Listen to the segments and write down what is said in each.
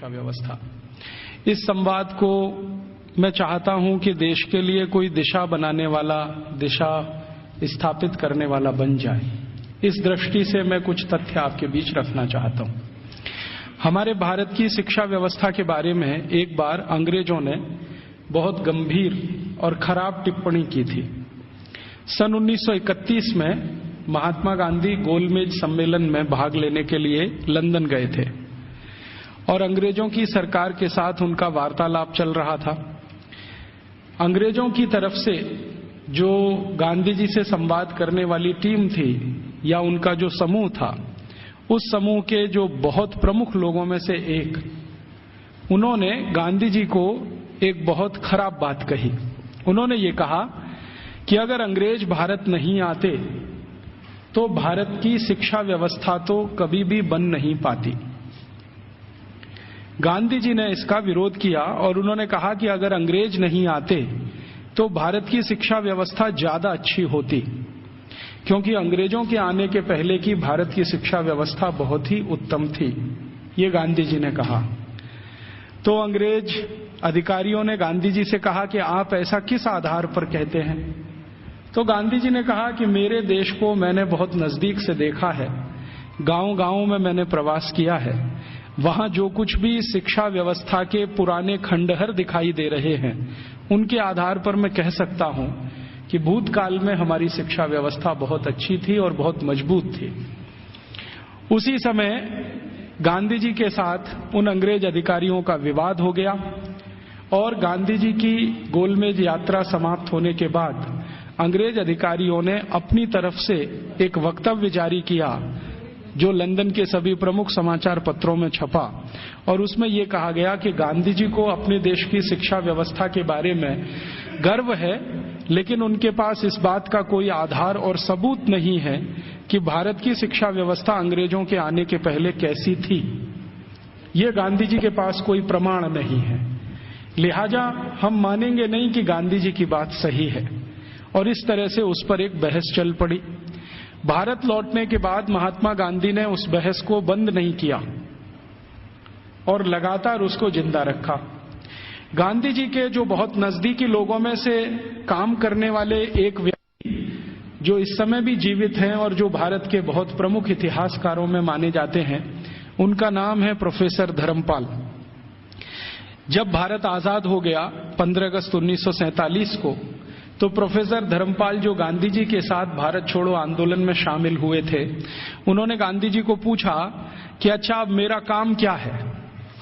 शिक्षा व्यवस्था। इस संवाद को मैं चाहता हूं कि देश के लिए कोई दिशा बनाने वाला, दिशा स्थापित करने वाला बन जाए। इस दृष्टि से मैं कुछ तथ्य आपके बीच रखना चाहता हूं। हमारे भारत की शिक्षा व्यवस्था के बारे में एक बार अंग्रेजों ने बहुत गंभीर और खराब टिप्पणी की थी। सन 1931 में महात्मा गांधी गोलमेज सम्मेलन में भाग लेने के लिए लंदन गए थे और अंग्रेजों की सरकार के साथ उनका वार्तालाप चल रहा था। अंग्रेजों की तरफ से जो गांधी जी से संवाद करने वाली टीम थी या उनका जो समूह था, उस समूह के जो बहुत प्रमुख लोगों में से एक, उन्होंने गांधी जी को एक बहुत खराब बात कही। उन्होंने ये कहा कि अगर अंग्रेज भारत नहीं आते तो भारत की शिक्षा व्यवस्था तो कभी भी बन नहीं पाती। गांधी जी ने इसका विरोध किया और उन्होंने कहा कि अगर अंग्रेज नहीं आते तो भारत की शिक्षा व्यवस्था ज्यादा अच्छी होती, क्योंकि अंग्रेजों के आने के पहले की भारत की शिक्षा व्यवस्था बहुत ही उत्तम थी, ये गांधी जी ने कहा। तो अंग्रेज अधिकारियों ने गांधी जी से कहा कि आप ऐसा किस आधार पर कहते हैं? तो गांधी जी ने कहा कि मेरे देश को मैंने बहुत नजदीक से देखा है, गांव-गांव में मैंने प्रवास किया है, वहां जो कुछ भी शिक्षा व्यवस्था के पुराने खंडहर दिखाई दे रहे हैं, उनके आधार पर मैं कह सकता हूं कि भूतकाल में हमारी शिक्षा व्यवस्था बहुत अच्छी थी और बहुत मजबूत थी। उसी समय गांधी जी के साथ उन अंग्रेज अधिकारियों का विवाद हो गया और गांधी जी की गोलमेज यात्रा समाप्त होने के बाद अंग्रेज अधिकारियों ने अपनी तरफ से एक वक्तव्य जारी किया जो लंदन के सभी प्रमुख समाचार पत्रों में छपा और उसमें यह कहा गया कि गांधी जी को अपने देश की शिक्षा व्यवस्था के बारे में गर्व है, लेकिन उनके पास इस बात का कोई आधार और सबूत नहीं है कि भारत की शिक्षा व्यवस्था अंग्रेजों के आने के पहले कैसी थी। ये गांधी जी के पास कोई प्रमाण नहीं है, लिहाजा हम मानेंगे नहीं कि गांधी जी की बात सही है। और इस तरह से उस पर एक बहस चल पड़ी। भारत लौटने के बाद महात्मा गांधी ने उस बहस को बंद नहीं किया और लगातार उसको जिंदा रखा। गांधी जी के जो बहुत नजदीकी लोगों में से काम करने वाले एक व्यक्ति जो इस समय भी जीवित हैं और जो भारत के बहुत प्रमुख इतिहासकारों में माने जाते हैं, उनका नाम है प्रोफेसर धर्मपाल। जब भारत आजाद हो गया 15 अगस्त 1947 को, तो प्रोफेसर धर्मपाल जो गांधी जी के साथ भारत छोड़ो आंदोलन में शामिल हुए थे, उन्होंने गांधी जी को पूछा कि अच्छा अब मेरा काम क्या है?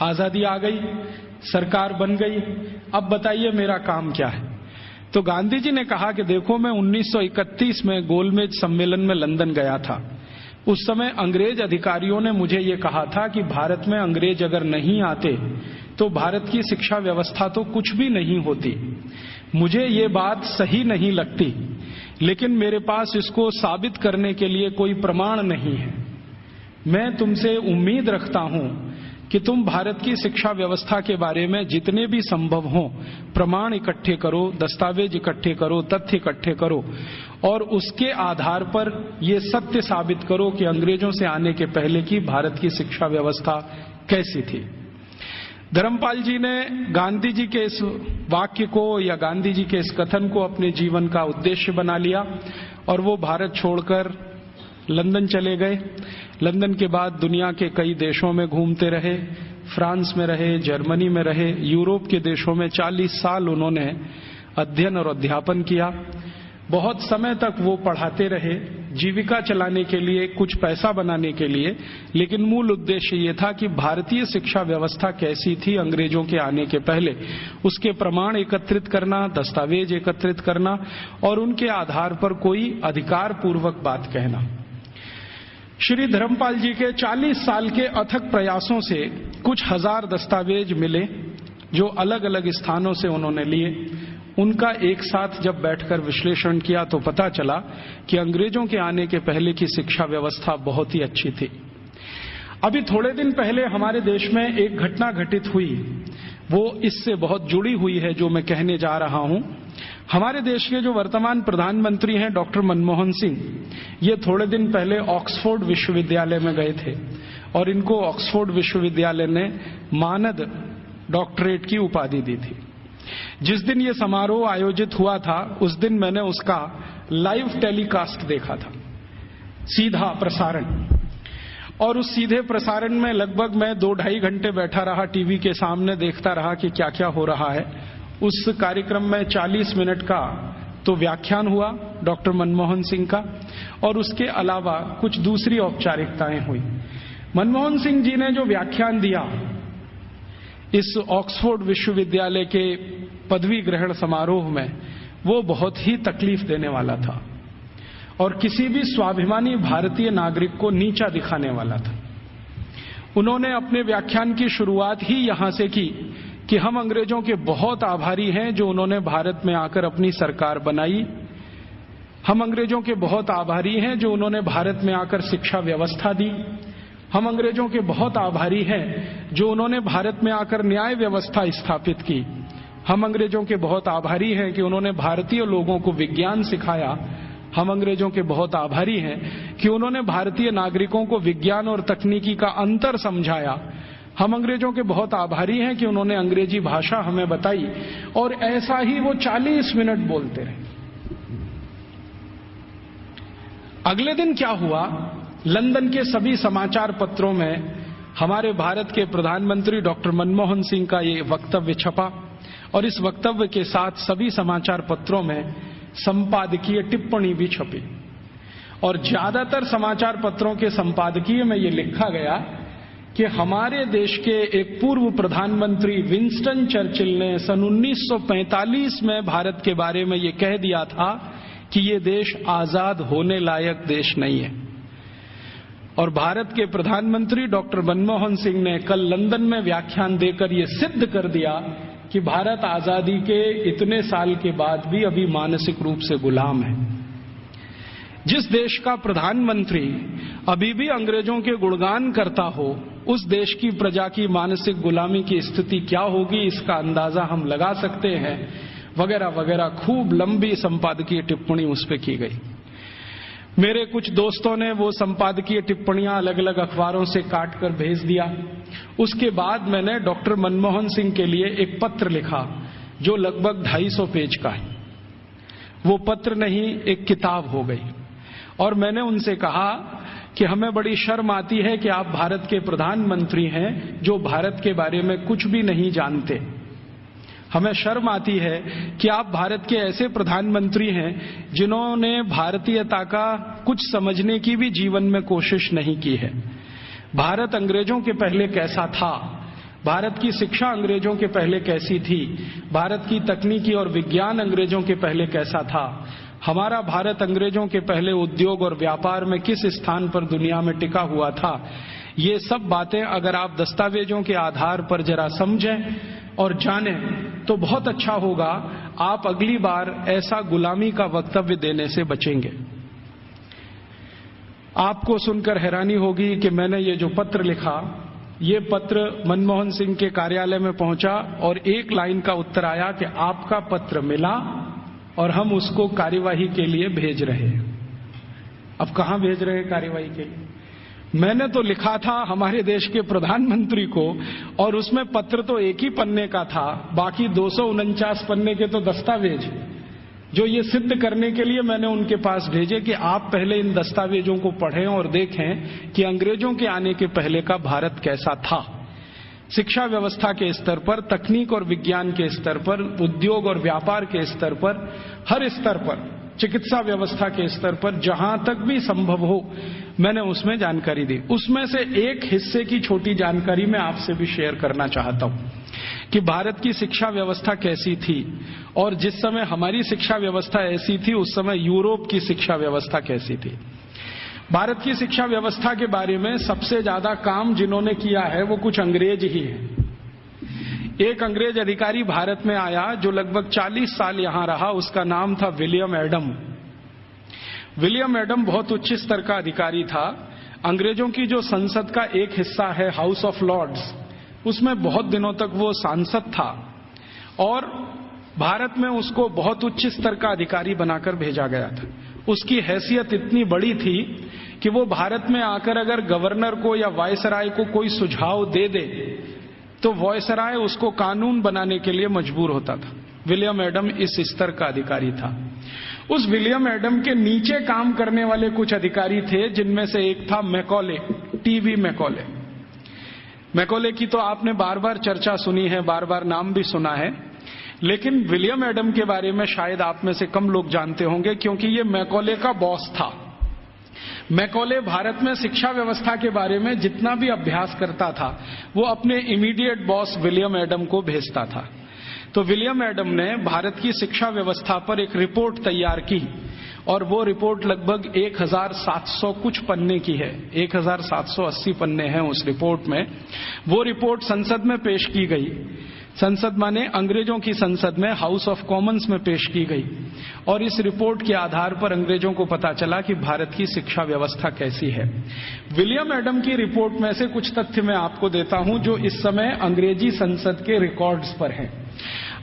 आजादी आ गई, सरकार बन गई, अब बताइए मेरा काम क्या है? तो गांधी जी ने कहा कि देखो, मैं 1931 में गोलमेज सम्मेलन में लंदन गया था। उस समय अंग्रेज अधिकारियों ने मुझे ये कहा था कि भारत में अंग्रेज अगर नहीं आते तो भारत की शिक्षा व्यवस्था तो कुछ भी नहीं होती। मुझे ये बात सही नहीं लगती, लेकिन मेरे पास इसको साबित करने के लिए कोई प्रमाण नहीं है। मैं तुमसे उम्मीद रखता हूं कि तुम भारत की शिक्षा व्यवस्था के बारे में जितने भी संभव हो प्रमाण इकट्ठे करो, दस्तावेज इकट्ठे करो, तथ्य इकट्ठे करो और उसके आधार पर ये सत्य साबित करो कि अंग्रेजों से आने के पहले की भारत की शिक्षा व्यवस्था कैसी थी। धर्मपाल जी ने गांधी जी के इस वाक्य को या गांधी जी के इस कथन को अपने जीवन का उद्देश्य बना लिया और वो भारत छोड़कर लंदन चले गए। लंदन के बाद दुनिया के कई देशों में घूमते रहे, फ्रांस में रहे, जर्मनी में रहे, यूरोप के देशों में 40 साल उन्होंने अध्ययन और अध्यापन किया। बहुत समय तक वो पढ़ाते रहे, जीविका चलाने के लिए, कुछ पैसा बनाने के लिए, लेकिन मूल उद्देश्य ये था कि भारतीय शिक्षा व्यवस्था कैसी थी अंग्रेजों के आने के पहले, उसके प्रमाण एकत्रित करना, दस्तावेज एकत्रित करना और उनके आधार पर कोई अधिकार पूर्वक बात कहना। श्री धर्मपाल जी के 40 साल के अथक प्रयासों से कुछ हजार दस्तावेज मिले जो अलग अलग स्थानों से उन्होंने लिए। उनका एक साथ जब बैठकर विश्लेषण किया तो पता चला कि अंग्रेजों के आने के पहले की शिक्षा व्यवस्था बहुत ही अच्छी थी। अभी थोड़े दिन पहले हमारे देश में एक घटना घटित हुई, वो इससे बहुत जुड़ी हुई है जो मैं कहने जा रहा हूं। हमारे देश के जो वर्तमान प्रधानमंत्री हैं डॉक्टर मनमोहन सिंह, ये थोड़े दिन पहले ऑक्सफोर्ड विश्वविद्यालय में गए थे और इनको ऑक्सफोर्ड विश्वविद्यालय ने मानद डॉक्टरेट की उपाधि दी थी। जिस दिन ये समारोह आयोजित हुआ था उस दिन मैंने उसका लाइव टेलीकास्ट देखा था, सीधा प्रसारण। और उस सीधे प्रसारण में लगभग मैं 2-2.5 घंटे बैठा रहा टीवी के सामने, देखता रहा कि क्या क्या हो रहा है। उस कार्यक्रम में 40 मिनट का तो व्याख्यान हुआ डॉक्टर मनमोहन सिंह का, और उसके अलावा कुछ दूसरी औपचारिकताएं हुई। मनमोहन सिंह जी ने जो व्याख्यान दिया इस ऑक्सफोर्ड विश्वविद्यालय के पदवी ग्रहण समारोह में, वो बहुत ही तकलीफ देने वाला था और किसी भी स्वाभिमानी भारतीय नागरिक को नीचा दिखाने वाला था। उन्होंने अपने व्याख्यान की शुरुआत ही यहां से की कि हम अंग्रेजों के बहुत आभारी हैं जो उन्होंने भारत में आकर अपनी सरकार बनाई। हम अंग्रेजों के बहुत आभारी हैं जो उन्होंने भारत में आकर शिक्षा व्यवस्था दी। हम अंग्रेजों के बहुत आभारी हैं जो उन्होंने भारत में आकर न्याय व्यवस्था स्थापित की। हम अंग्रेजों के बहुत आभारी हैं कि उन्होंने भारतीय लोगों को विज्ञान सिखाया। हम अंग्रेजों के बहुत आभारी हैं कि उन्होंने भारतीय नागरिकों को विज्ञान और तकनीकी का अंतर समझाया। हम अंग्रेजों के बहुत आभारी हैं कि उन्होंने अंग्रेजी भाषा हमें बताई। और ऐसा ही वो 40 मिनट बोलते रहे। अगले दिन क्या हुआ, लंदन के सभी समाचार पत्रों में हमारे भारत के प्रधानमंत्री डॉक्टर मनमोहन सिंह का ये वक्तव्य छपा और इस वक्तव्य के साथ सभी समाचार पत्रों में संपादकीय टिप्पणी भी छपी। और ज्यादातर समाचार पत्रों के संपादकीय में ये लिखा गया कि हमारे देश के एक पूर्व प्रधानमंत्री विंस्टन चर्चिल ने सन 1945 में भारत के बारे में ये कह दिया था कि ये देश आजाद होने लायक देश नहीं है। और भारत के प्रधानमंत्री डॉक्टर मनमोहन सिंह ने कल लंदन में व्याख्यान देकर ये सिद्ध कर दिया कि भारत आजादी के इतने साल के बाद भी अभी मानसिक रूप से गुलाम है। जिस देश का प्रधानमंत्री अभी भी अंग्रेजों के गुणगान करता हो, उस देश की प्रजा की मानसिक गुलामी की स्थिति क्या होगी इसका अंदाजा हम लगा सकते हैं, वगैरह वगैरह। खूब लंबी संपादकीय टिप्पणी उस पर की गई। मेरे कुछ दोस्तों ने वो संपादकीय टिप्पणियां अलग अलग अखबारों से काट कर भेज दिया। उसके बाद मैंने डॉक्टर मनमोहन सिंह के लिए एक पत्र लिखा जो लगभग 250 पेज का है। वो पत्र नहीं, एक किताब हो गई। और मैंने उनसे कहा कि हमें बड़ी शर्म आती है कि आप भारत के प्रधानमंत्री हैं जो भारत के बारे में कुछ भी नहीं जानते। हमें शर्म आती है कि आप भारत के ऐसे प्रधानमंत्री हैं जिन्होंने भारतीयता का कुछ समझने की भी जीवन में कोशिश नहीं की है। भारत अंग्रेजों के पहले कैसा था, भारत की शिक्षा अंग्रेजों के पहले कैसी थी, भारत की तकनीकी और विज्ञान अंग्रेजों के पहले कैसा था, हमारा भारत अंग्रेजों के पहले उद्योग और व्यापार में किस स्थान पर दुनिया में टिका हुआ था, ये सब बातें अगर आप दस्तावेजों के आधार पर जरा समझें और जानें तो बहुत अच्छा होगा। आप अगली बार ऐसा गुलामी का वक्तव्य देने से बचेंगे। आपको सुनकर हैरानी होगी कि मैंने ये जो पत्र लिखा, ये पत्र मनमोहन सिंह के कार्यालय में पहुंचा और एक लाइन का उत्तर आया कि आपका पत्र मिला और हम उसको कार्यवाही के लिए भेज रहे हैं। अब कहां भेज रहे हैं कार्यवाही के लिए? मैंने तो लिखा था हमारे देश के प्रधानमंत्री को, और उसमें पत्र तो एक ही पन्ने का था, बाकी 249 पन्ने के तो दस्तावेज जो ये सिद्ध करने के लिए मैंने उनके पास भेजे कि आप पहले इन दस्तावेजों को पढ़ें और देखें कि अंग्रेजों के आने के पहले का भारत कैसा था। शिक्षा व्यवस्था के स्तर पर, तकनीक और विज्ञान के स्तर पर, उद्योग और व्यापार के स्तर पर, हर स्तर पर, चिकित्सा व्यवस्था के स्तर पर, जहां तक भी संभव हो मैंने उसमें जानकारी दी। उसमें से एक हिस्से की छोटी जानकारी मैं आपसे भी शेयर करना चाहता हूं कि भारत की शिक्षा व्यवस्था कैसी थी और जिस समय हमारी शिक्षा व्यवस्था ऐसी थी उस समय यूरोप की शिक्षा व्यवस्था कैसी थी। भारत की शिक्षा व्यवस्था के बारे में सबसे ज्यादा काम जिन्होंने किया है वो कुछ अंग्रेज ही हैं। एक अंग्रेज अधिकारी भारत में आया जो लगभग 40 साल यहां रहा, उसका नाम था विलियम एडम। विलियम एडम बहुत उच्च स्तर का अधिकारी था। अंग्रेजों की जो संसद का एक हिस्सा है हाउस ऑफ लॉर्ड्स, उसमें बहुत दिनों तक वो सांसद था और भारत में उसको बहुत उच्च स्तर का अधिकारी बनाकर भेजा गया था। उसकी हैसियत इतनी बड़ी थी कि वो भारत में आकर अगर गवर्नर को या वायसराय को कोई सुझाव दे दे तो वॉयसराय उसको कानून बनाने के लिए मजबूर होता था। विलियम एडम इस स्तर का अधिकारी था। उस विलियम एडम के नीचे काम करने वाले कुछ अधिकारी थे, जिनमें से एक था मैकॉले, टीवी मैकॉले। मैकॉले की तो आपने बार बार चर्चा सुनी है, बार बार नाम भी सुना है, लेकिन विलियम एडम के बारे में शायद आप में से कम लोग जानते होंगे, क्योंकि ये मैकॉले का बॉस था। मैकॉले भारत में शिक्षा व्यवस्था के बारे में जितना भी अभ्यास करता था, वो अपने इमीडिएट बॉस विलियम एडम को भेजता था। तो विलियम एडम ने भारत की शिक्षा व्यवस्था पर एक रिपोर्ट तैयार की, और वो रिपोर्ट लगभग 1700 कुछ पन्ने की है, 1780 पन्ने हैं उस रिपोर्ट में। वो रिपोर्ट संसद में पेश की गई। संसद माने अंग्रेजों की संसद में, हाउस ऑफ कॉमन्स में पेश की गई, और इस रिपोर्ट के आधार पर अंग्रेजों को पता चला कि भारत की शिक्षा व्यवस्था कैसी है। विलियम एडम की रिपोर्ट में से कुछ तथ्य मैं आपको देता हूं, जो इस समय अंग्रेजी संसद के रिकॉर्ड्स पर हैं।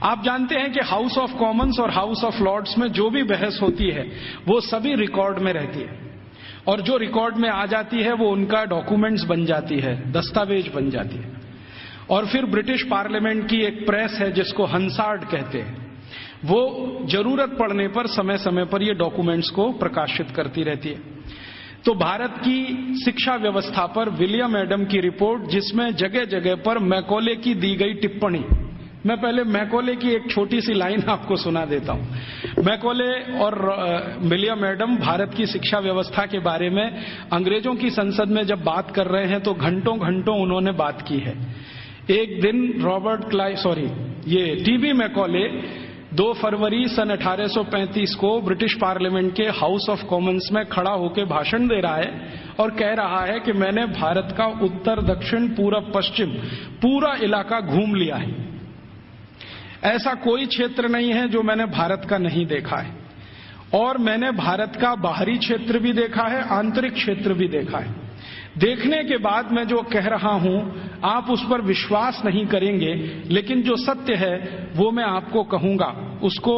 आप जानते हैं कि हाउस ऑफ कॉमन्स और हाउस ऑफ लॉर्ड्स में जो भी बहस होती है, वो सभी रिकॉर्ड में रहती है, और जो रिकॉर्ड में आ जाती है वो उनका डॉक्यूमेंट्स बन जाती है, दस्तावेज बन जाती है। और फिर ब्रिटिश पार्लियामेंट की एक प्रेस है जिसको हंसार्ड कहते हैं, वो जरूरत पड़ने पर समय समय पर ये डॉक्यूमेंट्स को प्रकाशित करती रहती है। तो भारत की शिक्षा व्यवस्था पर विलियम एडम की रिपोर्ट, जिसमें जगह जगह पर मैकॉले की दी गई टिप्पणी, मैं पहले मैकॉले की एक छोटी सी लाइन आपको सुना देता हूं। मैकॉले और विलियम एडम भारत की शिक्षा व्यवस्था के बारे में अंग्रेजों की संसद में जब बात कर रहे हैं तो घंटों घंटों उन्होंने बात की है। एक दिन ये टीवी मैकॉले 2 फरवरी सन 1835 को ब्रिटिश पार्लियामेंट के हाउस ऑफ कॉमन्स में खड़ा होकर भाषण दे रहा है और कह रहा है कि मैंने भारत का उत्तर, दक्षिण, पूरब, पश्चिम पूरा इलाका घूम लिया है। ऐसा कोई क्षेत्र नहीं है जो मैंने भारत का नहीं देखा है, और मैंने भारत का बाहरी क्षेत्र भी देखा है, आंतरिक क्षेत्र भी देखा है। देखने के बाद मैं जो कह रहा हूं आप उस पर विश्वास नहीं करेंगे, लेकिन जो सत्य है वो मैं आपको कहूंगा, उसको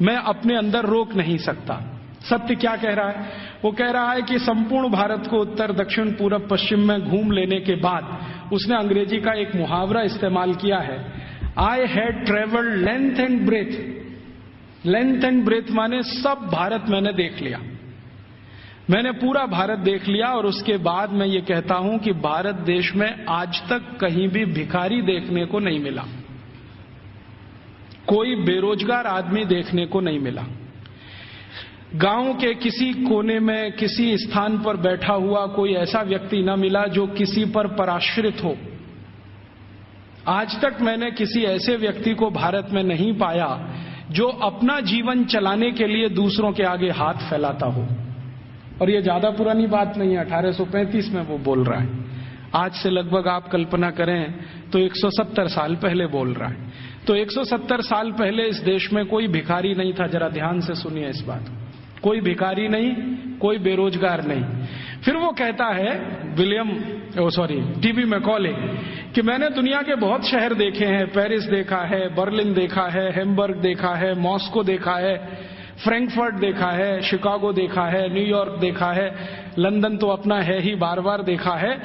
मैं अपने अंदर रोक नहीं सकता। सत्य क्या कह रहा है? वो कह रहा है कि संपूर्ण भारत को उत्तर, दक्षिण, पूरब, पश्चिम में घूम लेने के बाद उसने अंग्रेजी का एक मुहावरा इस्तेमाल किया है, I had travelled length and breadth. Length and breadth माने सब भारत मैंने देख लिया, मैंने पूरा भारत देख लिया। और उसके बाद मैं ये कहता हूं कि भारत देश में आज तक कहीं भी भिखारी देखने को नहीं मिला, कोई बेरोजगार आदमी देखने को नहीं मिला, गांव के किसी कोने में किसी स्थान पर बैठा हुआ कोई ऐसा व्यक्ति न मिला जो किसी पर पराश्रित हो। आज तक मैंने किसी ऐसे व्यक्ति को भारत में नहीं पाया जो अपना जीवन चलाने के लिए दूसरों के आगे हाथ फैलाता हो। और ये ज्यादा पुरानी बात नहीं है, 1835 में वो बोल रहा है। आज से लगभग आप कल्पना करें तो 170 साल पहले बोल रहा है। तो 170 साल पहले इस देश में कोई भिखारी नहीं था। जरा ध्यान से सुनिए इस बात को, कोई भिखारी नहीं, कोई बेरोजगार नहीं। फिर वो कहता है टीवी मैकॉले कि मैंने दुनिया के बहुत शहर देखे हैं, पेरिस देखा है, बर्लिन देखा है, हैम्बर्ग देखा है, मॉस्को देखा है, फ्रैंकफर्ट देखा है, शिकागो देखा है, न्यूयॉर्क देखा है, लंदन तो अपना है ही, बार बार देखा है।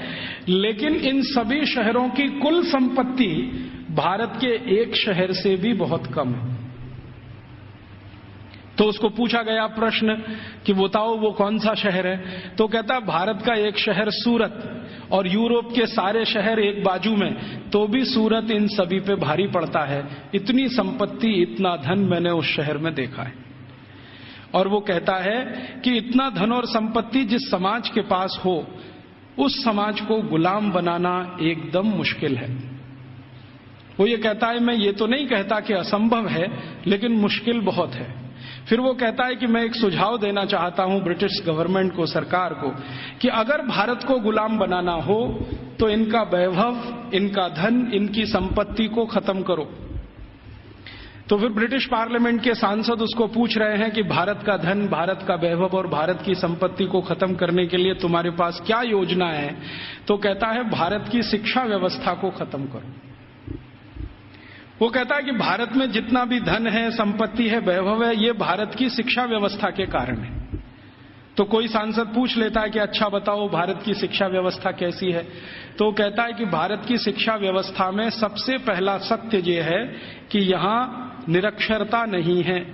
लेकिन इन सभी शहरों की कुल संपत्ति भारत के एक शहर से भी बहुत कम है। तो उसको पूछा गया प्रश्न कि बताओ वो कौन सा शहर है? तो कहता भारत का एक शहर सूरत, और यूरोप के सारे शहर एक बाजू में, तो भी सूरत इन सभी पे भारी पड़ता है। इतनी संपत्ति, इतना धन मैंने उस शहर में देखा है। और वो कहता है कि इतना धन और संपत्ति जिस समाज के पास हो, उस समाज को गुलाम बनाना एकदम मुश्किल है। वो ये कहता है मैं ये तो नहीं कहता कि असंभव है, लेकिन मुश्किल बहुत है। फिर वो कहता है कि मैं एक सुझाव देना चाहता हूं ब्रिटिश गवर्नमेंट को, सरकार को, कि अगर भारत को गुलाम बनाना हो तो इनका वैभव, इनका धन, इनकी संपत्ति को खत्म करो। तो फिर ब्रिटिश पार्लियामेंट के सांसद उसको पूछ रहे हैं कि भारत का धन, भारत का वैभव और भारत की संपत्ति को खत्म करने के लिए तुम्हारे पास क्या योजना है? तो कहता है भारत की शिक्षा व्यवस्था को खत्म करो। वो कहता है कि भारत में जितना भी धन है, संपत्ति है, वैभव है, ये भारत की शिक्षा व्यवस्था के कारण है। तो कोई सांसद पूछ लेता है कि अच्छा बताओ भारत की शिक्षा व्यवस्था कैसी है, तो वो कहता है कि भारत की शिक्षा व्यवस्था में सबसे पहला सत्य ये है कि यहां निरक्षरता नहीं है,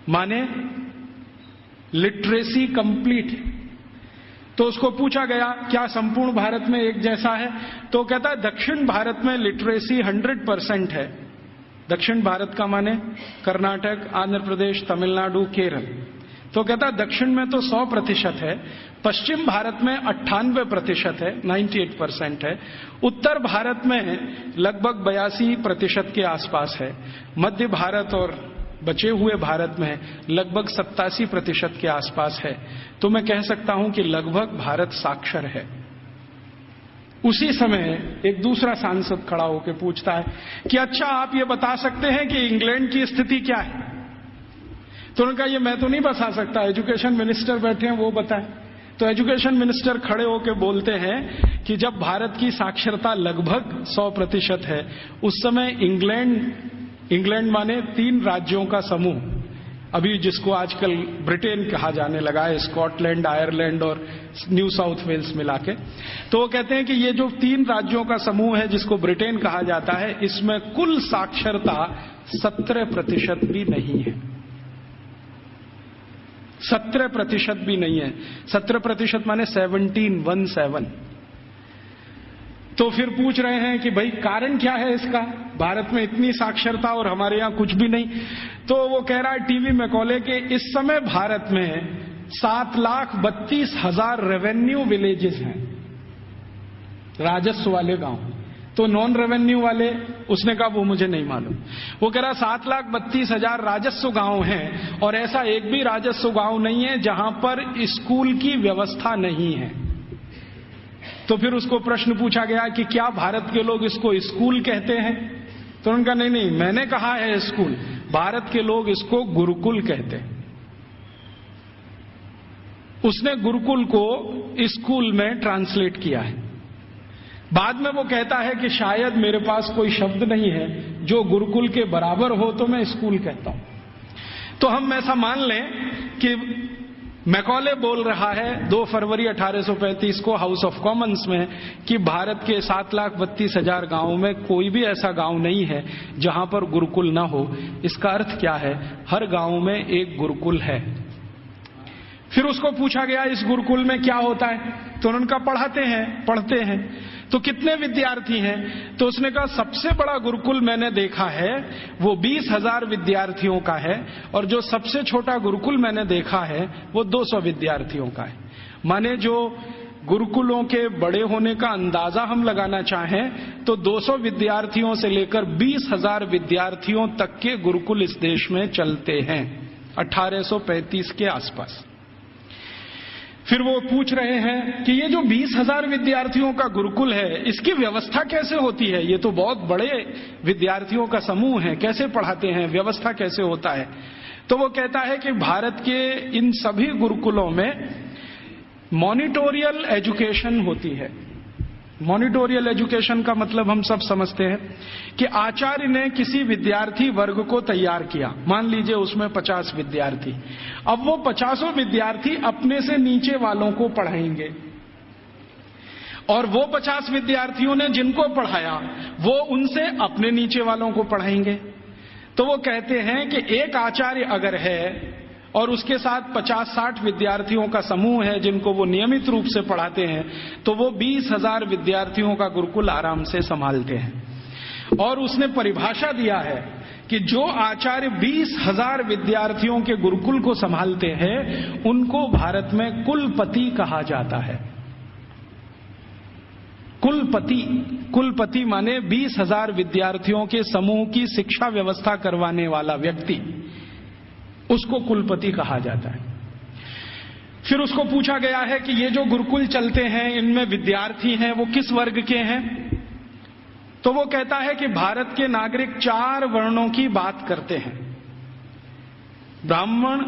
माने लिटरेसी कंप्लीट है। तो उसको पूछा गया क्या संपूर्ण भारत में एक जैसा है, तो कहता है दक्षिण भारत में लिटरेसी 100% है। दक्षिण भारत का माने कर्नाटक, आंध्र प्रदेश, तमिलनाडु, केरल। तो कहता है दक्षिण में तो 100% है, पश्चिम भारत में 98% है, 98% है, उत्तर भारत में लगभग 82% के आसपास है, मध्य भारत और बचे हुए भारत में लगभग 87% के आसपास है। तो मैं कह सकता हूं कि लगभग भारत साक्षर है। उसी समय एक दूसरा सांसद खड़ा होकर पूछता है कि अच्छा आप ये बता सकते हैं कि इंग्लैंड की स्थिति क्या है। तो उन्होंने कहा ये मैं तो नहीं बता सकता, एजुकेशन मिनिस्टर बैठे हैं वो बताएं। तो एजुकेशन मिनिस्टर खड़े होकर बोलते हैं कि जब भारत की साक्षरता लगभग 100% है, उस समय इंग्लैंड माने 3 राज्यों का समूह, अभी जिसको आजकल ब्रिटेन कहा जाने लगा है, स्कॉटलैंड, आयरलैंड और न्यू साउथ वेल्स मिला के। तो वो कहते हैं कि ये जो 3 राज्यों का समूह है जिसको ब्रिटेन कहा जाता है, इसमें कुल साक्षरता 17% भी नहीं है। 17% भी नहीं है। 17% माने 17। तो फिर पूछ रहे हैं कि भाई कारण क्या है इसका, भारत में इतनी साक्षरता और हमारे यहां कुछ भी नहीं। तो वो कह रहा है टीवी मैकॉले के इस समय भारत में 7,32,000 रेवेन्यू विलेजेस हैं, राजस्व वाले गांव। तो नॉन रेवेन्यू वाले, उसने कहा वो मुझे नहीं मालूम। वो कह रहा 7,32,000 राजस्व गांव हैं और ऐसा एक भी राजस्व गांव नहीं है जहां पर स्कूल की व्यवस्था नहीं है। तो फिर उसको प्रश्न पूछा गया कि क्या भारत के लोग इसको स्कूल कहते हैं, तो उनका नहीं, मैंने कहा है स्कूल, भारत के लोग इसको गुरुकुल कहते हैं। उसने गुरुकुल को स्कूल में ट्रांसलेट किया है। बाद में वो कहता है कि शायद मेरे पास कोई शब्द नहीं है जो गुरुकुल के बराबर हो तो मैं स्कूल कहता हूं। तो हम ऐसा मान लें कि मैकॉले बोल रहा है 2 फरवरी 1835 को हाउस ऑफ कॉमन्स में कि भारत के 7,32,000 गांवों में कोई भी ऐसा गांव नहीं है जहां पर गुरुकुल ना हो। इसका अर्थ क्या है, हर गांव में एक गुरुकुल है। फिर उसको पूछा गया इस गुरुकुल में क्या होता है, तो उन्होंने कहा पढ़ते हैं। तो कितने विद्यार्थी हैं, तो उसने कहा सबसे बड़ा गुरुकुल मैंने देखा है वो 20,000 विद्यार्थियों का है, और जो सबसे छोटा गुरुकुल मैंने देखा है वो 200 विद्यार्थियों का है। माने जो गुरुकुलों के बड़े होने का अंदाजा हम लगाना चाहें तो 200 विद्यार्थियों से लेकर 20,000 विद्यार्थियों तक के गुरुकुल इस देश में चलते हैं 1835 के आसपास। फिर वो पूछ रहे हैं कि ये जो 20,000 विद्यार्थियों का गुरुकुल है इसकी व्यवस्था कैसे होती है, ये तो बहुत बड़े विद्यार्थियों का समूह है, कैसे पढ़ाते हैं, व्यवस्था कैसे होता है। तो वो कहता है कि भारत के इन सभी गुरुकुलों में मॉनिटोरियल एजुकेशन होती है। मॉनिटोरियल एजुकेशन का मतलब हम सब समझते हैं कि आचार्य ने किसी विद्यार्थी वर्ग को तैयार किया, मान लीजिए उसमें 50 विद्यार्थी। अब वो 50 विद्यार्थी अपने से नीचे वालों को पढ़ाएंगे और वो 50 विद्यार्थियों ने जिनको पढ़ाया वो उनसे अपने नीचे वालों को पढ़ाएंगे। तो वो कहते हैं कि एक आचार्य अगर है और उसके साथ 50-60 विद्यार्थियों का समूह है जिनको वो नियमित रूप से पढ़ाते हैं, तो वो 20,000 विद्यार्थियों का गुरुकुल आराम से संभालते हैं। और उसने परिभाषा दिया है कि जो आचार्य 20,000 विद्यार्थियों के गुरुकुल को संभालते हैं उनको भारत में कुलपति कहा जाता है। कुलपति माने 20,000 विद्यार्थियों के समूह की शिक्षा व्यवस्था करवाने वाला व्यक्ति, उसको कुलपति कहा जाता है। फिर उसको पूछा गया है कि ये जो गुरुकुल चलते हैं इनमें विद्यार्थी हैं वो किस वर्ग के हैं, तो वो कहता है कि भारत के नागरिक 4 वर्णों की बात करते हैं, ब्राह्मण,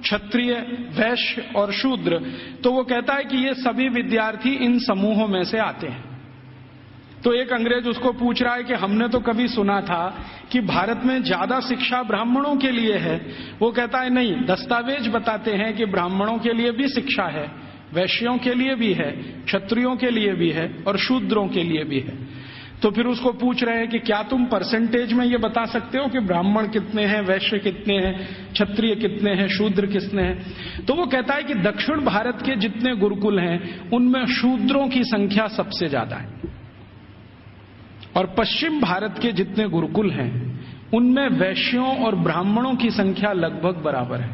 क्षत्रिय, वैश्य और शूद्र। तो वो कहता है कि ये सभी विद्यार्थी इन समूहों में से आते हैं। तो एक अंग्रेज उसको पूछ रहा है कि हमने तो कभी सुना था कि भारत में ज्यादा शिक्षा ब्राह्मणों के लिए है। वो कहता है नहीं, दस्तावेज बताते हैं कि ब्राह्मणों के लिए भी शिक्षा है, वैश्यों के लिए भी है, क्षत्रियों के लिए भी है और शूद्रों के लिए भी है। तो फिर उसको पूछ रहे हैं कि क्या तुम परसेंटेज में ये बता सकते हो कि ब्राह्मण कितने हैं, वैश्य कितने हैं, क्षत्रिय कितने हैं, शूद्र कितने हैं? तो वो कहता है कि दक्षिण भारत के जितने गुरुकुल हैं उनमें शूद्रों की संख्या सबसे ज्यादा है, और पश्चिम भारत के जितने गुरुकुल हैं उनमें वैश्यों और ब्राह्मणों की संख्या लगभग बराबर है,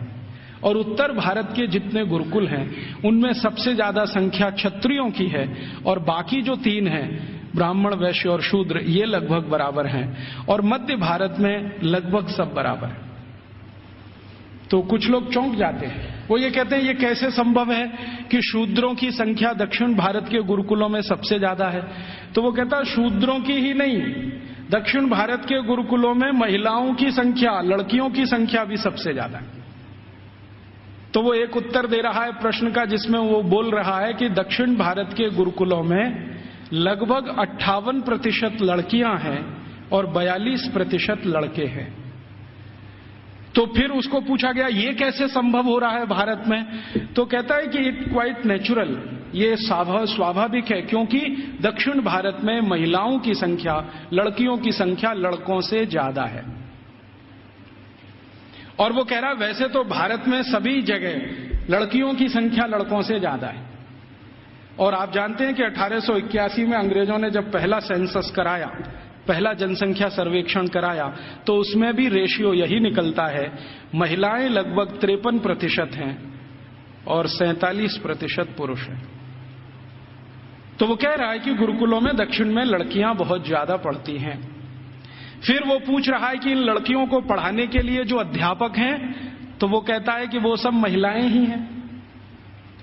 और उत्तर भारत के जितने गुरुकुल हैं उनमें सबसे ज्यादा संख्या क्षत्रियों की है, और बाकी जो 3 हैं ब्राह्मण, वैश्य और शूद्र, ये लगभग बराबर हैं, और मध्य भारत में लगभग सब बराबर है। तो कुछ लोग चौंक जाते हैं, वो ये कहते हैं ये कैसे संभव है कि शूद्रों की संख्या दक्षिण भारत के गुरुकुलों में सबसे ज्यादा है? तो वो कहता है शूद्रों की ही नहीं, दक्षिण भारत के गुरुकुलों में महिलाओं की संख्या, लड़कियों की संख्या भी सबसे ज्यादा है। तो वो एक उत्तर दे रहा है प्रश्न का जिसमें वो बोल रहा है कि दक्षिण भारत के गुरुकुलों में लगभग 58% लड़कियां हैं और 42% लड़के हैं। तो फिर उसको पूछा गया ये कैसे संभव हो रहा है भारत में? तो कहता है कि इट क्वाइट नेचुरल, ये स्वाभाविक है, क्योंकि दक्षिण भारत में महिलाओं की संख्या, लड़कियों की संख्या लड़कों से ज्यादा है। और वो कह रहा है वैसे तो भारत में सभी जगह लड़कियों की संख्या लड़कों से ज्यादा है, और आप जानते हैं कि 1881 में अंग्रेजों ने जब पहला सेंसस कराया, पहला जनसंख्या सर्वेक्षण कराया, तो उसमें भी रेशियो यही निकलता है, महिलाएं लगभग 53% हैं और 47% पुरुष हैं। तो वो कह रहा है कि गुरुकुलों में दक्षिण में लड़कियां बहुत ज्यादा पढ़ती हैं। फिर वो पूछ रहा है कि इन लड़कियों को पढ़ाने के लिए जो अध्यापक हैं, तो वो कहता है कि वो सब महिलाएं ही हैं।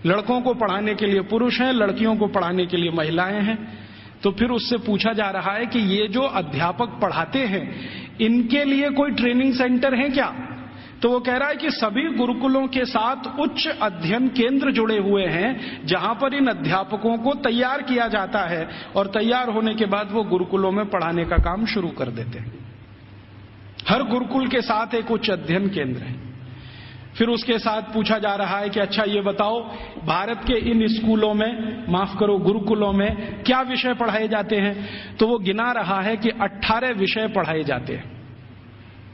लड़कों को पढ़ाने के लिए पुरुष हैं, लड़कियों को पढ़ाने के लिए महिलाएं हैं। तो फिर उससे पूछा जा रहा है कि ये जो अध्यापक पढ़ाते हैं इनके लिए कोई ट्रेनिंग सेंटर है क्या? तो वो कह रहा है कि सभी गुरुकुलों के साथ उच्च अध्ययन केंद्र जुड़े हुए हैं, जहां पर इन अध्यापकों को तैयार किया जाता है, और तैयार होने के बाद वो गुरुकुलों में पढ़ाने का काम शुरू कर देते हैं। हर गुरुकुल के साथ एक उच्च अध्ययन केंद्र है। फिर उसके साथ पूछा जा रहा है कि अच्छा ये बताओ, भारत के इन स्कूलों में, माफ करो गुरुकुलों में क्या विषय पढ़ाए जाते हैं? तो वो गिना रहा है कि 18 विषय पढ़ाए जाते हैं।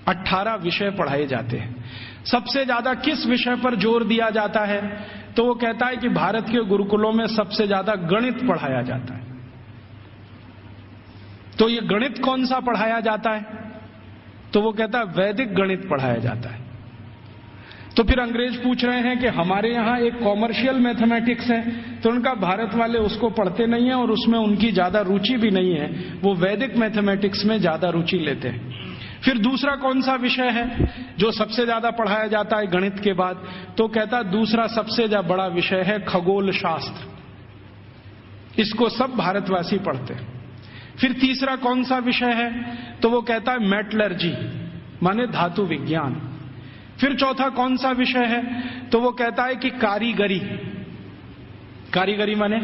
18 विषय पढ़ाए जाते हैं। सबसे ज्यादा किस विषय पर जोर दिया जाता है? तो वो कहता है कि भारत के गुरुकुलों में सबसे ज्यादा गणित पढ़ाया जाता है। तो ये गणित कौन सा पढ़ाया जाता है? तो वो कहता है वैदिक गणित पढ़ाया जाता है। तो फिर अंग्रेज पूछ रहे हैं कि हमारे यहां एक कॉमर्शियल मैथमेटिक्स है, तो उनका भारत वाले उसको पढ़ते नहीं है और उसमें उनकी ज्यादा रुचि भी नहीं है, वो वैदिक मैथमेटिक्स में ज्यादा रुचि लेते हैं। फिर दूसरा कौन सा विषय है जो सबसे ज्यादा पढ़ाया जाता है गणित के बाद? तो कहता है दूसरा सबसे ज्यादा बड़ा विषय है खगोल शास्त्र, इसको सब भारतवासी पढ़ते हैं। फिर तीसरा कौन सा विषय है? तो वो कहता है मेटलर्जी, माने धातु विज्ञान। फिर चौथा कौन सा विषय है? तो वो कहता है कि कारीगरी। कारीगरी माने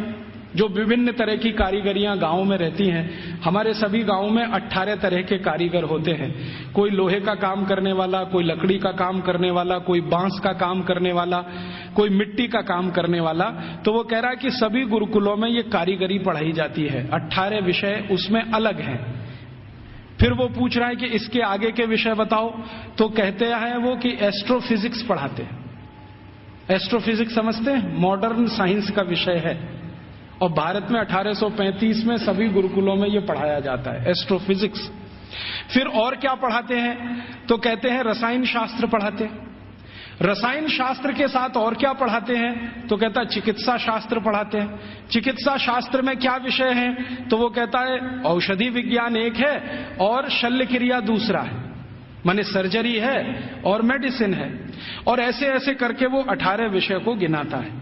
जो विभिन्न तरह की कारीगरियां गांवों में रहती हैं। हमारे सभी गांवों में 18 तरह के कारीगर होते हैं। कोई लोहे का काम करने वाला, कोई लकड़ी का काम करने वाला, कोई बांस का काम करने वाला, कोई मिट्टी का काम करने वाला। तो वो कह रहा है कि सभी गुरुकुलों में ये कारीगरी पढ़ाई जाती है। 18 विषय उसमें अलग हैं। फिर वो पूछ रहा है कि इसके आगे के विषय बताओ। तो कहते हैं वो कि एस्ट्रोफिजिक्स पढ़ाते हैं। एस्ट्रोफिजिक्स समझते हैं? मॉडर्न साइंस का विषय है, और भारत में 1835 में सभी गुरुकुलों में यह पढ़ाया जाता है, एस्ट्रोफिजिक्स। फिर और क्या पढ़ाते हैं? तो कहते हैं रसायन शास्त्र पढ़ाते हैं। रसायन शास्त्र के साथ और क्या पढ़ाते हैं? तो कहता है चिकित्सा शास्त्र पढ़ाते हैं। चिकित्सा शास्त्र में क्या विषय है? तो वो कहता है औषधि विज्ञान एक है और शल्य क्रिया दूसरा है। माने सर्जरी है और मेडिसिन है, और ऐसे ऐसे करके वो 18 विषय को गिनाता है।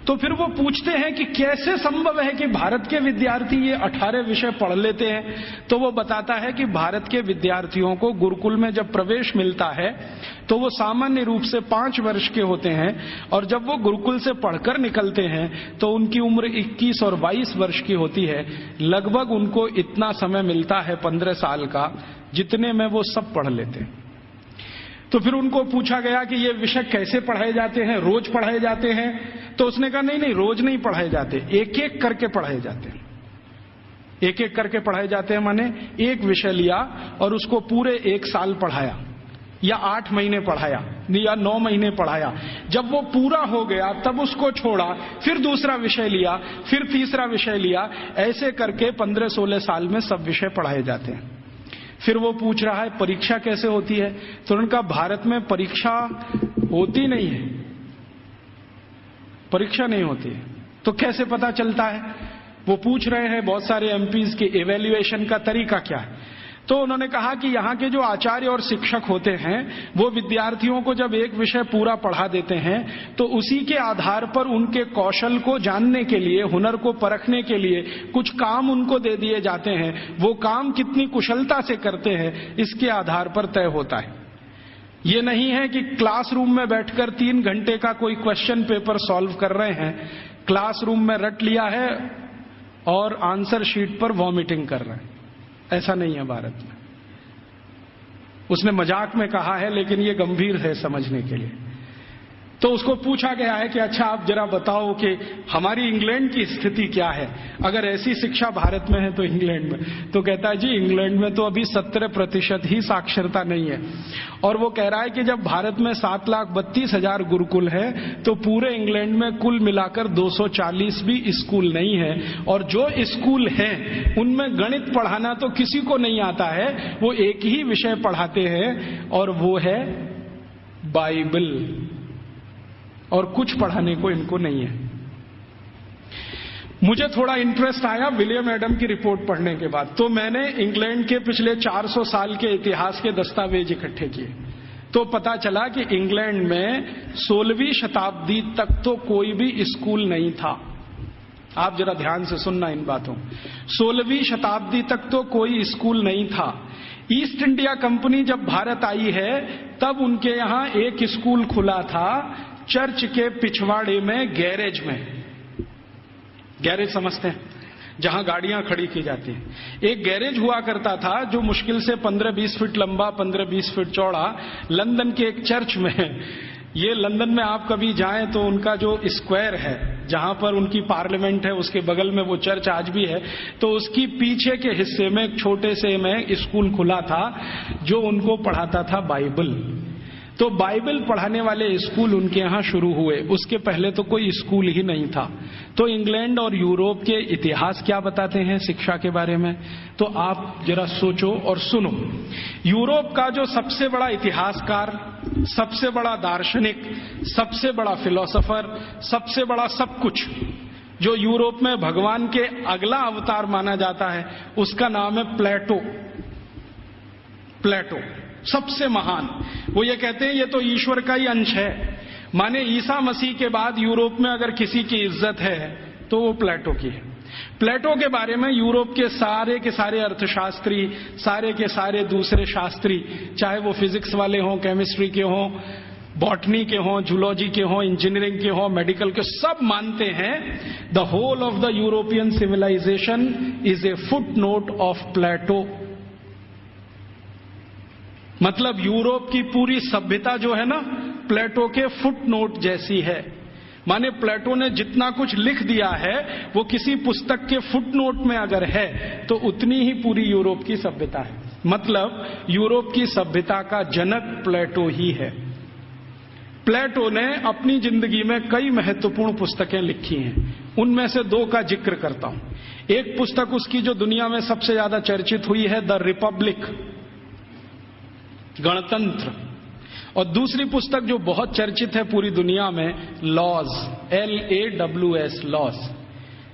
तो फिर वो पूछते हैं कि कैसे संभव है कि भारत के विद्यार्थी ये 18 विषय पढ़ लेते हैं। तो वो बताता है कि भारत के विद्यार्थियों को गुरुकुल में जब प्रवेश मिलता है तो वो सामान्य रूप से 5 वर्ष के होते हैं, और जब वो गुरुकुल से पढ़कर निकलते हैं तो उनकी उम्र 21 और 22 वर्ष की होती है। लगभग उनको इतना समय मिलता है 15 साल का, जितने में वो सब पढ़ लेते हैं। तो फिर उनको पूछा गया कि ये विषय कैसे पढ़ाए जाते हैं, रोज पढ़ाए जाते हैं? तो उसने कहा नहीं, रोज नहीं पढ़ाए जाते, एक एक करके पढ़ाए जाते हैं। एक एक करके पढ़ाए जाते हैं माने एक विषय लिया और उसको पूरे 1 साल पढ़ाया, या 8 महीने पढ़ाया, या 9 महीने पढ़ाया। जब वो पूरा हो गया तब उसको छोड़ा, फिर दूसरा विषय लिया, फिर तीसरा विषय लिया। ऐसे करके 15-16 साल में सब विषय पढ़ाए जाते हैं। फिर वो पूछ रहा है परीक्षा कैसे होती है? तो उनका भारत में परीक्षा होती नहीं है, परीक्षा नहीं होती है। तो कैसे पता चलता है? वो पूछ रहे हैं बहुत सारे एमपीज के इवैल्यूएशन का तरीका क्या है। तो उन्होंने कहा कि यहाँ के जो आचार्य और शिक्षक होते हैं वो विद्यार्थियों को जब एक विषय पूरा पढ़ा देते हैं तो उसी के आधार पर उनके कौशल को जानने के लिए, हुनर को परखने के लिए कुछ काम उनको दे दिए जाते हैं। वो काम कितनी कुशलता से करते हैं इसके आधार पर तय होता है। ये नहीं है कि क्लासरूम में बैठकर 3 घंटे का कोई क्वेश्चन पेपर सॉल्व कर रहे हैं, क्लासरूम में रट लिया है और आंसर शीट पर वॉमिटिंग कर रहे हैं। ऐसा नहीं है भारत में। उसने मजाक में कहा है लेकिन ये गंभीर है समझने के लिए। तो उसको पूछा गया है कि अच्छा आप जरा बताओ कि हमारी इंग्लैंड की स्थिति क्या है, अगर ऐसी शिक्षा भारत में है तो इंग्लैंड में। तो कहता है जी इंग्लैंड में तो अभी 17% ही साक्षरता नहीं है। और वो कह रहा है कि जब भारत में 7,32,000 गुरुकुल है तो पूरे इंग्लैंड में कुल मिलाकर 240 भी स्कूल नहीं है, और जो स्कूल हैं उनमें गणित पढ़ाना तो किसी को नहीं आता है। वो एक ही विषय पढ़ाते हैं और वो है बाइबल, और कुछ पढ़ाने को इनको नहीं है। मुझे थोड़ा इंटरेस्ट आया विलियम एडम की रिपोर्ट पढ़ने के बाद, तो मैंने इंग्लैंड के पिछले 400 साल के इतिहास के दस्तावेज इकट्ठे किए। तो पता चला कि इंग्लैंड में 16वीं शताब्दी तक तो कोई भी स्कूल नहीं था। आप जरा ध्यान से सुनना इन बातों। 16वीं शताब्दी तक तो कोई स्कूल नहीं था। ईस्ट इंडिया कंपनी जब भारत आई है तब उनके यहां एक स्कूल खुला था, चर्च के पिछवाड़े में, गैरेज में। गैरेज समझते हैं, जहां गाड़ियां खड़ी की जाती हैं। एक गैरेज हुआ करता था जो मुश्किल से 15-20 फीट लंबा, 15-20 फीट चौड़ा, लंदन के एक चर्च में है। ये लंदन में आप कभी जाएं तो उनका जो स्क्वायर है जहां पर उनकी पार्लियामेंट है उसके बगल में वो चर्च आज भी है। तो उसकी पीछे के हिस्से में एक छोटे से में स्कूल खुला था जो उनको पढ़ाता था बाइबल। तो बाइबल पढ़ाने वाले स्कूल उनके यहां शुरू हुए, उसके पहले तो कोई स्कूल ही नहीं था। तो इंग्लैंड और यूरोप के इतिहास क्या बताते हैं शिक्षा के बारे में, तो आप जरा सोचो और सुनो। यूरोप का जो सबसे बड़ा इतिहासकार, सबसे बड़ा दार्शनिक, सबसे बड़ा फिलोसोफर, सबसे बड़ा सब कुछ, जो यूरोप में भगवान के अगला अवतार माना जाता है, उसका नाम है प्लेटो। प्लेटो सबसे महान। वो ये कहते हैं ये तो ईश्वर का ही अंश है। माने ईसा मसीह के बाद यूरोप में अगर किसी की इज्जत है तो वो प्लेटो की है। प्लेटो के बारे में यूरोप के सारे अर्थशास्त्री, सारे के सारे दूसरे शास्त्री, चाहे वो फिजिक्स वाले हों, केमिस्ट्री के हों, बॉटनी के हों, जूलॉजी के हों, इंजीनियरिंग के हों, मेडिकल के, सब मानते हैं the whole of the European civilisation is a footnote of Plato. मतलब यूरोप की पूरी सभ्यता जो है ना, प्लेटो के फुटनोट जैसी है। माने प्लेटो ने जितना कुछ लिख दिया है वो किसी पुस्तक के फुटनोट में अगर है तो उतनी ही पूरी यूरोप की सभ्यता है। मतलब यूरोप की सभ्यता का जनक प्लेटो ही है। प्लेटो ने अपनी जिंदगी में कई महत्वपूर्ण पुस्तकें लिखी हैं, उनमें से 2 का जिक्र करता हूं। एक पुस्तक उसकी जो दुनिया में सबसे ज्यादा चर्चित हुई है, द रिपब्लिक, गणतंत्र, और दूसरी पुस्तक जो बहुत चर्चित है पूरी दुनिया में, लॉज, LAWS, लॉज।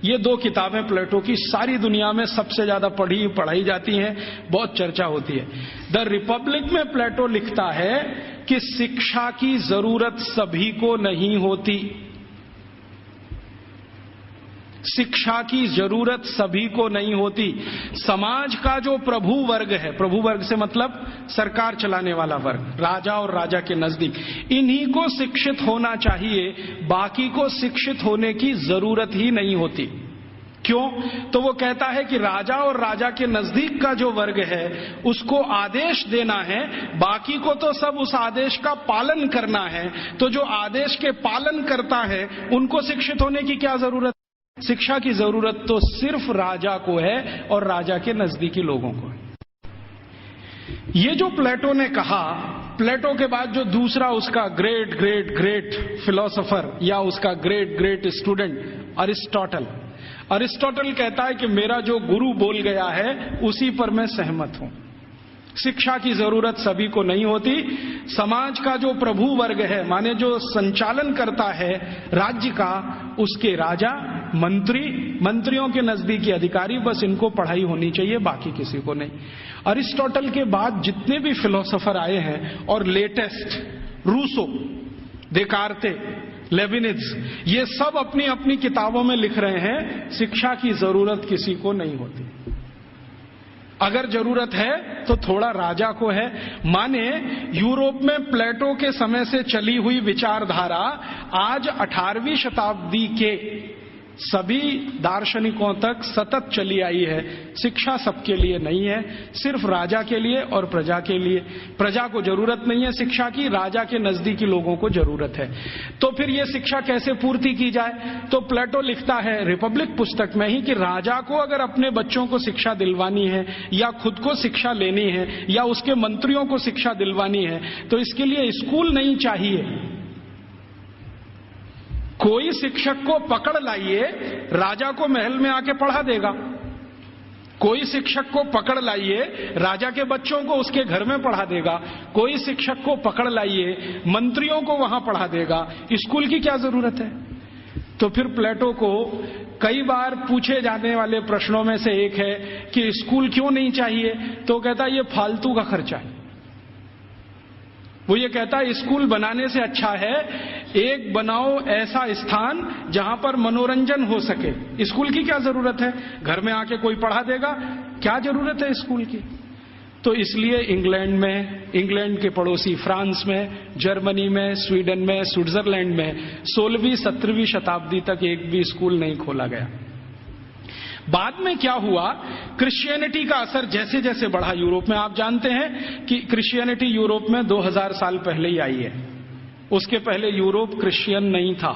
ये दो किताबें प्लेटो की सारी दुनिया में सबसे ज्यादा पढ़ाई जाती हैं, बहुत चर्चा होती है। द रिपब्लिक में प्लेटो लिखता है कि शिक्षा की जरूरत सभी को नहीं होती। शिक्षा की जरूरत सभी को नहीं होती। समाज का जो प्रभु वर्ग है, प्रभु वर्ग से मतलब सरकार चलाने वाला वर्ग, राजा और राजा के नजदीक, इन्हीं को शिक्षित होना चाहिए, बाकी को शिक्षित होने की जरूरत ही नहीं होती। क्यों? तो वो कहता है कि राजा और राजा के नजदीक का जो वर्ग है उसको आदेश देना है, बाकी को तो सब उस आदेश का पालन करना है। तो जो आदेश के पालन करता है उनको शिक्षित होने की क्या जरूरत? शिक्षा की जरूरत तो सिर्फ राजा को है और राजा के नजदीकी लोगों को है। ये जो प्लेटो ने कहा, प्लेटो के बाद जो दूसरा उसका ग्रेट ग्रेट ग्रेट फिलोसोफर या उसका ग्रेट ग्रेट स्टूडेंट अरिस्टोटल कहता है कि मेरा जो गुरु बोल गया है उसी पर मैं सहमत हूं। शिक्षा की जरूरत सभी को नहीं होती। समाज का जो प्रभु वर्ग है, माने जो संचालन करता है राज्य का, उसके राजा, मंत्रियों के नजदीकी अधिकारी, बस इनको पढ़ाई होनी चाहिए, बाकी किसी को नहीं। अरिस्टोटल के बाद जितने भी फिलोसोफर आए हैं और लेटेस्ट रूसो, देकार्ते, लेविनिज, ये सब अपनी अपनी किताबों में लिख रहे हैं शिक्षा की जरूरत किसी को नहीं होती। अगर जरूरत है तो थोड़ा राजा को है। माने यूरोप में प्लेटो के समय से चली हुई विचारधारा आज 18वीं शताब्दी के सभी दार्शनिकों तक सतत चली आई है। शिक्षा सबके लिए नहीं है, सिर्फ राजा के लिए और प्रजा के लिए। प्रजा को जरूरत नहीं है शिक्षा की, राजा के नजदीकी लोगों को जरूरत है। तो फिर यह शिक्षा कैसे पूर्ति की जाए? तो प्लेटो लिखता है रिपब्लिक पुस्तक में ही कि राजा को अगर अपने बच्चों को शिक्षा दिलवानी है या खुद को शिक्षा लेनी है या उसके मंत्रियों को शिक्षा दिलवानी है तो इसके लिए स्कूल नहीं चाहिए। कोई शिक्षक को पकड़ लाइए, राजा को महल में आके पढ़ा देगा। कोई शिक्षक को पकड़ लाइए, राजा के बच्चों को उसके घर में पढ़ा देगा। कोई शिक्षक को पकड़ लाइए, मंत्रियों को वहां पढ़ा देगा। स्कूल की क्या जरूरत है? तो फिर प्लेटो को कई बार पूछे जाने वाले प्रश्नों में से एक है कि स्कूल क्यों नहीं चाहिए? तो कहता है ये फालतू का खर्चा है। वो ये कहता है स्कूल बनाने से अच्छा है एक बनाओ ऐसा स्थान जहां पर मनोरंजन हो सके। स्कूल की क्या जरूरत है? घर में आके कोई पढ़ा देगा, क्या जरूरत है स्कूल की? तो इसलिए इंग्लैंड में, इंग्लैंड के पड़ोसी फ्रांस में, जर्मनी में, स्वीडन में, स्विट्जरलैंड में 16वीं 17वीं शताब्दी तक एक भी स्कूल नहीं खोला गया। बाद में क्या हुआ, क्रिश्चियनिटी का असर जैसे जैसे बढ़ा यूरोप में, आप जानते हैं कि क्रिश्चियनिटी यूरोप में 2000 साल पहले ही आई है। उसके पहले यूरोप क्रिश्चियन नहीं था।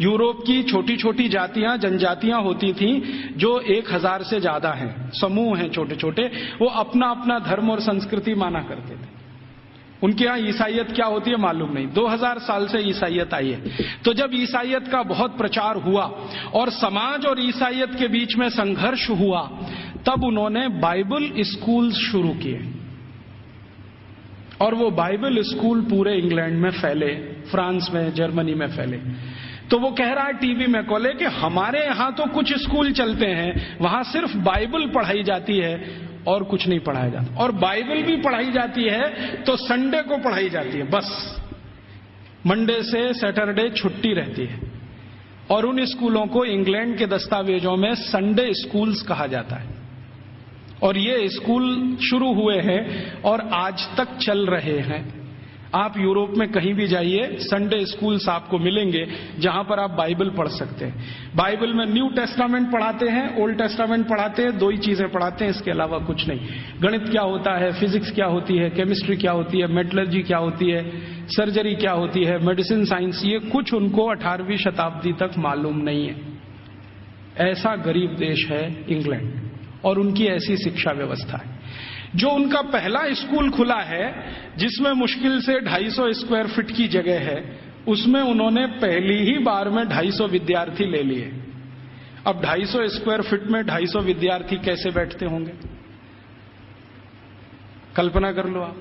यूरोप की छोटी छोटी जातियां, जनजातियां होती थीं जो 1000 से ज्यादा हैं, समूह हैं छोटे छोटे, वो अपना अपना धर्म और संस्कृति माना करते थे। उनके यहां ईसाइयत क्या होती है मालूम नहीं। 2000 साल से ईसाइयत आई है। तो जब ईसाइयत का बहुत प्रचार हुआ और समाज और ईसाइयत के बीच में संघर्ष हुआ, तब उन्होंने बाइबल स्कूल शुरू किए और वो बाइबल स्कूल पूरे इंग्लैंड में फैले, फ्रांस में, जर्मनी में फैले। तो वो कह रहा है टीवी में कोले कि हमारे यहां तो कुछ स्कूल चलते हैं, वहां सिर्फ बाइबल पढ़ाई जाती है और कुछ नहीं पढ़ाया जाता। और बाइबल भी पढ़ाई जाती है तो संडे को पढ़ाई जाती है, बस मंडे से सैटरडे छुट्टी रहती है। और उन स्कूलों को इंग्लैंड के दस्तावेजों में संडे स्कूल्स कहा जाता है। और ये स्कूल शुरू हुए हैं और आज तक चल रहे हैं। आप यूरोप में कहीं भी जाइए, संडे स्कूल्स आपको मिलेंगे जहां पर आप बाइबल पढ़ सकते हैं। बाइबल में न्यू टेस्टामेंट पढ़ाते हैं, ओल्ड टेस्टामेंट पढ़ाते हैं, दो ही चीजें पढ़ाते हैं, इसके अलावा कुछ नहीं। गणित क्या होता है, फिजिक्स क्या होती है, केमिस्ट्री क्या होती है, मेटलर्जी क्या होती है, सर्जरी क्या होती है, मेडिसिन साइंस, ये कुछ उनको 18वीं शताब्दी तक मालूम नहीं है। ऐसा गरीब देश है इंग्लैंड और उनकी ऐसी शिक्षा व्यवस्था है। जो उनका पहला स्कूल खुला है जिसमें मुश्किल से 250 स्क्वायर फीट की जगह है, उसमें उन्होंने पहली ही बार में 250 विद्यार्थी ले लिए। अब 250 स्क्वायर फीट में 250 विद्यार्थी कैसे बैठते होंगे, कल्पना कर लो आप,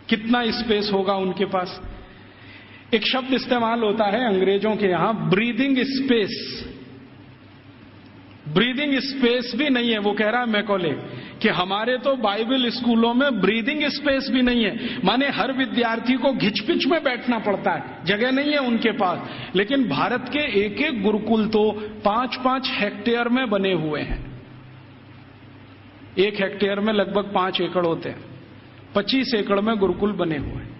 कितना स्पेस होगा उनके पास। एक शब्द इस्तेमाल होता है अंग्रेजों के यहां, ब्रीदिंग स्पेस। ब्रीदिंग स्पेस भी नहीं है। वो कह रहा है मैकॉले कि हमारे तो बाइबल स्कूलों में ब्रीदिंग स्पेस भी नहीं है, माने हर विद्यार्थी को घिचपिच में बैठना पड़ता है, जगह नहीं है उनके पास। लेकिन भारत के एक एक गुरुकुल तो 5-5 हेक्टेयर में बने हुए हैं। 1 हेक्टेयर में लगभग 5 एकड़ होते हैं, 25 एकड़ में गुरुकुल बने हुए हैं।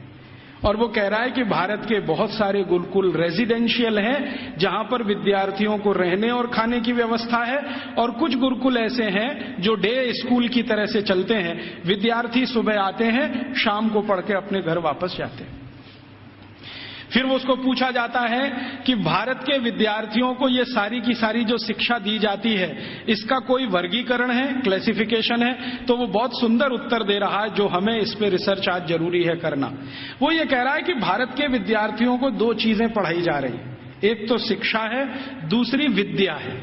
और वो कह रहा है कि भारत के बहुत सारे गुरुकुल रेजिडेंशियल हैं, जहां पर विद्यार्थियों को रहने और खाने की व्यवस्था है, और कुछ गुरुकुल ऐसे हैं जो डे स्कूल की तरह से चलते हैं। विद्यार्थी सुबह आते हैं, शाम को पढ़ के अपने घर वापस जाते हैं। फिर वो उसको पूछा जाता है कि भारत के विद्यार्थियों को ये सारी की सारी जो शिक्षा दी जाती है, इसका कोई वर्गीकरण है, क्लासिफिकेशन है? तो वो बहुत सुंदर उत्तर दे रहा है, जो हमें इस पे रिसर्च आज जरूरी है करना। वो ये कह रहा है कि भारत के विद्यार्थियों को 2 चीजें पढ़ाई जा रही है, एक तो शिक्षा है, दूसरी विद्या है।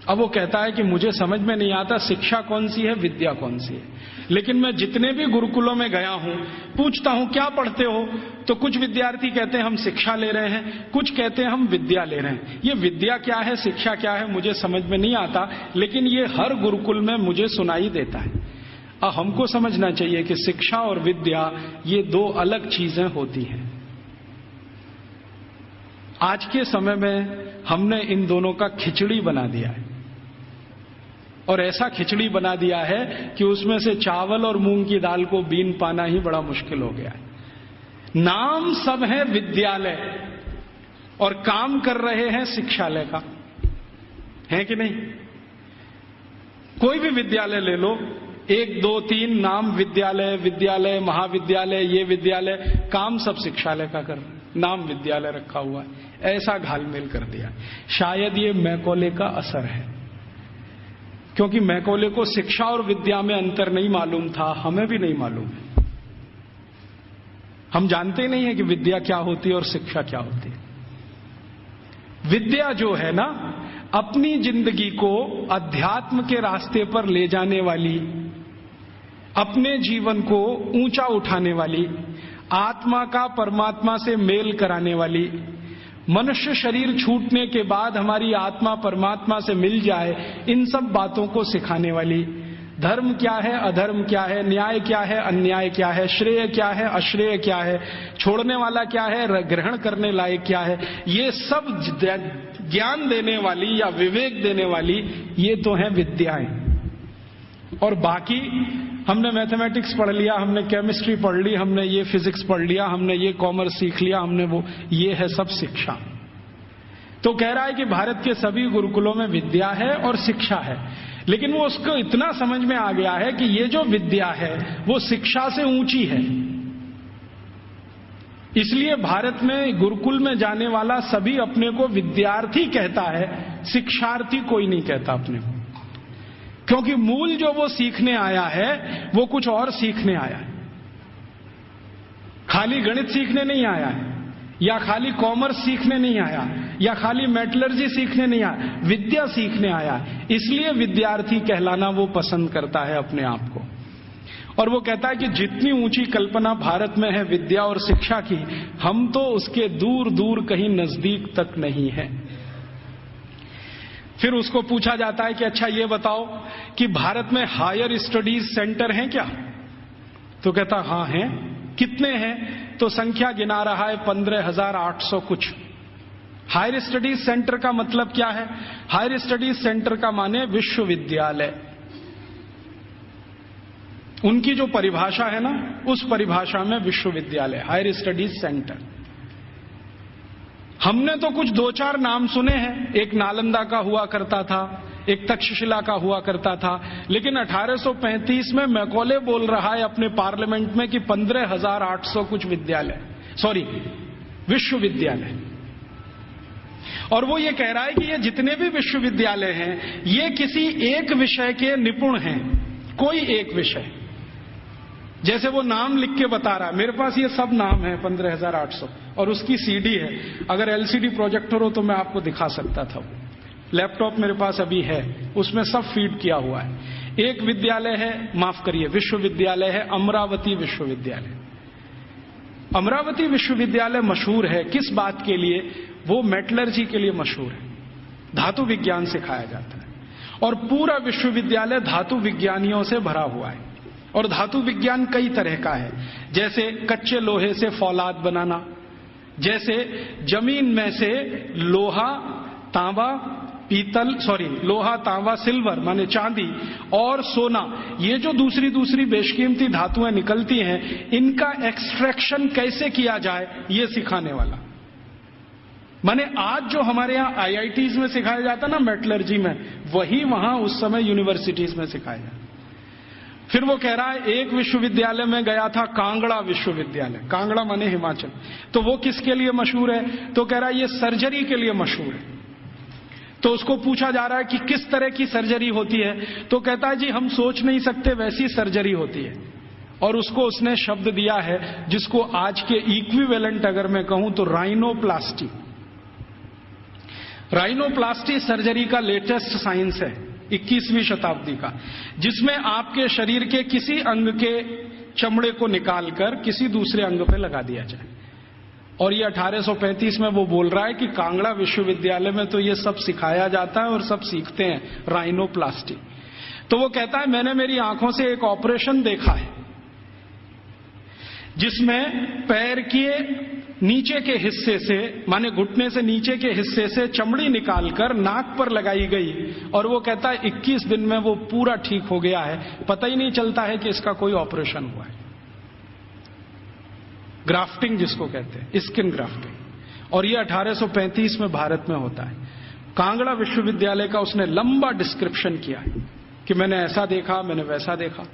अब वो कहता है कि मुझे समझ में नहीं आता शिक्षा कौन सी है, विद्या कौन सी है। लेकिन मैं जितने भी गुरुकुलों में गया हूं, पूछता हूं क्या पढ़ते हो, तो कुछ विद्यार्थी कहते हैं हम शिक्षा ले रहे हैं, कुछ कहते हैं हम विद्या ले रहे हैं। ये विद्या क्या है, शिक्षा क्या है, मुझे समझ में नहीं आता, लेकिन ये हर गुरुकुल में मुझे सुनाई देता है। अब हमको समझना चाहिए कि शिक्षा और विद्या ये 2 अलग चीजें होती हैं। आज के समय में हमने इन दोनों का खिचड़ी बना दिया है, और ऐसा खिचड़ी बना दिया है कि उसमें से चावल और मूंग की दाल को बीन पाना ही बड़ा मुश्किल हो गया है। नाम सब है विद्यालय और काम कर रहे हैं शिक्षालय का, है कि नहीं? कोई भी विद्यालय ले लो, 1 2 3 नाम विद्यालय, विद्यालय, महाविद्यालय, ये विद्यालय, काम सब शिक्षालय का कर रहे हैं, नाम विद्यालय रखा हुआ है। ऐसा घालमेल कर दिया। शायद ये मैकॉले का असर है, क्योंकि मैकॉले को शिक्षा और विद्या में अंतर नहीं मालूम था, हमें भी नहीं मालूम है। हम जानते नहीं है कि विद्या क्या होती है और शिक्षा क्या होती है। विद्या जो है ना, अपनी जिंदगी को अध्यात्म के रास्ते पर ले जाने वाली, अपने जीवन को ऊंचा उठाने वाली, आत्मा का परमात्मा से मेल कराने वाली, मनुष्य शरीर छूटने के बाद हमारी आत्मा परमात्मा से मिल जाए, इन सब बातों को सिखाने वाली, धर्म क्या है, अधर्म क्या है, न्याय क्या है, अन्याय क्या है, श्रेय क्या है, अश्रेय क्या है, छोड़ने वाला क्या है, ग्रहण करने लायक क्या है, ये सब ज्ञान देने वाली या विवेक देने वाली ये तो है विद्याएं। और बाकी हमने मैथमेटिक्स पढ़ लिया, हमने केमिस्ट्री पढ़ ली, हमने ये फिजिक्स पढ़ लिया, हमने ये कॉमर्स सीख लिया, हमने वो, ये है सब शिक्षा। तो कह रहा है कि भारत के सभी गुरुकुलों में विद्या है और शिक्षा है, लेकिन वो उसको इतना समझ में आ गया है कि ये जो विद्या है वो शिक्षा से ऊंची है। इसलिए भारत में गुरुकुल में जाने वाला सभी अपने को विद्यार्थी कहता है, शिक्षार्थी कोई नहीं कहता अपने को, क्योंकि मूल जो वो सीखने आया है वो कुछ और सीखने आया है। खाली गणित सीखने नहीं आया है, या खाली कॉमर्स सीखने नहीं आया, या खाली मेटलर्जी सीखने नहीं आया, विद्या सीखने आया। इसलिए विद्यार्थी कहलाना वो पसंद करता है अपने आप को। और वो कहता है कि जितनी ऊंची कल्पना भारत में है विद्या और शिक्षा की, हम तो उसके दूर दूर कहीं नजदीक तक नहीं है। फिर उसको पूछा जाता है कि अच्छा ये बताओ कि भारत में हायर स्टडीज सेंटर हैं क्या? तो कहता हाँ हैं। कितने हैं? तो संख्या गिना रहा है 15,800 कुछ। हायर स्टडीज सेंटर का मतलब क्या है? हायर स्टडीज सेंटर का माने विश्वविद्यालय। उनकी जो परिभाषा है ना, उस परिभाषा में विश्वविद्यालय, हायर स्टडीज सेंटर। हमने तो कुछ 2-4 नाम सुने हैं, एक नालंदा का हुआ करता था, एक तक्षशिला का हुआ करता था, लेकिन 1835 में मैकॉले बोल रहा है अपने पार्लियामेंट में कि 15,800 कुछ विश्वविद्यालय। और वो ये कह रहा है कि ये जितने भी विश्वविद्यालय हैं ये किसी एक विषय के निपुण हैं, कोई एक विषय। जैसे वो नाम लिख के बता रहा है, मेरे पास ये सब नाम है 15,800 और उसकी सीडी है। अगर एलसीडी प्रोजेक्टर हो तो मैं आपको दिखा सकता था। लैपटॉप मेरे पास अभी है, उसमें सब फीड किया हुआ है। एक विद्यालय है, माफ करिए, विश्वविद्यालय है अमरावती विश्वविद्यालय। अमरावती विश्वविद्यालय मशहूर है किस बात के लिए? वो मेटलर्जी के लिए मशहूर है। धातु विज्ञान सिखाया जाता है और पूरा विश्वविद्यालय धातु विज्ञानियों से भरा हुआ है। और धातु विज्ञान कई तरह का है, जैसे कच्चे लोहे से फौलाद बनाना, जैसे जमीन में से लोहा तांबा सिल्वर माने चांदी और सोना, ये जो दूसरी दूसरी बेशकीमती धातुएं निकलती हैं, इनका एक्सट्रैक्शन कैसे किया जाए, ये सिखाने वाला। माने आज जो हमारे यहाँ आईआईटीज में सिखाया जाता ना मेटलर्जी में, वही वहां उस समय यूनिवर्सिटीज में सिखाया जाता। फिर वो कह रहा है एक विश्वविद्यालय में गया था, कांगड़ा विश्वविद्यालय, कांगड़ा माने हिमाचल, तो वो किसके लिए मशहूर है? तो कह रहा है ये सर्जरी के लिए मशहूर है। तो उसको पूछा जा रहा है कि किस तरह की सर्जरी होती है, तो कहता है जी हम सोच नहीं सकते वैसी सर्जरी होती है। और उसको उसने शब्द दिया है जिसको आज के इक्विवेलेंट अगर मैं कहूं तो राइनोप्लास्टी। राइनोप्लास्टी सर्जरी का लेटेस्ट साइंस है 21वीं शताब्दी का, जिसमें आपके शरीर के किसी अंग के चमड़े को निकालकर किसी दूसरे अंग पे लगा दिया जाए। और ये 1835 में वो बोल रहा है कि कांगड़ा विश्वविद्यालय में तो ये सब सिखाया जाता है और सब सीखते हैं राइनोप्लास्टी। तो वो कहता है मैंने मेरी आंखों से एक ऑपरेशन देखा है जिसमें पैर के नीचे के हिस्से से माने घुटने से नीचे के हिस्से से चमड़ी निकालकर नाक पर लगाई गई, और वो कहता है 21 दिन में वो पूरा ठीक हो गया है, पता ही नहीं चलता है कि इसका कोई ऑपरेशन हुआ है। ग्राफ्टिंग जिसको कहते हैं, स्किन ग्राफ्टिंग। और ये 1835 में भारत में होता है। कांगड़ा विश्वविद्यालय का उसने लंबा डिस्क्रिप्शन किया है कि मैंने ऐसा देखा, मैंने वैसा देखा।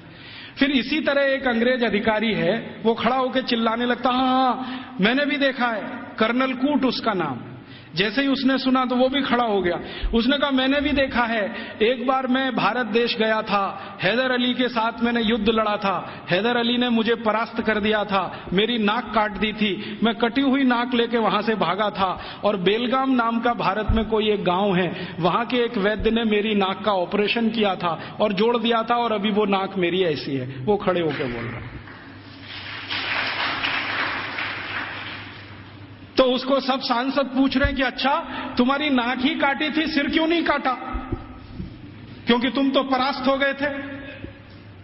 फिर इसी तरह एक अंग्रेज अधिकारी है, वो खड़ा होकर चिल्लाने लगता, हाँ मैंने भी देखा है, कर्नल कूट उसका नाम। जैसे ही उसने सुना तो वो भी खड़ा हो गया, उसने कहा मैंने भी देखा है, एक बार मैं भारत देश गया था, हैदर अली के साथ मैंने युद्ध लड़ा था, हैदर अली ने मुझे परास्त कर दिया था, मेरी नाक काट दी थी, मैं कटी हुई नाक लेके वहां से भागा था, और बेलगाम नाम का भारत में कोई एक गांव है, वहां के एक वैद्य ने मेरी नाक का ऑपरेशन किया था और जोड़ दिया था, और अभी वो नाक मेरी ऐसी है। वो खड़े होकर बोल रहा। तो उसको सब सांसद पूछ रहे हैं कि अच्छा तुम्हारी नाक ही काटी थी, सिर क्यों नहीं काटा? क्योंकि तुम तो परास्त हो गए थे,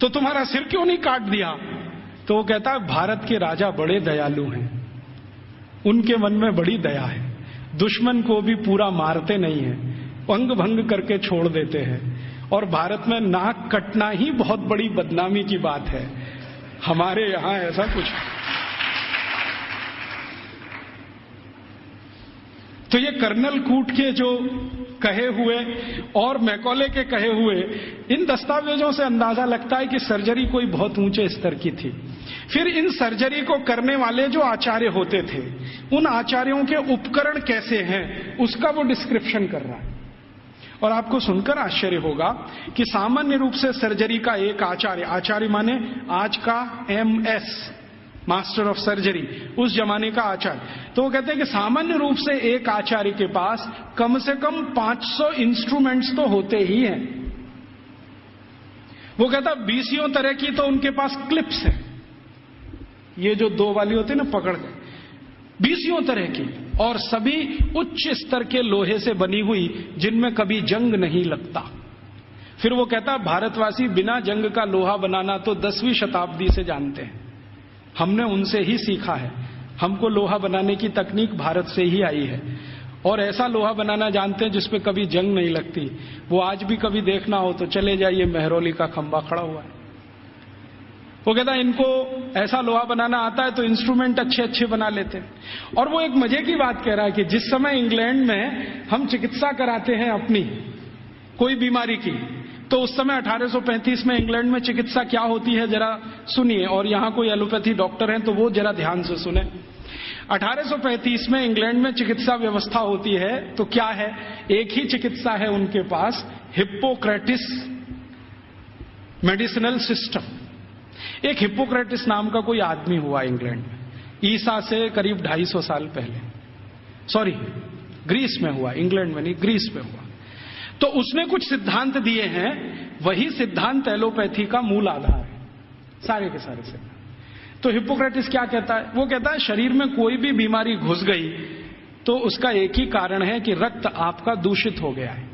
तो तुम्हारा सिर क्यों नहीं काट दिया? तो वो कहता है भारत के राजा बड़े दयालु हैं, उनके मन में बड़ी दया है, दुश्मन को भी पूरा मारते नहीं है, अंग भंग करके छोड़ देते हैं, और भारत में नाक कटना ही बहुत बड़ी बदनामी की बात है, हमारे यहां ऐसा कुछ। तो ये कर्नल कूट के जो कहे हुए और मैकॉले के कहे हुए इन दस्तावेजों से अंदाजा लगता है कि सर्जरी कोई बहुत ऊंचे स्तर की थी। फिर इन सर्जरी को करने वाले जो आचार्य होते थे, उन आचार्यों के उपकरण कैसे हैं उसका वो डिस्क्रिप्शन कर रहा है। और आपको सुनकर आश्चर्य होगा कि सामान्य रूप से सर्जरी का एक आचार्य माने आज का MS मास्टर ऑफ सर्जरी, उस जमाने का आचार्य, तो वो कहते हैं कि सामान्य रूप से एक आचार्य के पास कम से कम 500 इंस्ट्रूमेंट्स तो होते ही हैं। वो कहता 20 तरह की तो उनके पास क्लिप्स है, ये जो 2 वाली होती है ना पकड़ के, 20 तरह की, और सभी उच्च स्तर के लोहे से बनी हुई, जिनमें कभी जंग नहीं लगता। फिर वो कहता भारतवासी बिना जंग का लोहा बनाना तो 10वीं शताब्दी से जानते हैं, हमने उनसे ही सीखा है, हमको लोहा बनाने की तकनीक भारत से ही आई है, और ऐसा लोहा बनाना जानते हैं जिसपे कभी जंग नहीं लगती। वो आज भी कभी देखना हो तो चले जाइए, मेहरौली का खंबा खड़ा हुआ है। वो कहता है इनको ऐसा लोहा बनाना आता है तो इंस्ट्रूमेंट अच्छे अच्छे बना लेते हैं। और वो एक मजे की बात कह रहा है कि जिस समय इंग्लैंड में हम चिकित्सा कराते हैं अपनी कोई बीमारी की, तो उस समय 1835 में इंग्लैंड में चिकित्सा क्या होती है जरा सुनिए, और यहां कोई एलोपैथी डॉक्टर हैं तो वो जरा ध्यान से सुने। 1835 में इंग्लैंड में चिकित्सा व्यवस्था होती है तो क्या है, एक ही चिकित्सा है उनके पास, हिप्पोक्रेटिस मेडिसिनल सिस्टम। एक हिप्पोक्रेटिस नाम का कोई आदमी हुआ इंग्लैंड में, ईसा से करीब 250 साल पहले, सॉरी ग्रीस में हुआ, इंग्लैंड में नहीं ग्रीस में हुआ। तो उसने कुछ सिद्धांत दिए हैं, वही सिद्धांत एलोपैथी का मूल आधार है, सारे के सारे सिद्धांत। तो हिप्पोक्रेटिस क्या कहता है, वो कहता है शरीर में कोई भी बीमारी घुस गई तो उसका एक ही कारण है कि रक्त आपका दूषित हो गया है।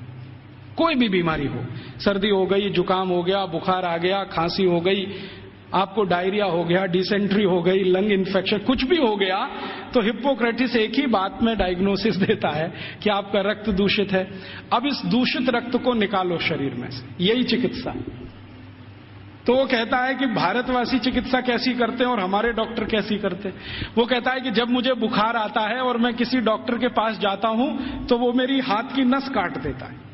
कोई भी बीमारी हो, सर्दी हो गई, जुकाम हो गया, बुखार आ गया, खांसी हो गई, आपको डायरिया हो गया, डिसेंट्री हो गई, लंग इन्फेक्शन, कुछ भी हो गया, तो हिप्पोक्रेटिस एक ही बात में डायग्नोसिस देता है कि आपका रक्त दूषित है। अब इस दूषित रक्त को निकालो शरीर में से, यही चिकित्सा। तो वो कहता है कि भारतवासी चिकित्सा कैसी करते हैं और हमारे डॉक्टर कैसी करते हैं। वो कहता है कि जब मुझे बुखार आता है और मैं किसी डॉक्टर के पास जाता हूं तो वो मेरी हाथ की नस काट देता है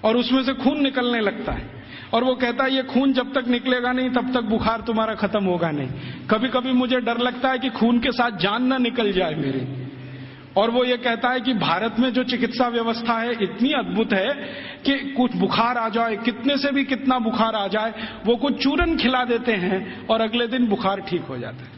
और उसमें से खून निकलने लगता है, और वो कहता है ये खून जब तक निकलेगा नहीं तब तक बुखार तुम्हारा खत्म होगा नहीं। कभी कभी मुझे डर लगता है कि खून के साथ जान ना निकल जाए मेरी। और वो ये कहता है कि भारत में जो चिकित्सा व्यवस्था है इतनी अद्भुत है कि कुछ बुखार आ जाए, कितने से भी कितना बुखार आ जाए, वो कुछ चूरन खिला देते हैं और अगले दिन बुखार ठीक हो जाता है।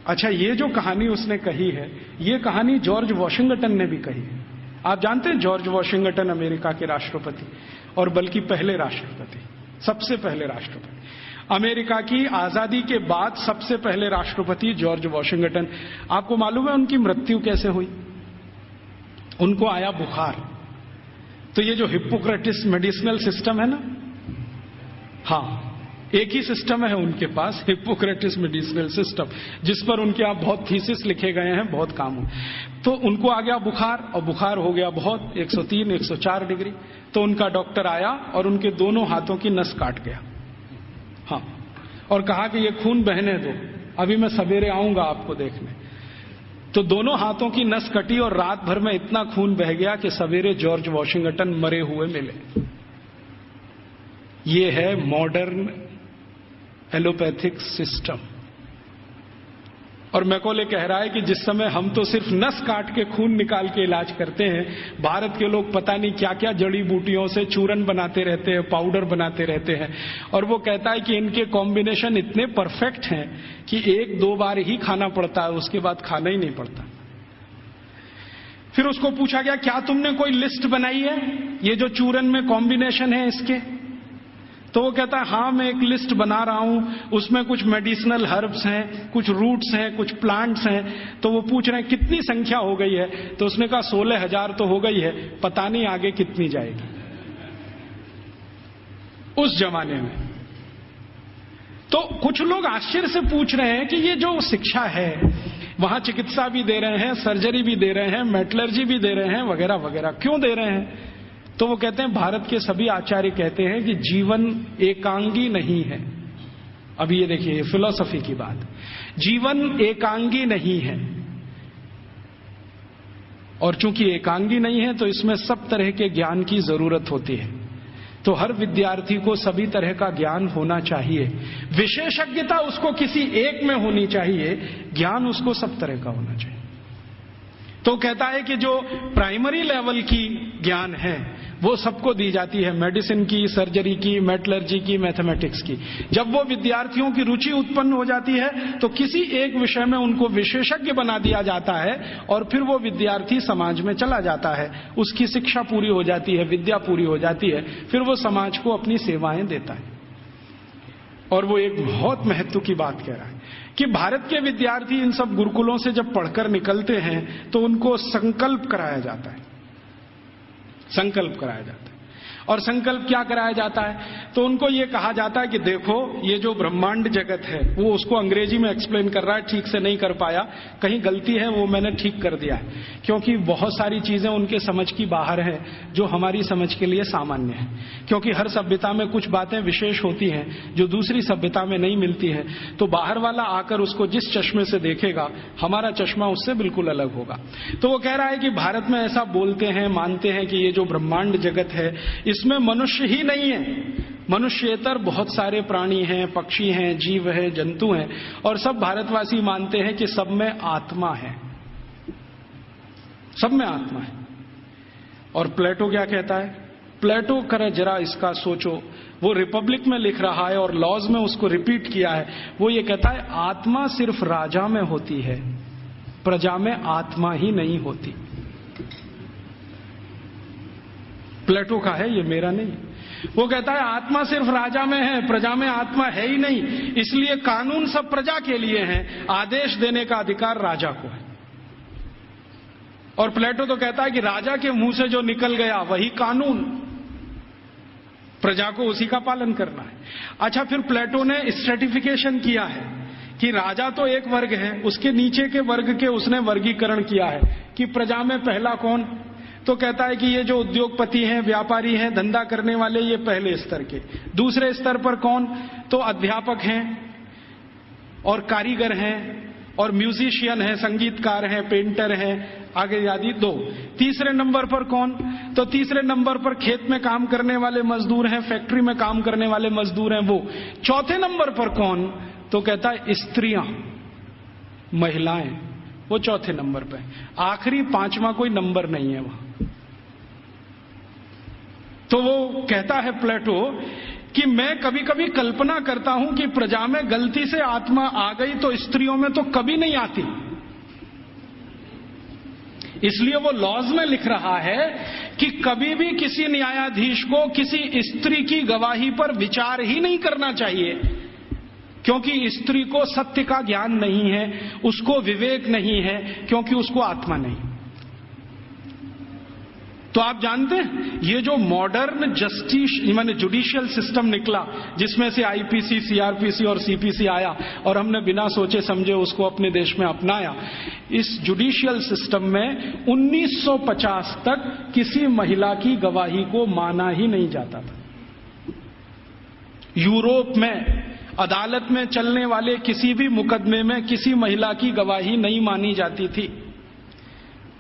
अच्छा, ये जो कहानी उसने कही है, ये कहानी जॉर्ज वॉशिंगटन ने भी कही है। आप जानते हैं जॉर्ज वॉशिंगटन अमेरिका के राष्ट्रपति, और बल्कि पहले राष्ट्रपति, सबसे पहले राष्ट्रपति, अमेरिका की आजादी के बाद सबसे पहले राष्ट्रपति जॉर्ज वॉशिंगटन। आपको मालूम है उनकी मृत्यु कैसे हुई? उनको आया बुखार। तो ये जो हिप्पोक्रेटिस मेडिसिनल सिस्टम है ना, हाँ, एक ही सिस्टम है उनके पास, हिप्पोक्रेटिस मेडिसिनल सिस्टम, जिस पर उनके आप बहुत थीसिस लिखे गए हैं, बहुत काम हो। तो उनको आ गया बुखार, और बुखार हो गया बहुत 103 104 डिग्री। तो उनका डॉक्टर आया और उनके दोनों हाथों की नस काट गया, हाँ, और कहा कि ये खून बहने दो, अभी मैं सवेरे आऊंगा आपको देखने। तो दोनों हाथों की नस कटी और रात भर में इतना खून बह गया कि सवेरे जॉर्ज वॉशिंगटन मरे हुए मिले। ये है मॉडर्न एलोपैथिक सिस्टम। और मैकॉले कह रहा है कि जिस समय हम तो सिर्फ नस काट के खून निकाल के इलाज करते हैं, भारत के लोग पता नहीं क्या क्या जड़ी बूटियों से चूरन बनाते रहते हैं, पाउडर बनाते रहते हैं। और वो कहता है कि इनके कॉम्बिनेशन इतने परफेक्ट हैं कि 1-2 बार ही खाना पड़ता है, उसके बाद खाना ही नहीं पड़ता। फिर उसको पूछा गया, क्या तुमने कोई लिस्ट बनाई है ये जो चूरन में कॉम्बिनेशन है इसके? तो वो कहता है हाँ, मैं एक लिस्ट बना रहा हूं, उसमें कुछ मेडिसिनल हर्ब्स हैं, कुछ रूट्स हैं, कुछ प्लांट्स हैं। तो वो पूछ रहे हैं कितनी संख्या हो गई है? तो उसने कहा 16,000 तो हो गई है, पता नहीं आगे कितनी जाएगी। उस जमाने में तो कुछ लोग आश्चर्य से पूछ रहे हैं कि ये जो शिक्षा है, वहां चिकित्सा भी दे रहे हैं, सर्जरी भी दे रहे हैं, मेटलर्जी भी दे रहे हैं, वगैरह वगैरह, क्यों दे रहे हैं? तो वो कहते हैं, भारत के सभी आचार्य कहते हैं कि जीवन एकांगी नहीं है। अब ये देखिए फिलॉसफी की बात, जीवन एकांगी नहीं है, और चूंकि एकांगी नहीं है तो इसमें सब तरह के ज्ञान की जरूरत होती है। तो हर विद्यार्थी को सभी तरह का ज्ञान होना चाहिए, विशेषज्ञता उसको किसी एक में होनी चाहिए, ज्ञान उसको सब तरह का होना चाहिए। तो कहता है कि जो प्राइमरी लेवल की ज्ञान है वो सबको दी जाती है, मेडिसिन की, सर्जरी की, मेटलर्जी की, मैथमेटिक्स की। जब वो विद्यार्थियों की रुचि उत्पन्न हो जाती है तो किसी एक विषय में उनको विशेषज्ञ बना दिया जाता है, और फिर वो विद्यार्थी समाज में चला जाता है, उसकी शिक्षा पूरी हो जाती है, विद्या पूरी हो जाती है, फिर वो समाज को अपनी सेवाएं देता है। और वो एक बहुत महत्व की बात कह रहा है कि भारत के विद्यार्थी इन सब गुरुकुलों से जब पढ़कर निकलते हैं तो उनको संकल्प कराया जाता है, संकल्प कराया जाता है। और संकल्प क्या कराया जाता है? तो उनको ये कहा जाता है कि देखो ये जो ब्रह्मांड जगत है, वो उसको अंग्रेजी में एक्सप्लेन कर रहा है, ठीक से नहीं कर पाया, कहीं गलती है वो मैंने ठीक कर दिया है, क्योंकि बहुत सारी चीजें उनके समझ की बाहर है जो हमारी समझ के लिए सामान्य है। क्योंकि हर सभ्यता में कुछ बातें विशेष होती हैं जो दूसरी सभ्यता में नहीं मिलती है, तो बाहर वाला आकर उसको जिस चश्मे से देखेगा, हमारा चश्मा उससे बिल्कुल अलग होगा। तो वो कह रहा है कि भारत में ऐसा बोलते हैं, मानते हैं कि ये जो ब्रह्मांड जगत है इसमें मनुष्य ही नहीं है, मनुष्येतर बहुत सारे प्राणी हैं, पक्षी हैं, जीव हैं, जंतु हैं, और सब भारतवासी मानते हैं कि सब में आत्मा है, सब में आत्मा है। और प्लेटो क्या कहता है? प्लेटो करे जरा इसका सोचो, वो रिपब्लिक में लिख रहा है और लॉज में उसको रिपीट किया है। वो ये कहता है आत्मा सिर्फ राजा में होती है, प्रजा में आत्मा ही नहीं होती। प्लेटो का है, ये मेरा नहीं। वो कहता है आत्मा सिर्फ राजा में है, प्रजा में आत्मा है ही नहीं, इसलिए कानून सब प्रजा के लिए हैं, आदेश देने का अधिकार राजा को है। और प्लेटो तो कहता है कि राजा के मुंह से जो निकल गया वही कानून, प्रजा को उसी का पालन करना है। अच्छा, फिर प्लेटो ने स्ट्रेटिफिकेशन किया है कि राजा तो एक वर्ग है, उसके नीचे के वर्ग के उसने वर्गीकरण किया है कि प्रजा में पहला कौन, तो कहता है कि ये जो उद्योगपति हैं, व्यापारी हैं, धंधा करने वाले, ये पहले स्तर के। दूसरे स्तर पर कौन, तो अध्यापक हैं और कारीगर हैं और म्यूजिशियन हैं, संगीतकार हैं, पेंटर हैं, आगे आदि 2। तीसरे नंबर पर कौन, तो तीसरे नंबर पर खेत में काम करने वाले मजदूर हैं, फैक्ट्री में काम करने वाले मजदूर हैं वो। चौथे नंबर पर कौन, तो कहता है स्त्रियां, महिलाएं, वो चौथे नंबर पे। आखिरी 5वां कोई नंबर नहीं है वहां। तो वो कहता है प्लेटो कि मैं कभी कभी कल्पना करता हूं कि प्रजा में गलती से आत्मा आ गई तो स्त्रियों में तो कभी नहीं आती, इसलिए वो लॉज में लिख रहा है कि कभी भी किसी न्यायाधीश को किसी स्त्री की गवाही पर विचार ही नहीं करना चाहिए, क्योंकि स्त्री को सत्य का ज्ञान नहीं है, उसको विवेक नहीं है, क्योंकि उसको आत्मा नहीं। तो आप जानते हैं ये जो मॉडर्न जस्टिस माने जुडिशियल सिस्टम निकला, जिसमें से आईपीसी, सीआरपीसी और सीपीसी आया और हमने बिना सोचे समझे उसको अपने देश में अपनाया, इस जुडिशियल सिस्टम में 1950 तक किसी महिला की गवाही को माना ही नहीं जाता था। यूरोप में अदालत में चलने वाले किसी भी मुकदमे में किसी महिला की गवाही नहीं मानी जाती थी।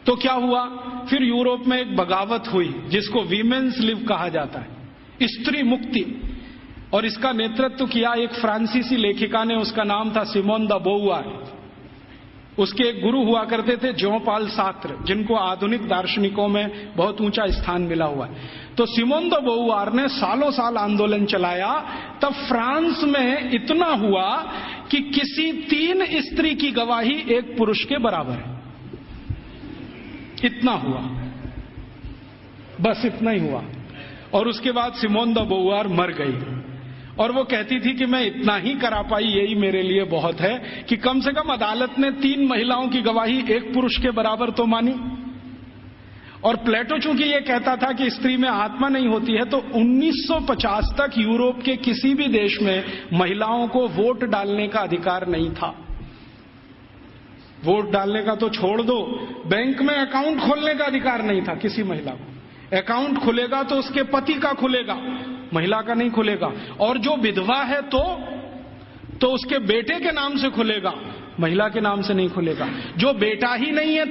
तो क्या हुआ, फिर यूरोप में एक बगावत हुई जिसको वीमेन्स लिव कहा जाता है, स्त्री मुक्ति, और इसका नेतृत्व किया एक फ्रांसीसी लेखिका ने, उसका नाम था सिमोन द बोउवार। उसके एक गुरु हुआ करते थे जॉन पॉल सार्त्र, जिनको आधुनिक दार्शनिकों में बहुत ऊंचा स्थान मिला हुआ है। तो सिमोन द बोउवार ने सालों साल आंदोलन चलाया, तब फ्रांस में इतना हुआ कि किसी 3 स्त्री की गवाही एक पुरुष के बराबर है। इतना हुआ, बस इतना ही हुआ। और उसके बाद सिमोन द बोउवार मर गई और वो कहती थी कि मैं इतना ही करा पाई, यही मेरे लिए बहुत है कि कम से कम अदालत ने 3 महिलाओं की गवाही एक पुरुष के बराबर तो मानी। और प्लेटो चूंकि ये कहता था कि स्त्री में आत्मा नहीं होती है, तो 1950 तक यूरोप के किसी भी देश में महिलाओं को वोट डालने का अधिकार नहीं था। वोट डालने का तो छोड़ दो, बैंक में अकाउंट खोलने का अधिकार नहीं था किसी महिला को। अकाउंट खुलेगा तो उसके पति का खुलेगा, महिला का नहीं खुलेगा। और जो विधवा है तो उसके बेटे के नाम से खुलेगा, महिला के नाम से नहीं खुलेगा। जो बेटा ही नहीं है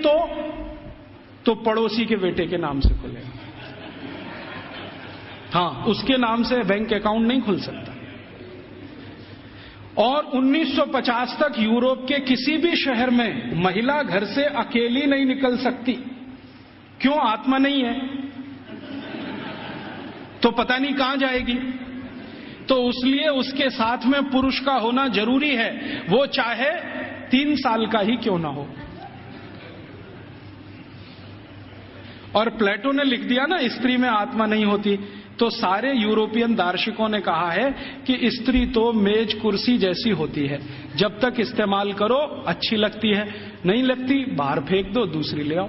तो पड़ोसी के बेटे के नाम से खुलेगा। हाँ, उसके नाम से बैंक अकाउंट नहीं खुल सकता। और 1950 तक यूरोप के किसी भी शहर में महिला घर से अकेली नहीं निकल सकती। क्यों? आत्मा नहीं है तो पता नहीं कहां जाएगी। तो इसलिए उसके साथ में पुरुष का होना जरूरी है, वो चाहे 3 साल का ही क्यों ना हो। और प्लेटो ने लिख दिया ना स्त्री में आत्मा नहीं होती, तो सारे यूरोपियन दार्शनिकों ने कहा है कि स्त्री तो मेज कुर्सी जैसी होती है, जब तक इस्तेमाल करो अच्छी लगती है, नहीं लगती बाहर फेंक दो, दूसरी ले आओ।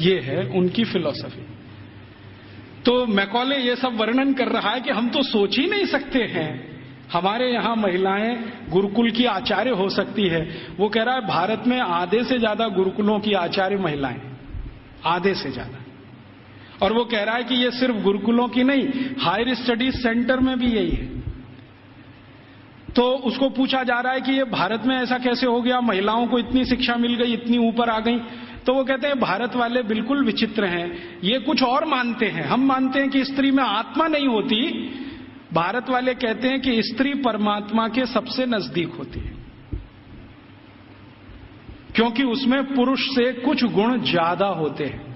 ये है उनकी फिलॉसफी। तो मैकॉले ये सब वर्णन कर रहा है कि हम तो सोच ही नहीं सकते हैं हमारे यहां महिलाएं गुरुकुल की आचार्य हो सकती है। वो कह रहा है भारत में आधे से ज्यादा गुरुकुलों की आचार्य महिलाएं, आधे से ज्यादा। और वो कह रहा है कि ये सिर्फ गुरुकुलों की नहीं, हायर स्टडीज सेंटर में भी यही है। तो उसको पूछा जा रहा है कि ये भारत में ऐसा कैसे हो गया, महिलाओं को इतनी शिक्षा मिल गई, इतनी ऊपर आ गई। तो वो कहते हैं भारत वाले बिल्कुल विचित्र हैं, ये कुछ और मानते हैं। हम मानते हैं कि स्त्री में आत्मा नहीं होती, भारत वाले कहते हैं कि स्त्री परमात्मा के सबसे नजदीक होती है, क्योंकि उसमें पुरुष से कुछ गुण ज्यादा होते हैं।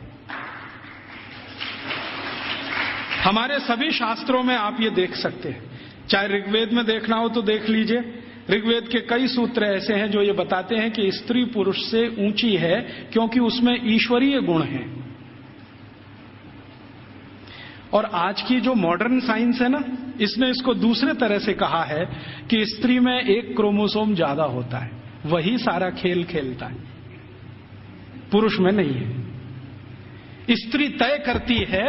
हमारे सभी शास्त्रों में आप ये देख सकते हैं, चाहे ऋग्वेद में देखना हो तो देख लीजिए। ऋग्वेद के कई सूत्र ऐसे हैं जो ये बताते हैं कि स्त्री पुरुष से ऊंची है, क्योंकि उसमें ईश्वरीय गुण हैं। और आज की जो मॉडर्न साइंस है ना, इसने इसको दूसरे तरह से कहा है कि स्त्री में एक क्रोमोसोम ज्यादा होता है, वही सारा खेल खेलता है, पुरुष में नहीं है। स्त्री तय करती है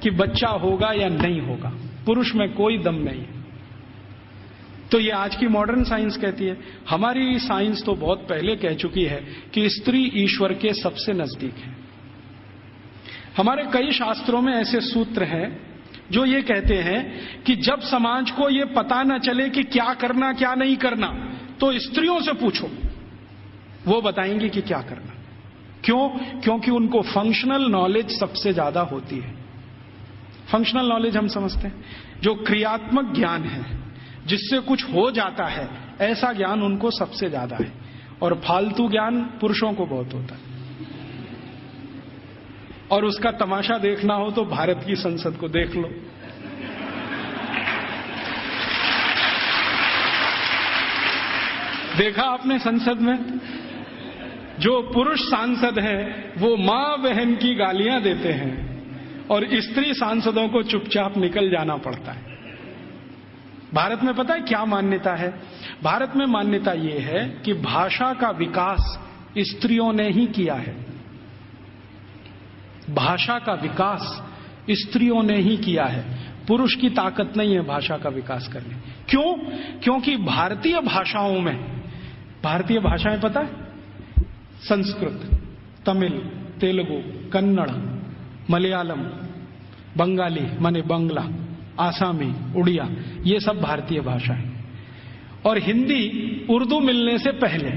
कि बच्चा होगा या नहीं होगा, पुरुष में कोई दम नहीं है। तो ये आज की मॉडर्न साइंस कहती है। हमारी साइंस तो बहुत पहले कह चुकी है कि स्त्री ईश्वर के सबसे नजदीक है। हमारे कई शास्त्रों में ऐसे सूत्र हैं जो ये कहते हैं कि जब समाज को ये पता न चले कि क्या करना क्या नहीं करना, तो स्त्रियों से पूछो, वो बताएंगी कि क्या करना। क्यों? क्योंकि उनको फंक्शनल नॉलेज सबसे ज्यादा होती है। फंक्शनल नॉलेज हम समझते हैं, जो क्रियात्मक ज्ञान है, जिससे कुछ हो जाता है, ऐसा ज्ञान उनको सबसे ज्यादा है। और फालतू ज्ञान पुरुषों को बहुत होता है। और उसका तमाशा देखना हो तो भारत की संसद को देख लो। देखा आपने संसद में जो पुरुष सांसद हैं वो मां बहन की गालियां देते हैं और स्त्री सांसदों को चुपचाप निकल जाना पड़ता है। भारत में पता है क्या मान्यता है? भारत में मान्यता ये है कि भाषा का विकास स्त्रियों ने ही किया है। भाषा का विकास स्त्रियों ने ही किया है, पुरुष की ताकत नहीं है भाषा का विकास करने। क्यों? क्योंकि भारतीय भाषाओं में, भारतीय भाषाएं पता है, संस्कृत, तमिल, तेलुगु, कन्नड़, मलयालम, बंगाली माने बंगला, आसामी, उड़िया, ये सब भारतीय भाषा है। और हिंदी उर्दू मिलने से पहले,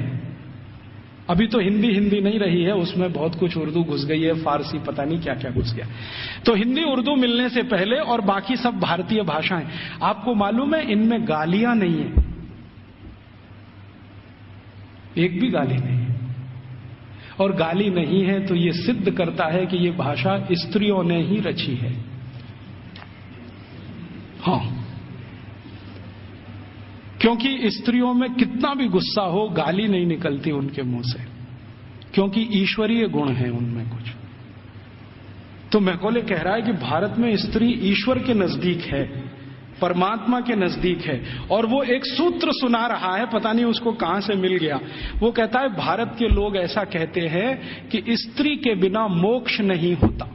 अभी तो हिंदी नहीं रही है, उसमें बहुत कुछ उर्दू घुस गई है, फारसी, पता नहीं क्या क्या घुस गया। तो हिंदी उर्दू मिलने से पहले और बाकी सब भारतीय भाषाएं, आपको मालूम है इनमें गालियां नहीं है, एक भी गाली नहीं है। और गाली नहीं है तो ये सिद्ध करता है कि ये भाषा स्त्रियों ने ही रची है। हाँ, क्योंकि स्त्रियों में कितना भी गुस्सा हो, गाली नहीं निकलती उनके मुंह से, क्योंकि ईश्वरीय गुण है उनमें कुछ। तो मैकॉले कह रहा है कि भारत में स्त्री ईश्वर के नजदीक है, परमात्मा के नजदीक है। और वो एक सूत्र सुना रहा है, पता नहीं उसको कहां से मिल गया। वो कहता है भारत के लोग ऐसा कहते हैं कि स्त्री के बिना मोक्ष नहीं होता।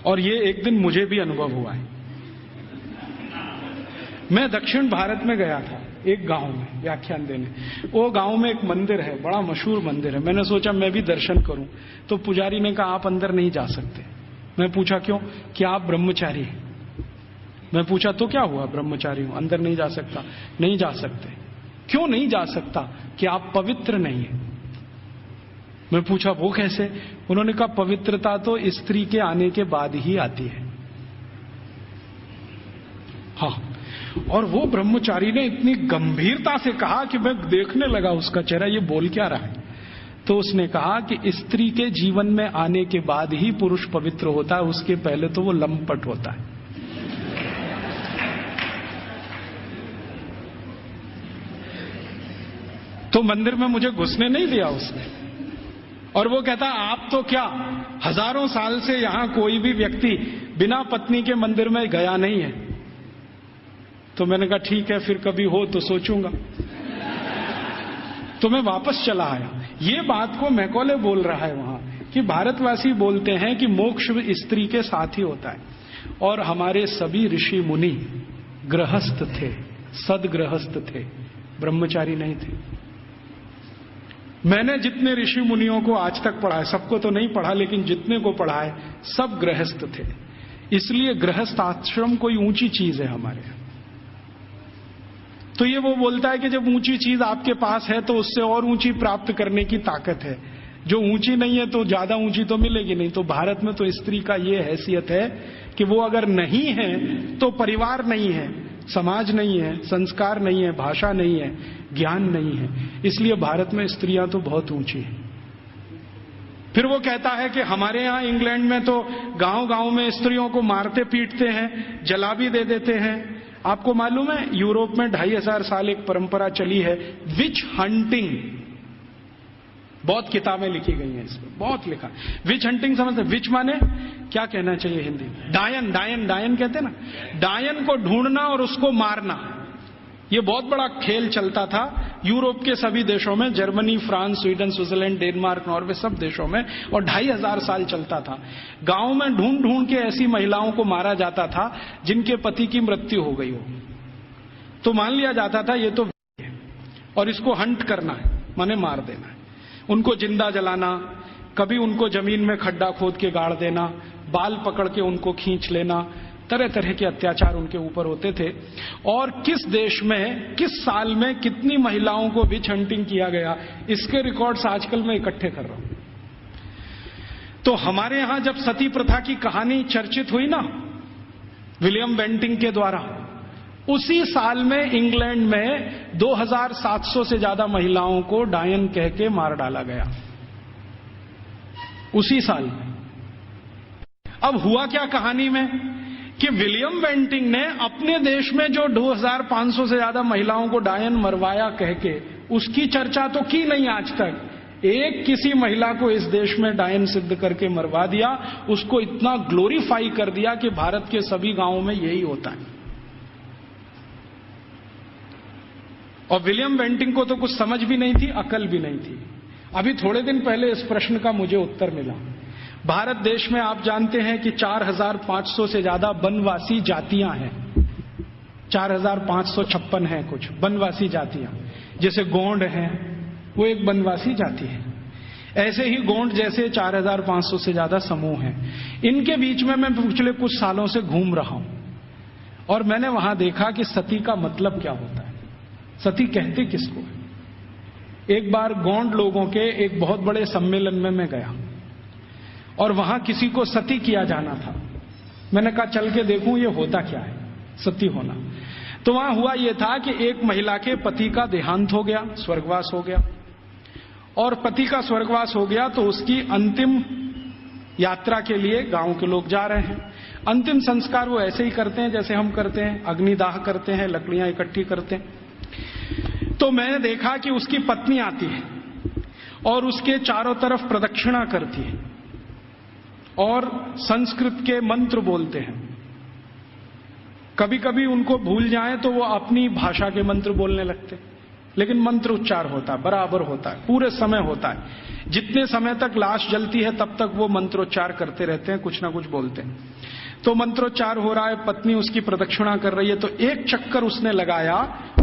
और ये एक दिन मुझे भी अनुभव हुआ है। मैं दक्षिण भारत में गया था, एक गांव में व्याख्यान देने। वो गांव में एक मंदिर है, बड़ा मशहूर मंदिर है। मैंने सोचा मैं भी दर्शन करूं, तो पुजारी ने कहा आप अंदर नहीं जा सकते। मैं पूछा क्यों? क्या आप ब्रह्मचारी हैं? मैं पूछा तो क्या हुआ, ब्रह्मचारी हूं, अंदर नहीं जा सकता। नहीं जा सकते। क्यों नहीं जा सकता? कि आप पवित्र नहीं है। मैं पूछा वो कैसे? उन्होंने कहा पवित्रता तो स्त्री के आने के बाद ही आती है। हाँ, और वो ब्रह्मचारी ने इतनी गंभीरता से कहा कि मैं देखने लगा उसका चेहरा, ये बोल क्या रहा है। तो उसने कहा कि स्त्री के जीवन में आने के बाद ही पुरुष पवित्र होता है, उसके पहले तो वो लंपट होता है। तो मंदिर में मुझे घुसने नहीं दिया उसने। और वो कहता आप तो क्या, हजारों साल से यहां कोई भी व्यक्ति बिना पत्नी के मंदिर में गया नहीं है। तो मैंने कहा ठीक है, फिर कभी हो तो सोचूंगा। तो मैं वापस चला आया। ये बात को मैकॉले बोल रहा है वहां, कि भारतवासी बोलते हैं कि मोक्ष स्त्री के साथ ही होता है। और हमारे सभी ऋषि मुनि गृहस्थ थे, सदगृहस्थ थे, ब्रह्मचारी नहीं थे। मैंने जितने ऋषि मुनियों को आज तक पढ़ा है, सबको तो नहीं पढ़ा, लेकिन जितने को पढ़ा है सब गृहस्थ थे। इसलिए गृहस्थ आश्रम कोई ऊंची चीज है हमारे यहां। तो ये वो बोलता है कि जब ऊंची चीज आपके पास है तो उससे और ऊंची प्राप्त करने की ताकत है। जो ऊंची नहीं है तो ज्यादा ऊंची तो मिलेगी नहीं। तो भारत में तो स्त्री का ये हैसियत है कि वो अगर नहीं है तो परिवार नहीं है, समाज नहीं है, संस्कार नहीं है, भाषा नहीं है, ज्ञान नहीं है। इसलिए भारत में स्त्रियां तो बहुत ऊंची हैं। फिर वो कहता है कि हमारे यहां इंग्लैंड में तो गांव गांव में स्त्रियों को मारते पीटते हैं, जला भी दे देते हैं। आपको मालूम है यूरोप में 2500 साल एक परंपरा चली है विच हंटिंग। बहुत किताबें लिखी गई हैं इसमें, बहुत लिखा। विच हंटिंग समझते? विच माने क्या कहना चाहिए हिंदी? डायन, डायन, डायन कहते हैं ना। डायन को ढूंढना और उसको मारना, ये बहुत बड़ा खेल चलता था यूरोप के सभी देशों में, Germany, France, Sweden, Switzerland, Denmark, Norway, सब देशों में, और 2500 साल चलता था। गांव में ढूंढ ढूंढ के ऐसी महिलाओं को मारा जाता था जिनके पति की मृत्यु हो गई हो, तो मान लिया जाता था ये तो है और इसको हंट करना है, माने मार देना है। उनको जिंदा जलाना, कभी उनको जमीन में खड्डा खोद के गाड़ देना, बाल पकड़ के उनको खींच लेना, तरह तरह के अत्याचार उनके ऊपर होते थे। और किस देश में किस साल में कितनी महिलाओं को विच हंटिंग किया गया, इसके रिकॉर्ड्स आजकल मैं इकट्ठे कर रहा हूं। तो हमारे यहां जब सती प्रथा की कहानी चर्चित हुई ना विलियम बेंटिंग के द्वारा, उसी साल में इंग्लैंड में 2700 से ज्यादा महिलाओं को डायन कह के मार डाला गया, उसी साल में। अब हुआ क्या कहानी में कि विलियम बेंटिंग ने अपने देश में जो 2500 से ज्यादा महिलाओं को डायन मरवाया कह के, उसकी चर्चा तो की नहीं आज तक। एक किसी महिला को इस देश में डायन सिद्ध करके मरवा दिया, उसको इतना ग्लोरीफाई कर दिया कि भारत के सभी गांवों में यही होता है। और विलियम बेंटिंग को तो कुछ समझ भी नहीं थी, अकल भी नहीं थी। अभी थोड़े दिन पहले इस प्रश्न का मुझे उत्तर मिला। भारत देश में आप जानते हैं कि 4500 से ज्यादा वनवासी जातियां हैं, 4556 हैं कुछ वनवासी जातियां। जैसे गोंड हैं, वो एक वनवासी जाति है। ऐसे ही गोंड जैसे 4500 से ज्यादा समूह हैं। इनके बीच में मैं पिछले कुछ सालों से घूम रहा हूं और मैंने वहां देखा कि सती का मतलब क्या होता है, सती कहते किसको है। एक बार गोंड लोगों के एक बहुत बड़े सम्मेलन में मैं गया और वहां किसी को सती किया जाना था। मैंने कहा चल के देखूं ये होता क्या है सती होना। तो वहां हुआ ये था कि एक महिला के पति का देहांत हो गया, स्वर्गवास हो गया, और पति का स्वर्गवास हो गया तो उसकी अंतिम यात्रा के लिए गांव के लोग जा रहे हैं। अंतिम संस्कार वो ऐसे ही करते हैं जैसे हम करते हैं, अग्निदाह करते हैं, लकड़ियां इकट्ठी करते हैं। तो मैंने देखा कि उसकी पत्नी आती है और उसके चारों तरफ प्रदक्षिणा करती है और संस्कृत के मंत्र बोलते हैं। कभी कभी उनको भूल जाएं तो वो अपनी भाषा के मंत्र बोलने लगते, लेकिन मंत्र उच्चार होता है, बराबर होता है, पूरे समय होता है। जितने समय तक लाश जलती है तब तक वो मंत्रोच्चार करते रहते हैं, कुछ ना कुछ बोलते हैं। तो मंत्रोच्चार हो रहा है, पत्नी उसकी प्रदक्षिणा कर रही है, तो एक चक्कर उसने लगाया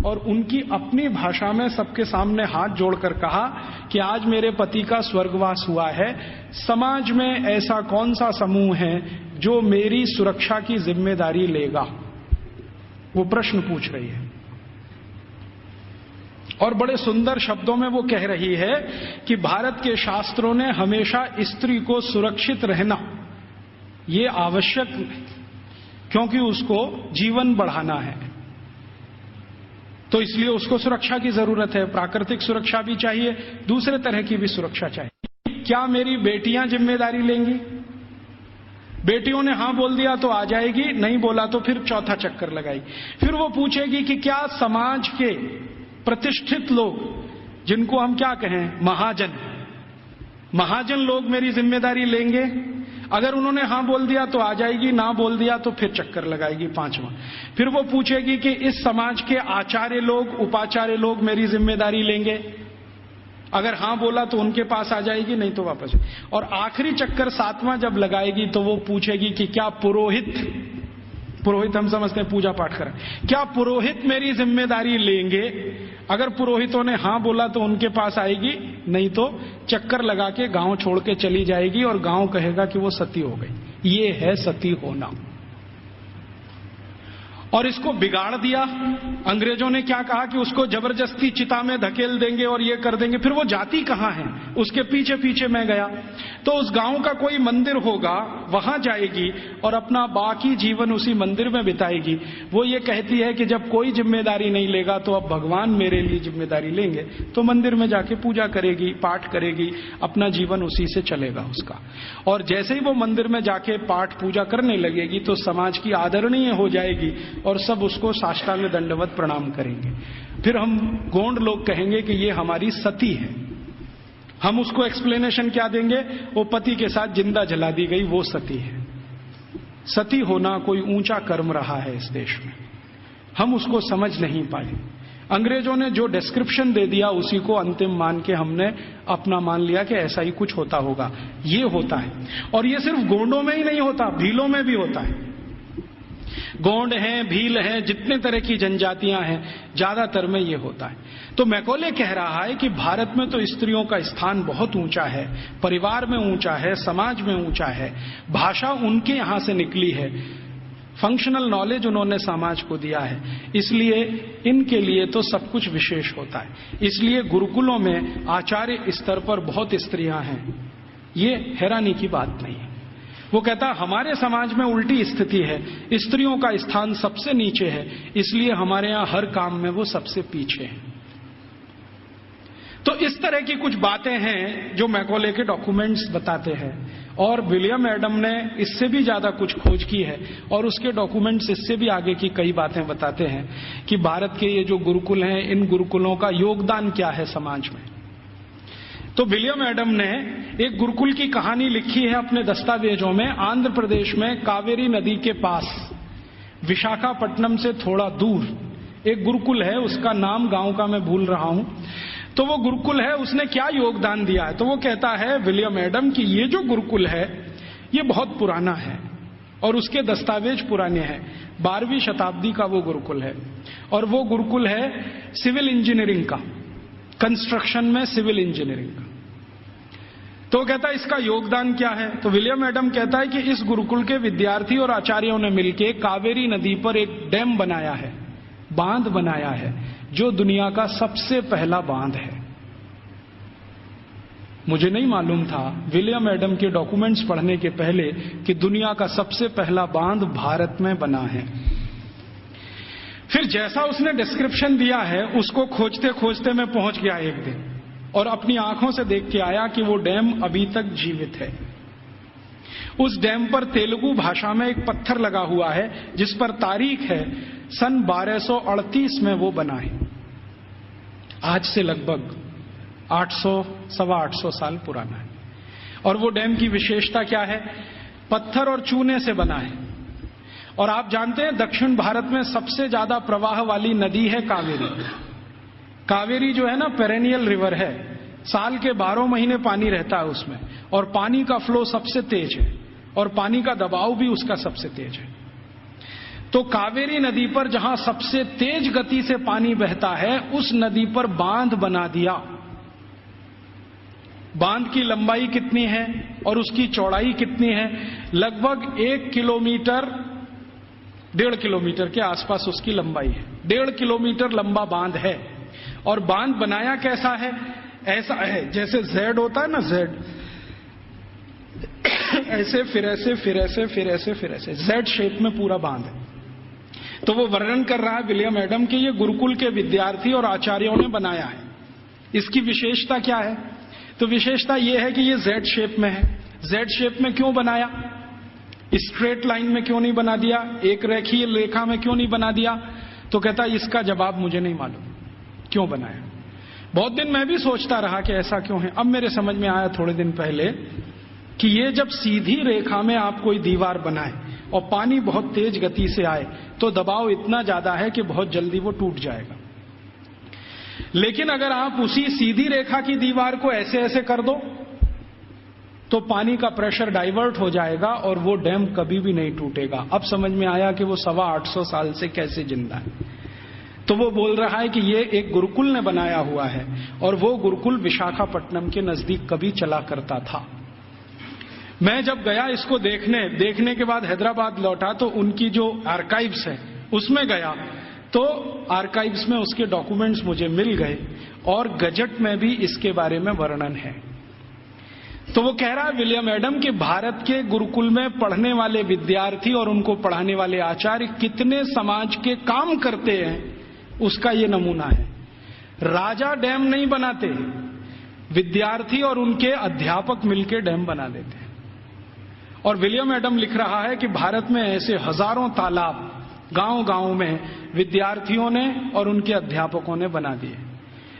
और उनकी अपनी भाषा में सबके सामने हाथ जोड़कर कहा कि आज मेरे पति का स्वर्गवास हुआ है, समाज में ऐसा कौन सा समूह है जो मेरी सुरक्षा की जिम्मेदारी लेगा। वो प्रश्न पूछ रही है और बड़े सुंदर शब्दों में वो कह रही है कि भारत के शास्त्रों ने हमेशा स्त्री को सुरक्षित रहना ये आवश्यक, क्योंकि उसको जीवन बढ़ाना है, तो इसलिए उसको सुरक्षा की जरूरत है। प्राकृतिक सुरक्षा भी चाहिए, दूसरे तरह की भी सुरक्षा चाहिए। क्या मेरी बेटियां जिम्मेदारी लेंगी? बेटियों ने हां बोल दिया तो आ जाएगी, नहीं बोला तो फिर चौथा चक्कर लगाएगी। फिर वो पूछेगी कि क्या समाज के प्रतिष्ठित लोग, जिनको हम क्या कहें महाजन लोग मेरी जिम्मेदारी लेंगे? अगर उन्होंने हां बोल दिया तो आ जाएगी, ना बोल दिया तो फिर चक्कर लगाएगी पांचवा। फिर वो पूछेगी कि इस समाज के आचार्य लोग, उपाचार्य लोग मेरी जिम्मेदारी लेंगे? अगर हां बोला तो उनके पास आ जाएगी, नहीं तो वापस। और आखिरी चक्कर सातवां जब लगाएगी तो वो पूछेगी कि क्या पुरोहित हम समझते हैं पूजा पाठ करें, क्या पुरोहित मेरी जिम्मेदारी लेंगे? अगर पुरोहितों ने हां बोला तो उनके पास आएगी, नहीं तो चक्कर लगा के गांव छोड़ के चली जाएगी और गांव कहेगा कि वो सती हो गई। ये है सती होना। और इसको बिगाड़ दिया। अंग्रेजों ने क्या कहा कि उसको जबरदस्ती चिता में धकेल देंगे और ये कर देंगे। फिर वो जाती कहां है, उसके पीछे पीछे मैं गया तो उस गांव का कोई मंदिर होगा, वहां जाएगी और अपना बाकी जीवन उसी मंदिर में बिताएगी। वो ये कहती है कि जब कोई जिम्मेदारी नहीं लेगा तो अब भगवान मेरे लिए जिम्मेदारी लेंगे, तो मंदिर में जाके पूजा करेगी, पाठ करेगी, अपना जीवन उसी से चलेगा उसका। और जैसे ही वो मंदिर में जाके पाठ पूजा करने लगेगी तो समाज की आदरणीय हो जाएगी और सब उसको साष्टांग दंडवत प्रणाम करेंगे। फिर हम गोंड लोग कहेंगे कि ये हमारी सती है। हम उसको एक्सप्लेनेशन क्या देंगे? वो पति के साथ जिंदा जला दी गई, वो सती है। सती होना कोई ऊंचा कर्म रहा है इस देश में, हम उसको समझ नहीं पाए। अंग्रेजों ने जो डिस्क्रिप्शन दे दिया उसी को अंतिम मान के हमने अपना मान लिया कि ऐसा ही कुछ होता होगा। ये होता है, और ये सिर्फ गोंडों में ही नहीं होता, भीलों में भी होता है। गोंड हैं, भील हैं, जितने तरह की जनजातियां हैं, ज्यादातर में ये होता है। तो मैकॉले कह रहा है कि भारत में तो स्त्रियों का स्थान बहुत ऊंचा है, परिवार में ऊंचा है, समाज में ऊंचा है, भाषा उनके यहां से निकली है, फंक्शनल नॉलेज उन्होंने समाज को दिया है, इसलिए इनके लिए तो सब कुछ विशेष होता है। इसलिए गुरुकुलों में आचार्य स्तर पर बहुत स्त्रियां हैं, ये हैरानी की बात नहीं है। वो कहता हमारे समाज में उल्टी स्थिति है, स्त्रियों का स्थान सबसे नीचे है, इसलिए हमारे यहां हर काम में वो सबसे पीछे है। तो इस तरह की कुछ बातें हैं जो मैकॉले के डॉक्यूमेंट्स बताते हैं, और विलियम एडम ने इससे भी ज्यादा कुछ खोज की है, और उसके डॉक्यूमेंट्स इससे भी आगे की कई बातें बताते हैं कि भारत के ये जो गुरुकुल हैं, इन गुरुकुलों का योगदान क्या है समाज में। तो विलियम एडम ने एक गुरुकुल की कहानी लिखी है अपने दस्तावेजों में। आंध्र प्रदेश में कावेरी नदी के पास विशाखापट्टनम से थोड़ा दूर एक गुरुकुल है, उसका नाम गांव का मैं भूल रहा हूं। तो वो गुरुकुल है, उसने क्या योगदान दिया है? तो वो कहता है विलियम एडम कि ये जो गुरुकुल है ये बहुत पुराना है, और उसके दस्तावेज पुराने हैं। 12वीं शताब्दी का वो गुरुकुल है, और वो गुरुकुल है सिविल इंजीनियरिंग का, कंस्ट्रक्शन में सिविल इंजीनियरिंग का। तो कहता है इसका योगदान क्या है? तो विलियम एडम कहता है कि इस गुरुकुल के विद्यार्थी और आचार्यों ने मिलकर कावेरी नदी पर एक डैम बनाया है, बांध बनाया है, जो दुनिया का सबसे पहला बांध है। मुझे नहीं मालूम था विलियम एडम के डॉक्यूमेंट्स पढ़ने के पहले कि दुनिया का सबसे पहला बांध भारत में बना है। फिर जैसा उसने डिस्क्रिप्शन दिया है उसको खोजते खोजते मैं पहुंच गया एक दिन, और अपनी आंखों से देख के आया कि वो डैम अभी तक जीवित है। उस डैम पर तेलुगु भाषा में एक पत्थर लगा हुआ है जिस पर तारीख है सन 1238 में वो बना है। आज से लगभग 800-825 साल पुराना है। और वो डैम की विशेषता क्या है? पत्थर और चूने से बना है। और आप जानते हैं दक्षिण भारत में सबसे ज्यादा प्रवाह वाली नदी है कावेरी। कावेरी जो है ना पेरेनियल रिवर है, साल के 12 महीने पानी रहता है उसमें, और पानी का फ्लो सबसे तेज है, और पानी का दबाव भी उसका सबसे तेज है। तो कावेरी नदी पर जहां सबसे तेज गति से पानी बहता है, उस नदी पर बांध बना दिया। बांध की लंबाई कितनी है और उसकी चौड़ाई कितनी है? लगभग 1 किलोमीटर, 1.5 किलोमीटर के आसपास उसकी लंबाई है। 1.5 किलोमीटर लंबा बांध है। और बांध बनाया कैसा है? ऐसा है जैसे जेड होता है ना, जेड, ऐसे फिर ऐसे फिर ऐसे फिर ऐसे फिर ऐसे, जेड शेप में पूरा बांध है। तो वो वर्णन कर रहा है विलियम एडम कि ये गुरुकुल के विद्यार्थी और आचार्यों ने बनाया है। इसकी विशेषता क्या है? तो विशेषता ये है कि ये जेड शेप में है। जेड शेप में क्यों बनाया? स्ट्रेट लाइन में क्यों नहीं बना दिया? एक रेखीय रेखा में क्यों नहीं बना दिया? तो कहता है इसका जवाब मुझे नहीं मालूम क्यों बनाया। बहुत दिन मैं भी सोचता रहा कि ऐसा क्यों है। अब मेरे समझ में आया थोड़े दिन पहले कि ये जब सीधी रेखा में आप कोई दीवार बनाए और पानी बहुत तेज गति से आए तो दबाव इतना ज्यादा है कि बहुत जल्दी वो टूट जाएगा। लेकिन अगर आप उसी सीधी रेखा की दीवार को ऐसे ऐसे कर दो तो पानी का प्रेशर डाइवर्ट हो जाएगा और वो डैम कभी भी नहीं टूटेगा। अब समझ में आया कि वो 825 साल से कैसे जिंदा है। तो वो बोल रहा है कि ये एक गुरुकुल ने बनाया हुआ है, और वो गुरुकुल विशाखापट्टनम के नजदीक कभी चला करता था। मैं जब गया इसको देखने के बाद हैदराबाद लौटा तो उनकी जो आर्काइव्स है उसमें गया, तो आर्काइव्स में उसके डॉक्यूमेंट्स मुझे मिल गए, और गजट में भी इसके बारे में वर्णन है। तो वो कह रहा है विलियम एडम कि भारत के गुरुकुल में पढ़ने वाले विद्यार्थी और उनको पढ़ाने वाले आचार्य कितने समाज के काम करते हैं, उसका ये नमूना है। राजा डैम नहीं बनाते, विद्यार्थी और उनके अध्यापक मिलकर डैम बना देते हैं। और विलियम एडम लिख रहा है कि भारत में ऐसे हजारों तालाब गांव गांव में विद्यार्थियों ने और उनके अध्यापकों ने बना दिए।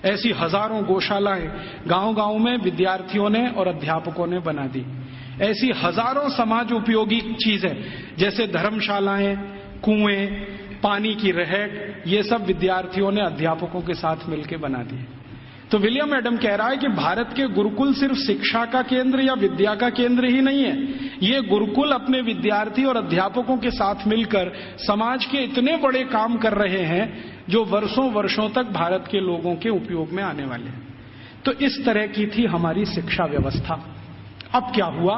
ऐसी हजारों गौशालाएं गांव-गांव में विद्यार्थियों ने और अध्यापकों ने बना दी। ऐसी हजारों समाज उपयोगी चीजें जैसे धर्मशालाएं, कुएं, पानी की रहट, ये सब विद्यार्थियों ने अध्यापकों के साथ मिलकर बना दिए। तो विलियम एडम कह रहा है कि भारत के गुरुकुल सिर्फ शिक्षा का केंद्र या विद्या का केंद्र ही नहीं है, ये गुरुकुल अपने विद्यार्थी और अध्यापकों के साथ मिलकर समाज के इतने बड़े काम कर रहे हैं जो वर्षों वर्षों तक भारत के लोगों के उपयोग में आने वाले हैं। तो इस तरह की थी हमारी शिक्षा व्यवस्था। अब क्या हुआ,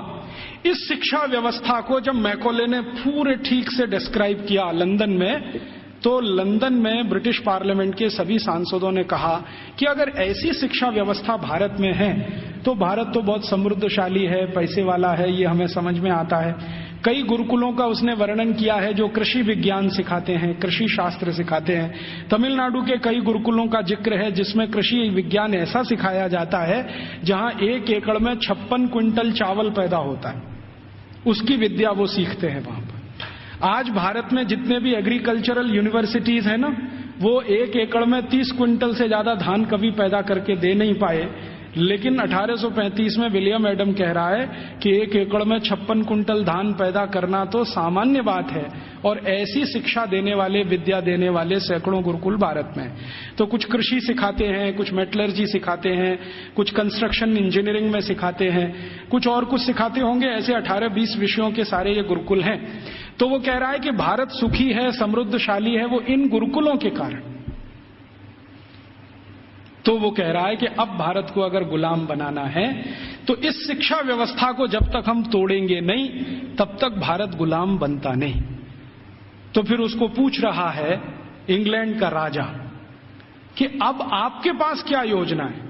इस शिक्षा व्यवस्था को जब मैकॉले ने पूरे ठीक से डिस्क्राइब किया लंदन में, तो लंदन में ब्रिटिश पार्लियामेंट के सभी सांसदों ने कहा कि अगर ऐसी शिक्षा व्यवस्था भारत में है तो भारत तो बहुत समृद्धशाली है, पैसे वाला है, ये हमें समझ में आता है। कई गुरुकुलों का उसने वर्णन किया है जो कृषि विज्ञान सिखाते हैं, कृषि शास्त्र सिखाते हैं। तमिलनाडु के कई गुरुकुलों का जिक्र है जिसमें कृषि विज्ञान ऐसा सिखाया जाता है जहां 1 एकड़ में 56 क्विंटल चावल पैदा होता है, उसकी विद्या वो सीखते हैं वहां पर। आज भारत में जितने भी एग्रीकल्चरल यूनिवर्सिटीज है ना, वो 1 एकड़ में 30 क्विंटल से ज्यादा धान कभी पैदा करके दे नहीं पाए, लेकिन 1835 में विलियम एडम कह रहा है कि 1 एकड़ में 56 क्विंटल धान पैदा करना तो सामान्य बात है। और ऐसी शिक्षा देने वाले, विद्या देने वाले सैकड़ों गुरुकुल भारत में। तो कुछ कृषि सिखाते हैं, कुछ मेटलर्जी सिखाते हैं, कुछ कंस्ट्रक्शन इंजीनियरिंग में सिखाते हैं, कुछ और कुछ सिखाते होंगे। ऐसे 18-20 विषयों के सारे ये गुरुकुल हैं। तो वो कह रहा है कि भारत सुखी है, समृद्धशाली है, वो इन गुरुकुलों के कारण। तो वो कह रहा है कि अब भारत को अगर गुलाम बनाना है तो इस शिक्षा व्यवस्था को जब तक हम तोड़ेंगे नहीं तब तक भारत गुलाम बनता नहीं। तो फिर उसको पूछ रहा है इंग्लैंड का राजा कि अब आपके पास क्या योजना है।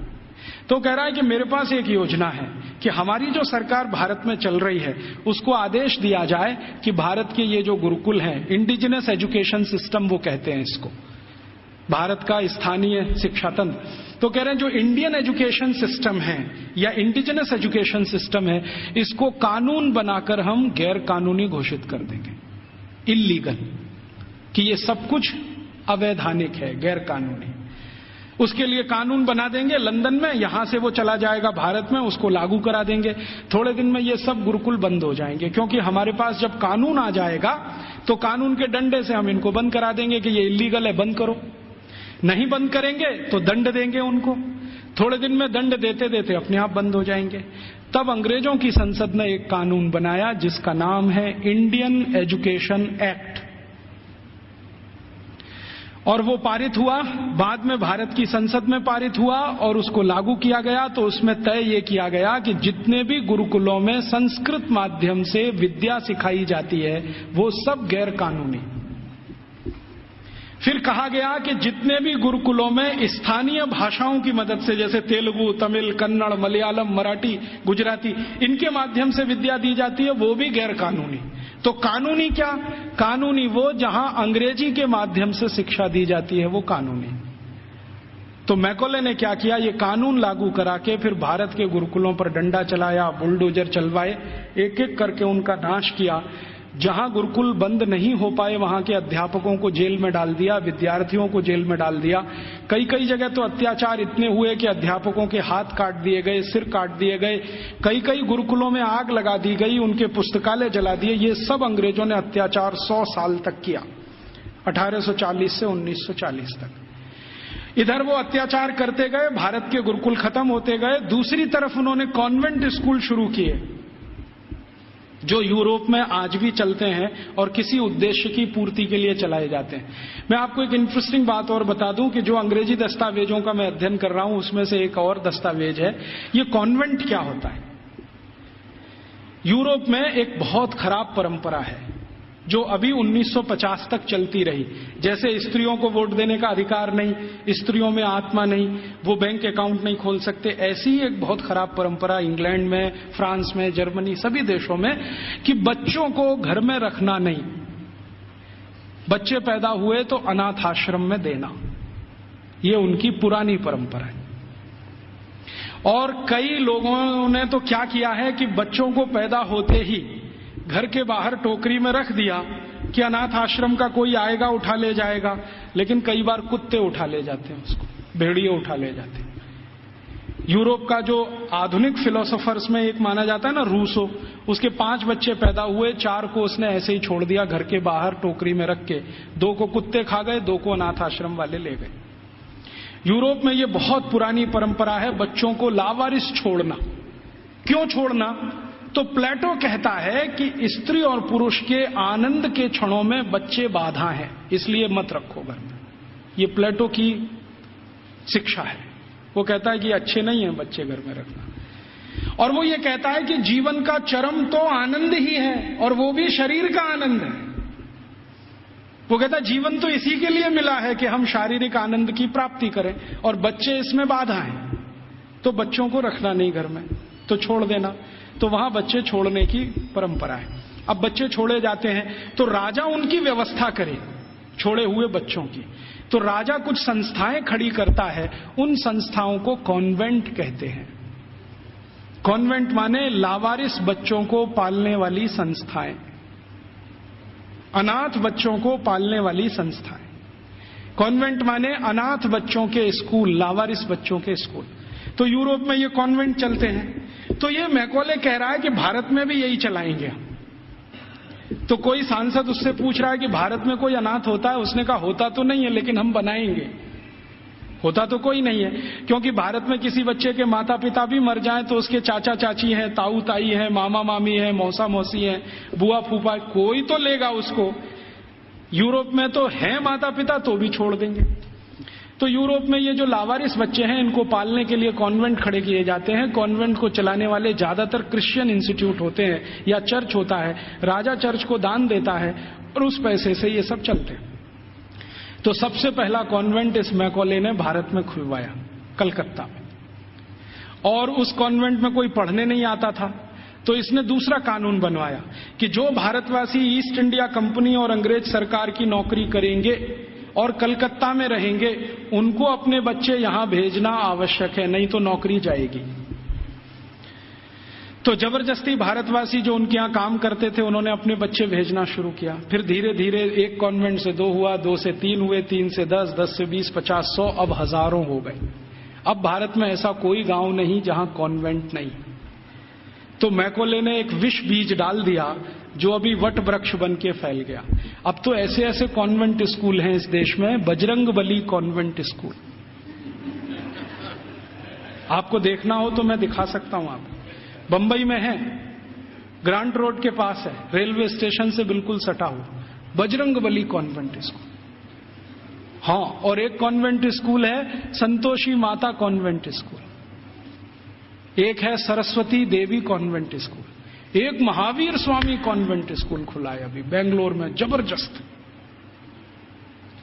तो कह रहा है कि मेरे पास एक योजना है कि हमारी जो सरकार भारत में चल रही है उसको आदेश दिया जाए कि भारत के ये जो गुरुकुल हैं, इंडिजिनस एजुकेशन सिस्टम वो कहते हैं इसको, भारत का स्थानीय शिक्षा तंत्र। तो कह रहे हैं जो इंडियन एजुकेशन सिस्टम है या इंडिजिनस एजुकेशन सिस्टम है, इसको कानून बनाकर हम गैर कानूनी घोषित कर देंगे, इल्लीगल, कि ये सब कुछ अवैधानिक है, गैर कानूनी। उसके लिए कानून बना देंगे लंदन में, यहां से वो चला जाएगा भारत में, उसको लागू करा देंगे। थोड़े दिन में ये सब गुरुकुल बंद हो जाएंगे, क्योंकि हमारे पास जब कानून आ जाएगा तो कानून के डंडे से हम इनको बंद करा देंगे कि ये इल्लीगल है, बंद करो। नहीं बंद करेंगे तो दंड देंगे उनको। थोड़े दिन में दंड देते देते अपने आप बंद हो जाएंगे। तब अंग्रेजों की संसद ने एक कानून बनाया जिसका नाम है इंडियन एजुकेशन एक्ट, और वो पारित हुआ, बाद में भारत की संसद में पारित हुआ और उसको लागू किया गया। तो उसमें तय ये किया गया कि जितने भी गुरुकुलों में संस्कृत माध्यम से विद्या सिखाई जाती है वो सब गैर कानूनी। फिर कहा गया कि जितने भी गुरुकुलों में स्थानीय भाषाओं की मदद से, जैसे तेलुगु, तमिल, कन्नड़, मलयालम, मराठी, गुजराती, इनके माध्यम से विद्या दी जाती है, वो भी गैर कानूनी। तो कानूनी क्या? कानूनी वो जहां अंग्रेजी के माध्यम से शिक्षा दी जाती है, वो कानूनी। तो मैकॉले ने क्या किया, ये कानून लागू करा के फिर भारत के गुरुकुलों पर डंडा चलाया, बुलडोजर चलवाए, एक एक करके उनका नाश किया। जहां गुरुकुल बंद नहीं हो पाए वहां के अध्यापकों को जेल में डाल दिया, विद्यार्थियों को जेल में डाल दिया। कई कई जगह तो अत्याचार इतने हुए कि अध्यापकों के हाथ काट दिए गए, सिर काट दिए गए। कई कई गुरुकुलों में आग लगा दी गई, उनके पुस्तकालय जला दिए। ये सब अंग्रेजों ने अत्याचार 100 साल तक किया, 1840 से 1940 तक। इधर वो अत्याचार करते गए, भारत के गुरुकुल खत्म होते गए। दूसरी तरफ उन्होंने कॉन्वेंट स्कूल शुरू किए जो यूरोप में आज भी चलते हैं और किसी उद्देश्य की पूर्ति के लिए चलाए जाते हैं। मैं आपको एक इंटरेस्टिंग बात और बता दूं कि जो अंग्रेजी दस्तावेजों का मैं अध्ययन कर रहा हूं उसमें से एक और दस्तावेज है, ये कॉन्वेंट क्या होता है। यूरोप में एक बहुत खराब परंपरा है जो अभी 1950 तक चलती रही। जैसे स्त्रियों को वोट देने का अधिकार नहीं, स्त्रियों में आत्मा नहीं, वो बैंक अकाउंट नहीं खोल सकते, ऐसी ही एक बहुत खराब परंपरा इंग्लैंड में, फ्रांस में, जर्मनी, सभी देशों में, कि बच्चों को घर में रखना नहीं, बच्चे पैदा हुए तो अनाथ आश्रम में देना, ये उनकी पुरानी परंपरा है। और कई लोगों ने तो क्या किया है कि बच्चों को पैदा होते ही घर के बाहर टोकरी में रख दिया कि अनाथ आश्रम का कोई आएगा उठा ले जाएगा, लेकिन कई बार कुत्ते उठा ले जाते हैं उसको। भेड़िए उठा ले जाते। यूरोप का जो आधुनिक फिलोसोफर्स में एक माना जाता है ना, रूसो, उसके 5 बच्चे पैदा हुए, 4 को उसने ऐसे ही छोड़ दिया घर के बाहर टोकरी में रख के, 2 को कुत्ते खा गए, 2 को अनाथ आश्रम वाले ले गए। यूरोप में ये बहुत पुरानी परंपरा है बच्चों को लावारिस छोड़ना। क्यों छोड़ना? तो प्लेटो कहता है कि स्त्री और पुरुष के आनंद के क्षणों में बच्चे बाधा हैं, इसलिए मत रखो घर में। ये प्लेटो की शिक्षा है। वो कहता है कि अच्छे नहीं है बच्चे घर में रखना। और वो ये कहता है कि जीवन का चरम तो आनंद ही है, और वो भी शरीर का आनंद है। वो कहता है जीवन तो इसी के लिए मिला है कि हम शारीरिक आनंद की प्राप्ति करें, और बच्चे इसमें बाधा हैं, तो बच्चों को रखना नहीं घर में, तो छोड़ देना। तो वहां बच्चे छोड़ने की परंपरा है। अब बच्चे छोड़े जाते हैं तो राजा उनकी व्यवस्था करे छोड़े हुए बच्चों की। तो राजा कुछ संस्थाएं खड़ी करता है, उन संस्थाओं को कॉन्वेंट कहते हैं। कॉन्वेंट माने लावारिस बच्चों को पालने वाली संस्थाएं, अनाथ बच्चों को पालने वाली संस्थाएं। कॉन्वेंट माने अनाथ बच्चों के स्कूल, लावारिस बच्चों के स्कूल। तो यूरोप में ये कॉन्वेंट चलते हैं। तो ये मैकॉले कह रहा है कि भारत में भी यही चलाएंगे। तो कोई सांसद उससे पूछ रहा है कि भारत में कोई अनाथ होता है? उसने कहा होता तो नहीं है, लेकिन हम बनाएंगे। होता तो कोई नहीं है, क्योंकि भारत में किसी बच्चे के माता पिता भी मर जाएं तो उसके चाचा चाची हैं, ताऊ ताई हैं, मामा मामी हैं, मौसा मौसी हैं, बुआ फूफा, कोई तो लेगा उसको। यूरोप में तो हैं माता पिता, तो भी छोड़ देंगे। तो यूरोप में ये जो लावारिस बच्चे हैं, इनको पालने के लिए कॉन्वेंट खड़े किए जाते हैं। कॉन्वेंट को चलाने वाले ज्यादातर क्रिश्चियन इंस्टीट्यूट होते हैं या चर्च होता है। राजा चर्च को दान देता है और उस पैसे से ये सब चलते हैं। तो सबसे पहला कॉन्वेंट इस मैकॉले ने भारत में खुलवाया, कलकत्ता में। और उस कॉन्वेंट में कोई पढ़ने नहीं आता था, तो इसने दूसरा कानून बनवाया कि जो भारतवासी ईस्ट इंडिया कंपनी और अंग्रेज सरकार की नौकरी करेंगे और कलकत्ता में रहेंगे, उनको अपने बच्चे यहां भेजना आवश्यक है, नहीं तो नौकरी जाएगी। तो जबरदस्ती भारतवासी जो उनके यहां काम करते थे, उन्होंने अपने बच्चे भेजना शुरू किया। फिर धीरे धीरे एक कॉन्वेंट से 2 हुआ, 2 से 3 हुए, 3 से 10, 10 से 20, 50, 100, अब हजारों हो गए। अब भारत में ऐसा कोई गांव नहीं जहां कॉन्वेंट नहीं। तो मैकॉले ने एक विष बीज डाल दिया जो अभी वट वृक्ष बन के फैल गया। अब तो ऐसे ऐसे कॉन्वेंट स्कूल हैं इस देश में, बजरंगबली कॉन्वेंट स्कूल। आपको देखना हो तो मैं दिखा सकता हूं आपको। बंबई में है, ग्रांट रोड के पास है, रेलवे स्टेशन से बिल्कुल सटा हुआ, बजरंगबली कॉन्वेंट स्कूल। हाँ, और एक कॉन्वेंट स्कूल है संतोषी माता कॉन्वेंट स्कूल, एक है सरस्वती देवी कॉन्वेंट स्कूल, एक महावीर स्वामी कॉन्वेंट स्कूल खुला है अभी बेंगलोर में, जबरदस्त।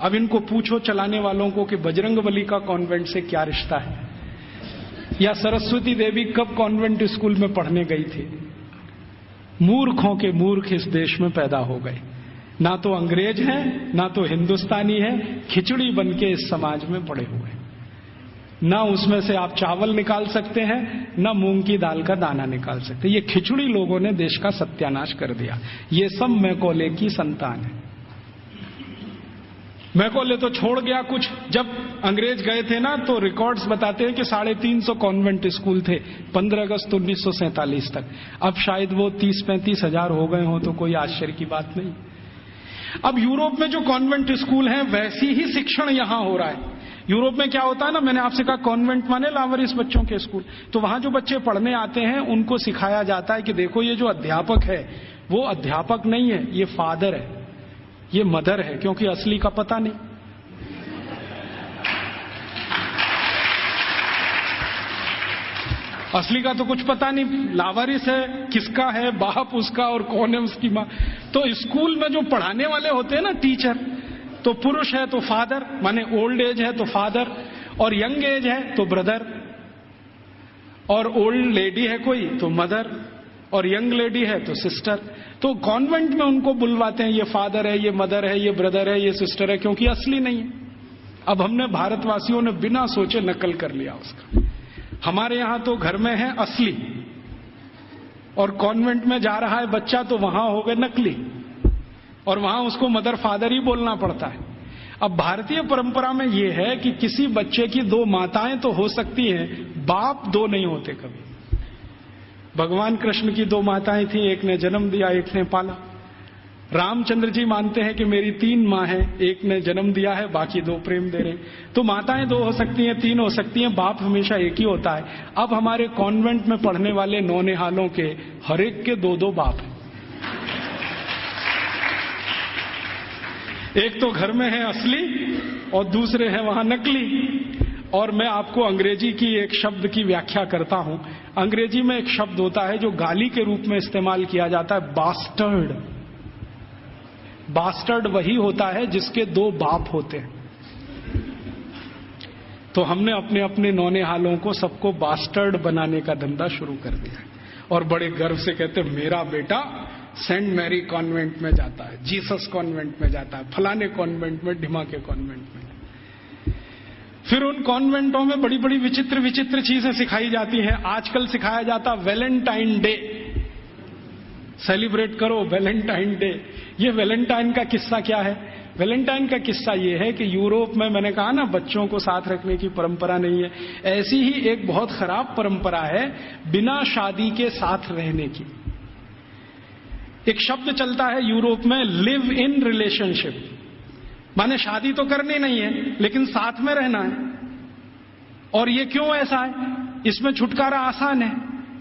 अब इनको पूछो चलाने वालों को कि बजरंगबली का कॉन्वेंट से क्या रिश्ता है, या सरस्वती देवी कब कॉन्वेंट स्कूल में पढ़ने गई थी। मूर्खों के मूर्ख इस देश में पैदा हो गए, ना तो अंग्रेज हैं ना तो हिंदुस्तानी है, खिचड़ी बन के इस समाज में पड़े हुए। ना उसमें से आप चावल निकाल सकते हैं, ना मूंग की दाल का दाना निकाल सकते। ये खिचड़ी लोगों ने देश का सत्यानाश कर दिया। ये सब मैकॉले की संतान है। मैकॉले तो छोड़ गया कुछ। जब अंग्रेज गए थे ना, तो रिकॉर्ड्स बताते हैं कि 350 कॉन्वेंट स्कूल थे 15 अगस्त 1947 तक। अब शायद वो 30-35 हजार हो गए हों, तो कोई आश्चर्य की बात नहीं। अब यूरोप में जो कॉन्वेंट स्कूल हैं, वैसी ही शिक्षण यहां हो रहा है। यूरोप में क्या होता है ना, मैंने आपसे कहा कॉन्वेंट माने लावारिस बच्चों के स्कूल। तो वहां जो बच्चे पढ़ने आते हैं, उनको सिखाया जाता है कि देखो ये जो अध्यापक है वो अध्यापक नहीं है, ये फादर है, ये मदर है, क्योंकि असली का पता नहीं। असली का तो कुछ पता नहीं, लावारिस है, किसका है बाप उसका और कौन है उसकी मां। तो स्कूल में जो पढ़ाने वाले होते हैं ना टीचर, तो पुरुष है तो फादर, माने ओल्ड एज है तो फादर, और यंग एज है तो ब्रदर, और ओल्ड लेडी है कोई तो मदर, और यंग लेडी है तो सिस्टर। तो कॉन्वेंट में उनको बुलवाते हैं, ये फादर है, ये मदर है, ये ब्रदर है, ये सिस्टर है, क्योंकि असली नहीं है। अब हमने भारतवासियों ने बिना सोचे नकल कर लिया उसका। हमारे यहां तो घर में है असली, और कॉन्वेंट में जा रहा है बच्चा तो वहां हो गए नकली, और वहां उसको मदर फादर ही बोलना पड़ता है। अब भारतीय परंपरा में यह है कि किसी बच्चे की दो माताएं तो हो सकती हैं, बाप दो नहीं होते कभी। भगवान कृष्ण की दो माताएं थी, एक ने जन्म दिया, एक ने पाला। रामचंद्र जी मानते हैं कि मेरी 3 माँ हैं, एक ने जन्म दिया है, बाकी 2 प्रेम दे रहे हैं। तो माताएं 2 हो सकती हैं, 3 हो सकती हैं, बाप हमेशा एक ही होता है। अब हमारे कॉन्वेंट में पढ़ने वाले नौनिहालों के हर एक के 2-2 बाप हैं। एक तो घर में है असली और दूसरे हैं वहां नकली। और मैं आपको अंग्रेजी की एक शब्द की व्याख्या करता हूं। अंग्रेजी में एक शब्द होता है जो गाली के रूप में इस्तेमाल किया जाता है, बास्टर्ड। बास्टर्ड वही होता है जिसके 2 बाप होते हैं। तो हमने अपने अपने नौनिहालों को सबको बास्टर्ड बनाने का धंधा शुरू कर दिया और बड़े गर्व से कहते हैं मेरा बेटा सेंट मैरी कॉन्वेंट में जाता है, जीसस कॉन्वेंट में जाता है, फलाने कॉन्वेंट में, ढिमा के कॉन्वेंट में। फिर उन कॉन्वेंटों में बड़ी बड़ी विचित्र विचित्र चीजें सिखाई जाती हैं। आजकल सिखाया जाता वैलेंटाइन डे, सेलिब्रेट करो वैलेंटाइन डे। ये वैलेंटाइन का किस्सा क्या है? वैलेंटाइन का किस्सा ये है कि यूरोप में, मैंने कहा ना बच्चों को साथ रखने की परंपरा नहीं है, ऐसी ही एक बहुत खराब परंपरा है बिना शादी के साथ रहने की। एक शब्द चलता है यूरोप में, लिव इन रिलेशनशिप, माने शादी तो करनी नहीं है लेकिन साथ में रहना है। और ये क्यों ऐसा है? इसमें छुटकारा आसान है,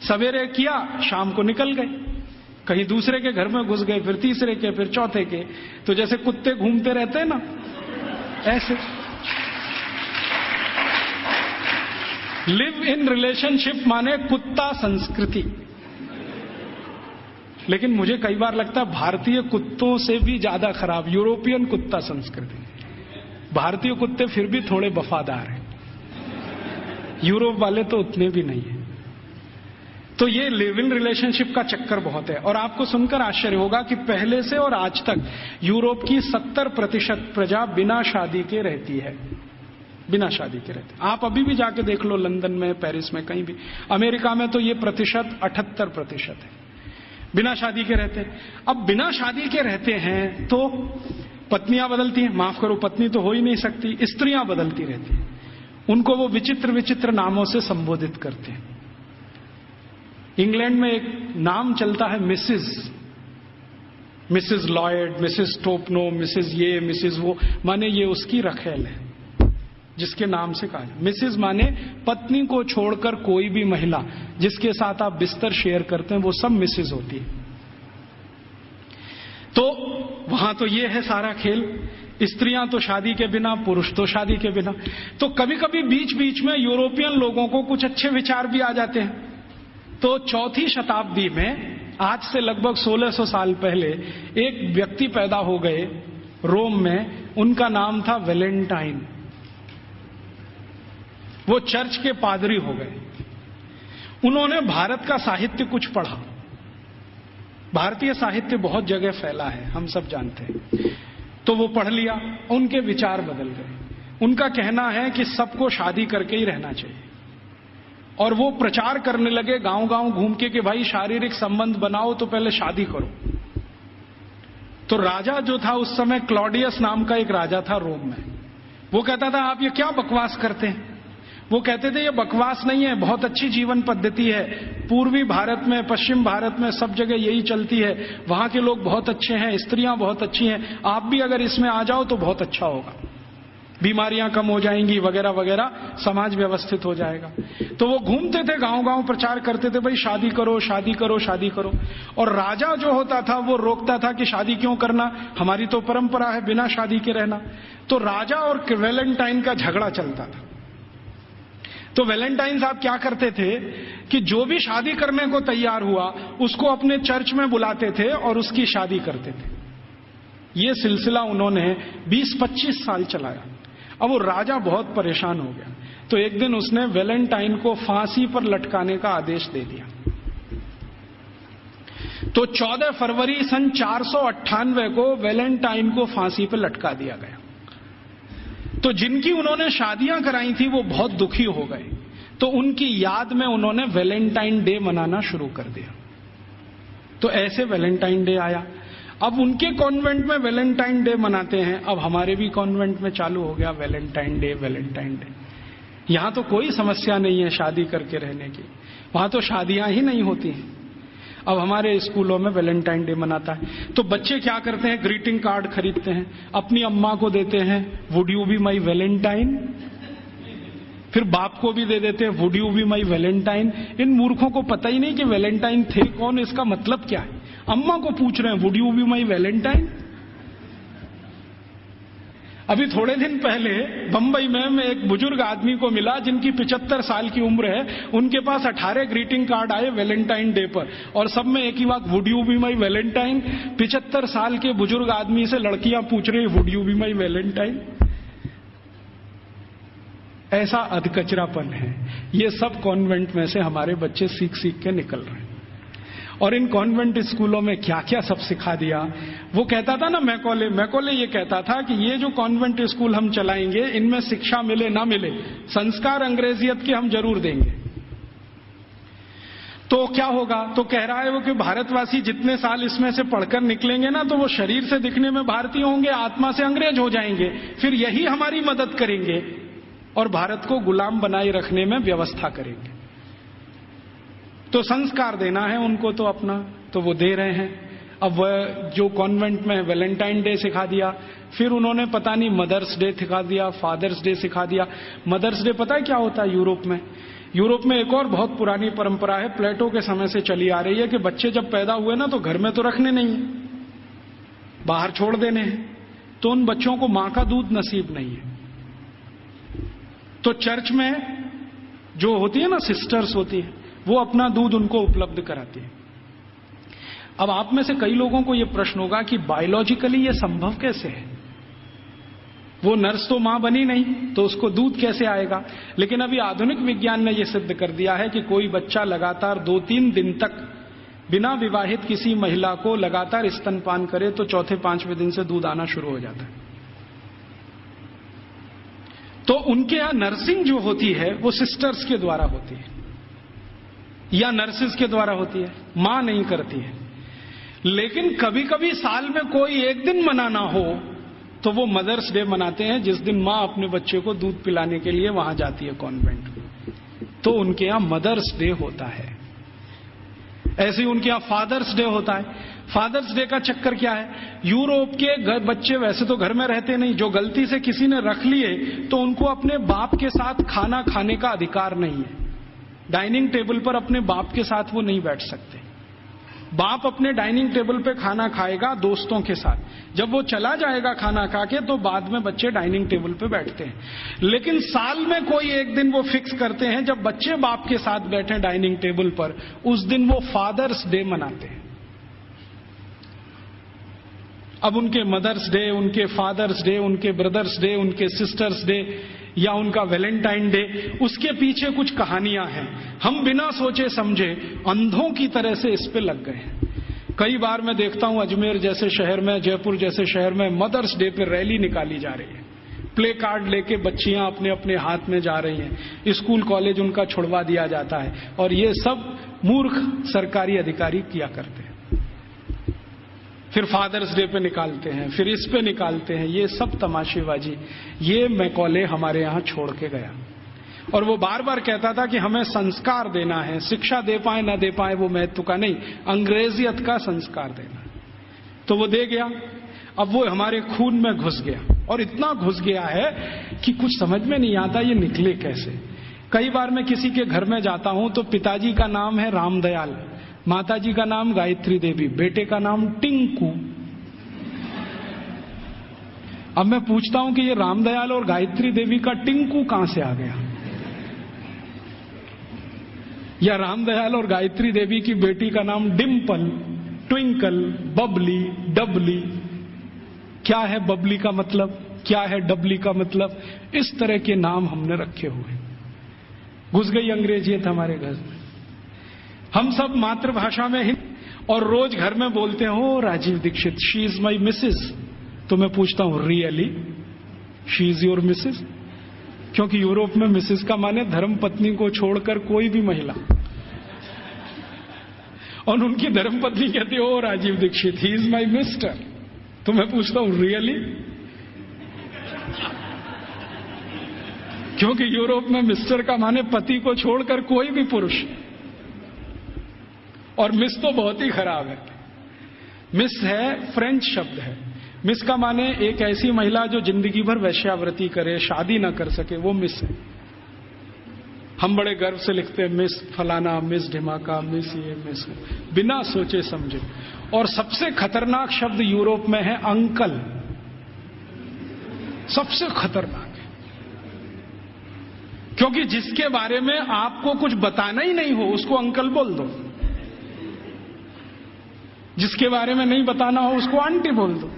सवेरे किया शाम को निकल गए, कहीं दूसरे के घर में घुस गए, फिर तीसरे के, फिर चौथे के। तो जैसे कुत्ते घूमते रहते हैं ना, ऐसे। लिव इन रिलेशनशिप माने कुत्ता संस्कृति। लेकिन मुझे कई बार लगता है भारतीय कुत्तों से भी ज्यादा खराब यूरोपियन कुत्ता संस्कृति। भारतीय कुत्ते फिर भी थोड़े वफादार हैं, यूरोप वाले तो उतने भी नहीं है। तो ये लिव इन रिलेशनशिप का चक्कर बहुत है। और आपको सुनकर आश्चर्य होगा कि पहले से और आज तक यूरोप की 70% प्रजा बिना शादी के रहती है, बिना शादी के रहते। आप अभी भी जाके देख लो, लंदन में, पेरिस में, कहीं भी। अमेरिका में तो ये प्रतिशत 78% है, बिना शादी के रहते हैं। अब बिना शादी के रहते हैं तो पत्नियां बदलती हैं, माफ करो पत्नी तो हो ही नहीं सकती, स्त्रियां बदलती रहती हैं। उनको वो विचित्र विचित्र नामों से संबोधित करते हैं। इंग्लैंड में एक नाम चलता है Mrs Lloyd, Mrs Topno, Mrs ये, मिसिस वो, माने ये उसकी रखेल है जिसके नाम से कहा। मिसिस माने पत्नी को छोड़कर कोई भी महिला जिसके साथ आप बिस्तर शेयर करते हैं वो सब मिसिस होती है। तो वहां तो ये है सारा खेल, स्त्रियां तो शादी के बिना, पुरुष तो शादी के बिना। तो कभी कभी बीच बीच में यूरोपियन लोगों को कुछ अच्छे विचार भी आ जाते हैं। तो 4वीं शताब्दी में, आज से लगभग 1600 साल पहले, एक व्यक्ति पैदा हो गए रोम में, उनका नाम था वैलेंटाइन। वो चर्च के पादरी हो गए। उन्होंने भारत का साहित्य कुछ पढ़ा। भारतीय साहित्य बहुत जगह फैला है, हम सब जानते हैं। तो वो पढ़ लिया, उनके विचार बदल गए। उनका कहना है कि सबको शादी करके ही रहना चाहिए। और वो प्रचार करने लगे गांव गांव घूम के कि भाई शारीरिक संबंध बनाओ तो पहले शादी करो। तो राजा जो था उस समय, क्लॉडियस नाम का एक राजा था रोम में, वो कहता था आप ये क्या बकवास करते हैं? वो कहते थे ये बकवास नहीं है, बहुत अच्छी जीवन पद्धति है। पूर्वी भारत में, पश्चिम भारत में सब जगह यही चलती है। वहां के लोग बहुत अच्छे हैं, स्त्रियां बहुत अच्छी हैं, आप भी अगर इसमें आ जाओ तो बहुत अच्छा होगा, बीमारियां कम हो जाएंगी वगैरह वगैरह, समाज व्यवस्थित हो जाएगा। तो वो घूमते थे गांव गांव, प्रचार करते थे भाई शादी करो, शादी करो, शादी करो। और राजा जो होता था वो रोकता था कि शादी क्यों करना, हमारी तो परंपरा है बिना शादी के रहना। तो राजा और वैलेंटाइन का झगड़ा चलता था। तो वैलेंटाइन साहब क्या करते थे कि जो भी शादी करने को तैयार हुआ उसको अपने चर्च में बुलाते थे और उसकी शादी करते थे। ये सिलसिला उन्होंने 20-25 साल चलाया। अब वो राजा बहुत परेशान हो गया, तो एक दिन उसने वैलेंटाइन को फांसी पर लटकाने का आदेश दे दिया। तो 14 फरवरी सन 498 को वैलेंटाइन को फांसी पर लटका दिया गया। तो जिनकी उन्होंने शादियां कराई थी वो बहुत दुखी हो गए, तो उनकी याद में उन्होंने वैलेंटाइन डे मनाना शुरू कर दिया। तो ऐसे वैलेंटाइन डे आया। अब उनके कॉन्वेंट में वैलेंटाइन डे मनाते हैं, अब हमारे भी कॉन्वेंट में चालू हो गया वैलेंटाइन डे, वैलेंटाइन डे। यहां तो कोई समस्या नहीं है शादी करके रहने की, वहां तो शादियां ही नहीं होती हैं। अब हमारे स्कूलों में वैलेंटाइन डे मनाता है, तो बच्चे क्या करते हैं, ग्रीटिंग कार्ड खरीदते हैं, अपनी अम्मा को देते हैं, would you be my valentine, फिर बाप को भी दे देते हैं, would you be my valentine. इन मूर्खों को पता ही नहीं कि वैलेंटाइन थे कौन, इसका मतलब क्या है। अम्मा को पूछ रहे हैं would you be my Valentine. अभी थोड़े दिन पहले बंबई में मैं एक बुजुर्ग आदमी को मिला जिनकी 75 साल की उम्र है, उनके पास 18 ग्रीटिंग कार्ड आए वैलेंटाइन डे पर, और सब में एक ही बात, would you be my Valentine. 75 साल के बुजुर्ग आदमी से लड़कियां पूछ रही would you be my Valentine. ऐसा अधकचरापन है। ये सब कॉन्वेंट में से हमारे बच्चे सीख सीख के निकल रहे हैं। और इन कॉन्वेंट स्कूलों में क्या क्या सब सिखा दिया। वो कहता था ना मैकॉले ये कहता था कि ये जो कॉन्वेंट स्कूल हम चलाएंगे, इनमें शिक्षा मिले ना मिले, संस्कार अंग्रेजियत के हम जरूर देंगे। तो क्या होगा, तो कह रहा है वो कि भारतवासी जितने साल इसमें से पढ़कर निकलेंगे ना, तो वो शरीर से दिखने में भारतीय होंगे, आत्मा से अंग्रेज हो जाएंगे, फिर यही हमारी मदद करेंगे और भारत को गुलाम बनाए रखने में व्यवस्था करेंगे। तो संस्कार देना है उनको तो अपना, तो वो दे रहे हैं। अब वह जो कॉन्वेंट में वैलेंटाइन डे सिखा दिया, फिर उन्होंने पता नहीं मदर्स डे सिखा दिया, फादर्स डे सिखा दिया। मदर्स डे पता है क्या होता है यूरोप में? यूरोप में एक और बहुत पुरानी परंपरा है, प्लेटो के समय से चली आ रही है, कि बच्चे जब पैदा हुए ना तो घर में तो रखने नहीं है, बाहर छोड़ देने हैं। तो उन बच्चों को मां का दूध नसीब नहीं है, तो चर्च में जो होती है ना, सिस्टर्स होती है, वो अपना दूध उनको उपलब्ध कराती है। अब आप में से कई लोगों को यह प्रश्न होगा कि बायोलॉजिकली यह संभव कैसे है? वो नर्स तो मां बनी नहीं, तो उसको दूध कैसे आएगा? लेकिन अभी आधुनिक विज्ञान ने यह सिद्ध कर दिया है कि कोई बच्चा लगातार 2-3 दिन तक बिना विवाहित किसी महिला को लगातार स्तनपान करे तो चौथे-5वें दिन से दूध आना शुरू हो जाता है। तो उनके यहां नर्सिंग जो होती है वो सिस्टर्स के द्वारा होती है या नर्सिस के द्वारा होती है, मां नहीं करती है। लेकिन कभी कभी साल में कोई एक दिन मनाना हो तो वो मदर्स डे मनाते हैं, जिस दिन मां अपने बच्चे को दूध पिलाने के लिए वहां जाती है कॉन्वेंट में, तो उनके यहां मदर्स डे होता है। ऐसे ही उनके यहां फादर्स डे होता है। फादर्स डे का चक्कर क्या है? यूरोप के बच्चे वैसे तो घर में रहते नहीं, जो गलती से किसी ने रख लिए तो उनको अपने बाप के साथ खाना खाने का अधिकार नहीं है। डाइनिंग टेबल पर अपने बाप के साथ वो नहीं बैठ सकते। बाप अपने डाइनिंग टेबल पे खाना खाएगा दोस्तों के साथ, जब वो चला जाएगा खाना खा के तो बाद में बच्चे डाइनिंग टेबल पे बैठते हैं। लेकिन साल में कोई एक दिन वो फिक्स करते हैं जब बच्चे बाप के साथ बैठे डाइनिंग टेबल पर, उस दिन वो फादर्स डे मनाते हैं। अब उनके मदर्स डे, उनके फादर्स डे, उनके ब्रदर्स डे, उनके सिस्टर्स डे या उनका वैलेंटाइन डे, उसके पीछे कुछ कहानियां हैं। हम बिना सोचे समझे अंधों की तरह से इस पे लग गए हैं। कई बार मैं देखता हूं अजमेर जैसे शहर में, जयपुर जैसे शहर में मदर्स डे पे रैली निकाली जा रही है, प्ले कार्ड लेके बच्चियां अपने अपने हाथ में जा रही हैं, स्कूल कॉलेज उनका छुड़वा दिया जाता है, और ये सब मूर्ख सरकारी अधिकारी किया करते हैं। फिर फादर्स डे पे निकालते हैं, फिर इस पे निकालते हैं, ये सब तमाशेबाजी। ये मैकॉले हमारे यहां छोड़ के गया, और वो बार बार कहता था कि हमें संस्कार देना है, शिक्षा दे पाए ना दे पाए वो महत्व का नहीं, अंग्रेजियत का संस्कार देना। तो वो दे गया। अब वो हमारे खून में घुस गया, और इतना घुस गया है कि कुछ समझ में नहीं आता ये निकले कैसे। कई बार मैं किसी के घर में जाता हूं तो पिताजी का नाम है रामदयाल, माताजी का नाम गायत्री देवी, बेटे का नाम टिंकू। अब मैं पूछता हूं कि ये रामदयाल और गायत्री देवी का टिंकू कहां से आ गया? या रामदयाल और गायत्री देवी की बेटी का नाम डिम्पल, ट्विंकल, बबली, डबली। क्या है बबली का मतलब, क्या है डबली का मतलब? इस तरह के नाम हमने रखे हुए। घुस गई अंग्रेजियत हमारे घर में। हम सब मातृभाषा में हिंदी, और रोज घर में बोलते हो Rajiv Dixit, she is my missus. तो मैं पूछता हूं really she is your missus? क्योंकि यूरोप में मिसेस का माने धर्म पत्नी को छोड़कर कोई भी महिला। और उनकी धर्मपत्नी कहती है, ओ Rajiv Dikshit, he is my mister. तो मैं पूछता हूं रियली? क्योंकि यूरोप में मिस्टर का माने पति को छोड़कर कोई भी पुरुष, और मिस तो बहुत ही खराब है। मिस है फ्रेंच शब्द है। मिस का माने एक ऐसी महिला जो जिंदगी भर वैश्यावृत्ति करे, शादी ना कर सके, वो मिस है। हम बड़े गर्व से लिखते हैं मिस फलाना, मिस ढिमाका, मिस ये, मिस, बिना सोचे समझे। और सबसे खतरनाक शब्द यूरोप में है अंकल। सबसे खतरनाक है, क्योंकि जिसके बारे में आपको कुछ बताना ही नहीं हो उसको अंकल बोल दो, जिसके बारे में नहीं बताना हो उसको आंटी बोल दो।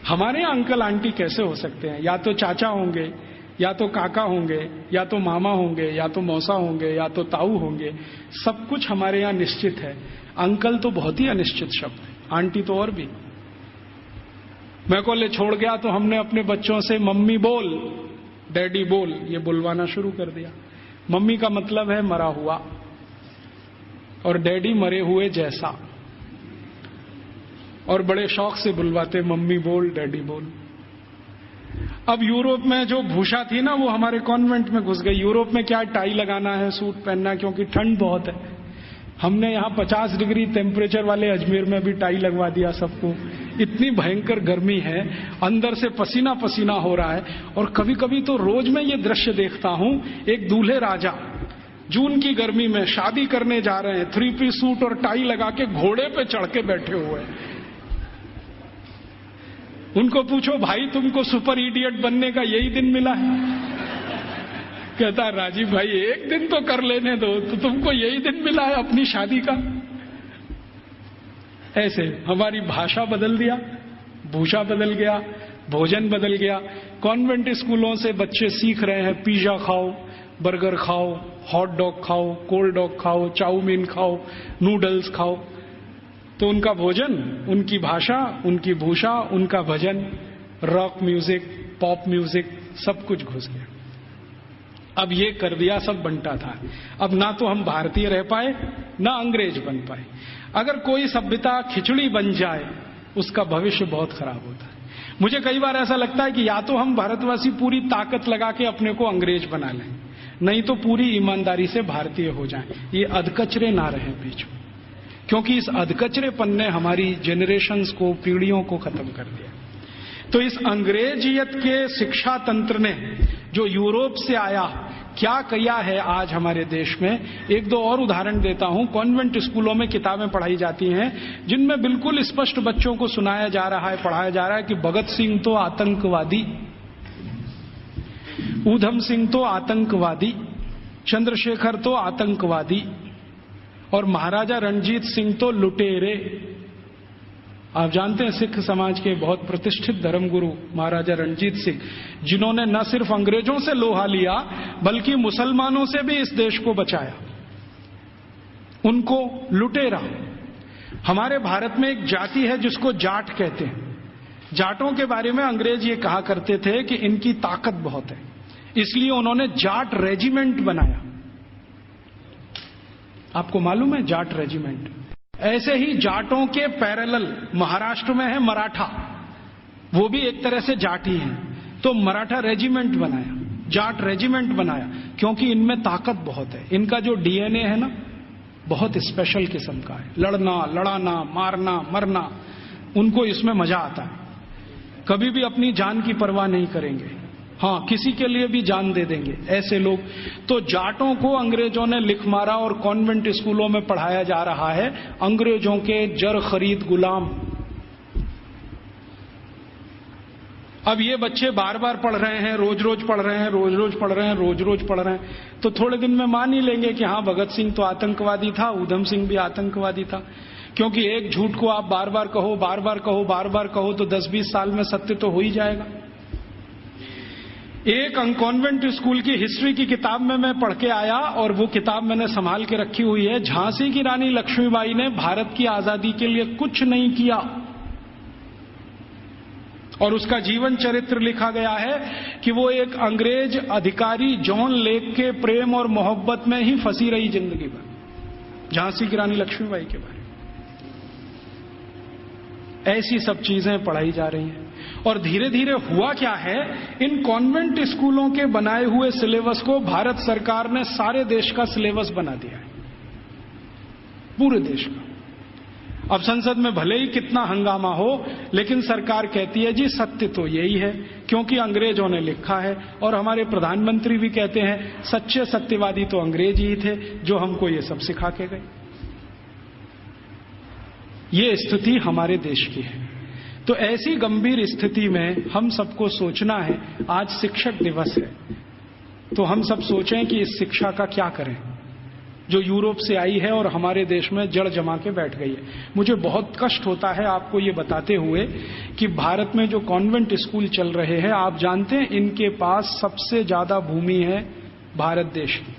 हमारे यहां अंकल आंटी कैसे हो सकते हैं? या तो चाचा होंगे, या तो काका होंगे, या तो मामा होंगे, या तो मौसा होंगे, या तो ताऊ होंगे। सब कुछ हमारे यहां निश्चित है। अंकल तो बहुत ही अनिश्चित शब्द है, आंटी तो और भी। मैं कॉलेज छोड़ गया तो हमने अपने बच्चों से मम्मी बोल, डैडी बोल, ये बुलवाना शुरू कर दिया। मम्मी का मतलब है मरा हुआ, और डैडी मरे हुए जैसा, और बड़े शौक से बुलवाते मम्मी बोल, डैडी बोल। अब यूरोप में जो भूषा थी ना, वो हमारे कॉन्वेंट में घुस गई। यूरोप में क्या टाई लगाना है, सूट पहनना, क्योंकि ठंड बहुत है। हमने यहां 50 डिग्री टेम्परेचर वाले अजमेर में भी टाई लगवा दिया सबको। इतनी भयंकर गर्मी है, अंदर से पसीना पसीना हो रहा है। और कभी कभी तो रोज मैं ये दृश्य देखता हूं, एक दूल्हे राजा जून की गर्मी में शादी करने जा रहे हैं, 3 पीस सूट और टाई लगा के घोड़े पे चढ़ के बैठे हुए हैं। उनको पूछो, भाई तुमको सुपर इडियट बनने का यही दिन मिला है? कहता राजीव भाई, एक दिन तो कर लेने दो, तो तुमको यही दिन मिला है अपनी शादी का? ऐसे हमारी भाषा बदल दिया, भूषा बदल गया, भोजन बदल गया। कॉन्वेंट स्कूलों से बच्चे सीख रहे हैं पिज्जा खाओ, बर्गर खाओ, हॉट डॉग खाओ, कोल्ड डॉग खाओ, चाउमीन खाओ, नूडल्स खाओ। तो उनका भोजन, उनकी भाषा, उनकी भूषा, उनका भजन, रॉक म्यूजिक, पॉप म्यूजिक, सब कुछ घुस गया। अब ये कर दिया सब बंटा था। अब ना तो हम भारतीय रह पाए, ना अंग्रेज बन पाए। अगर कोई सभ्यता खिचड़ी बन जाए, उसका भविष्य बहुत खराब होता है। मुझे कई बार ऐसा लगता है कि या तो हम भारतवासी पूरी ताकत लगा के अपने को अंग्रेज बना लें, नहीं तो पूरी ईमानदारी से भारतीय हो जाएं। ये अधकचरे ना रहे बीच में, क्योंकि इस अधकचरेपन ने हमारी जनरेशन्स को, पीढ़ियों को खत्म कर दिया। तो इस अंग्रेजियत के शिक्षा तंत्र ने जो यूरोप से आया, क्या किया है आज हमारे देश में। एक दो और उदाहरण देता हूं। कॉन्वेंट स्कूलों में किताबें पढ़ाई जाती हैं जिनमें बिल्कुल स्पष्ट बच्चों को सुनाया जा रहा है, पढ़ाया जा रहा है कि भगत सिंह तो आतंकवादी, ऊधम सिंह तो आतंकवादी, चंद्रशेखर तो आतंकवादी, और महाराजा रणजीत सिंह तो लुटेरे। आप जानते हैं सिख समाज के बहुत प्रतिष्ठित धर्मगुरु महाराजा रणजीत सिंह, जिन्होंने न सिर्फ अंग्रेजों से लोहा लिया बल्कि मुसलमानों से भी इस देश को बचाया, उनको लुटेरा। हमारे भारत में एक जाति है जिसको जाट कहते हैं। जाटों के बारे में अंग्रेज ये कहा करते थे कि इनकी ताकत बहुत है, इसलिए उन्होंने जाट रेजिमेंट बनाया। आपको मालूम है जाट रेजिमेंट? ऐसे ही जाटों के पैरेलल महाराष्ट्र में है मराठा, वो भी एक तरह से जाट ही है। तो मराठा रेजिमेंट बनाया, जाट रेजिमेंट बनाया, क्योंकि इनमें ताकत बहुत है। इनका जो डीएनए है ना, बहुत स्पेशल किस्म का है। लड़ना, लड़ाना, मारना, मरना, उनको इसमें मजा आता है। कभी भी अपनी जान की परवाह नहीं करेंगे, हाँ किसी के लिए भी जान दे देंगे, ऐसे लोग। तो जाटों को अंग्रेजों ने लिख मारा और कॉन्वेंट स्कूलों में पढ़ाया जा रहा है अंग्रेजों के जर खरीद गुलाम। अब ये बच्चे बार बार पढ़ रहे हैं, रोज रोज पढ़ रहे हैं, रोज रोज पढ़ रहे हैं, रोज रोज पढ़ रहे हैं, तो थोड़े दिन में मान ही लेंगे कि हाँ भगत सिंह तो आतंकवादी था, ऊधम सिंह भी आतंकवादी था। क्योंकि एक झूठ को आप बार बार कहो, बार बार कहो, बार बार कहो, तो 10-20 साल में सत्य तो हो ही जाएगा। एक कॉन्वेंट स्कूल की हिस्ट्री की किताब में मैं पढ़ के आया, और वो किताब मैंने संभाल के रखी हुई है। झांसी की रानी लक्ष्मीबाई ने भारत की आजादी के लिए कुछ नहीं किया, और उसका जीवन चरित्र लिखा गया है कि वो एक अंग्रेज अधिकारी जॉन लेक के प्रेम और मोहब्बत में ही फंसी रही जिंदगी भर। झांसी की रानी लक्ष्मीबाई के बारे में। ऐसी सब चीजें पढ़ाई जा रही हैं। और धीरे धीरे हुआ क्या है, इन कॉन्वेंट स्कूलों के बनाए हुए सिलेबस को भारत सरकार ने सारे देश का सिलेबस बना दिया है, पूरे देश का। अब संसद में भले ही कितना हंगामा हो, लेकिन सरकार कहती है जी सत्य तो यही है, क्योंकि अंग्रेजों ने लिखा है। और हमारे प्रधानमंत्री भी कहते हैं सच्चे सत्यवादी तो अंग्रेज ही थे जो हमको ये सब सिखा के गए। ये स्थिति हमारे देश की है। तो ऐसी गंभीर स्थिति में हम सबको सोचना है, आज शिक्षक दिवस है, तो हम सब सोचें कि इस शिक्षा का क्या करें जो यूरोप से आई है और हमारे देश में जड़ जमा के बैठ गई है। मुझे बहुत कष्ट होता है आपको ये बताते हुए कि भारत में जो कॉन्वेंट स्कूल चल रहे हैं, आप जानते हैं इनके पास सबसे ज्यादा भूमि है भारत देश की।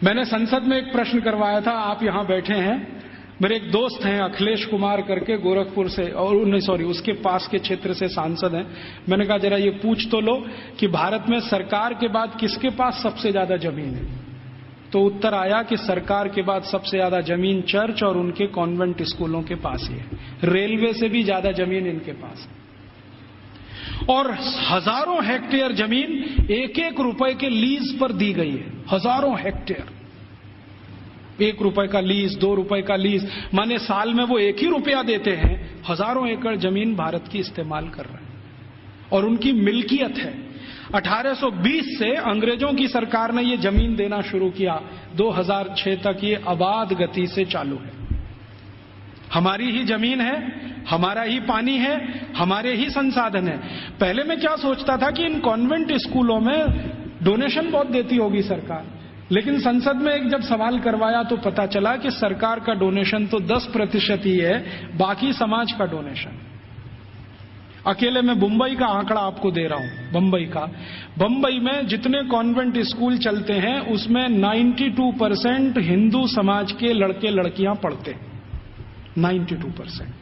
मैंने संसद में एक प्रश्न करवाया था, आप यहां बैठे हैं, मेरे एक दोस्त हैं अखिलेश कुमार करके गोरखपुर से, और उसके पास के क्षेत्र से सांसद हैं। मैंने कहा जरा ये पूछ तो लो कि भारत में सरकार के बाद किसके पास सबसे ज्यादा जमीन है। तो उत्तर आया कि सरकार के बाद सबसे ज्यादा जमीन चर्च और उनके कॉन्वेंट स्कूलों के पास ही है। रेलवे से भी ज्यादा जमीन इनके पास है। और हजारों हेक्टेयर जमीन एक एक रुपए के लीज पर दी गई है। हजारों हेक्टेयर, 1 रुपए का लीज, 2 रुपए का लीज, माने साल में वो 1 ही रुपया देते हैं, हजारों एकड़ जमीन भारत की इस्तेमाल कर रहे हैं और उनकी मिल्कियत है। 1820 से अंग्रेजों की सरकार ने ये जमीन देना शुरू किया, 2006 तक ये अबाध गति से चालू है। हमारी ही जमीन है, हमारा ही पानी है, हमारे ही संसाधन है। पहले मैं क्या सोचता था कि इन कॉन्वेंट स्कूलों में डोनेशन बहुत देती होगी सरकार, लेकिन संसद में एक जब सवाल करवाया तो पता चला कि सरकार का डोनेशन तो 10% ही है, बाकी समाज का डोनेशन। अकेले मैं मुंबई का आंकड़ा आपको दे रहा हूं, बंबई में जितने कॉन्वेंट स्कूल चलते हैं उसमें 92% हिंदू समाज के लड़के लड़कियां पढ़ते हैं, 92%।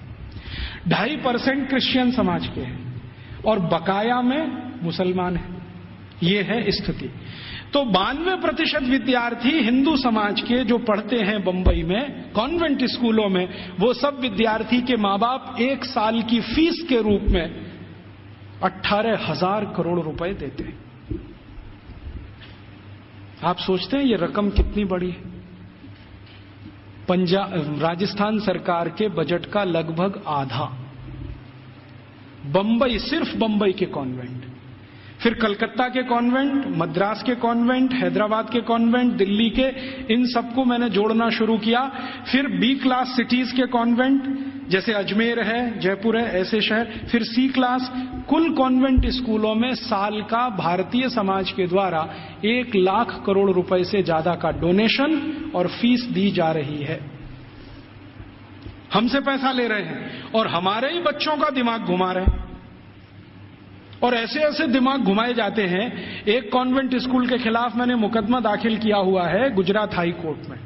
2.5% क्रिश्चियन समाज के हैं और बकाया में मुसलमान हैं। ये है स्थिति। तो 92% विद्यार्थी हिंदू समाज के जो पढ़ते हैं बंबई में कॉन्वेंट स्कूलों में, वो सब विद्यार्थी के मां बाप 1 साल की फीस के रूप में 18,000 करोड़ रुपए देते हैं। आप सोचते हैं ये रकम कितनी बड़ी है? राजस्थान सरकार के बजट का लगभग आधा बंबई, सिर्फ बंबई के कॉन्वेंट, फिर कलकत्ता के कॉन्वेंट, मद्रास के कॉन्वेंट, हैदराबाद के कॉन्वेंट, दिल्ली के, इन सबको मैंने जोड़ना शुरू किया। फिर बी क्लास सिटीज के कॉन्वेंट जैसे अजमेर है, जयपुर है, ऐसे शहर, फिर सी क्लास। कुल कॉन्वेंट स्कूलों में साल का भारतीय समाज के द्वारा 1 लाख करोड़ रुपए से ज्यादा का डोनेशन और फीस दी जा रही है। हमसे पैसा ले रहे हैं और हमारे ही बच्चों का दिमाग घुमा रहे हैं। और ऐसे ऐसे दिमाग घुमाए जाते हैं। एक कॉन्वेंट स्कूल के खिलाफ मैंने मुकदमा दाखिल किया हुआ है गुजरात हाई कोर्ट में।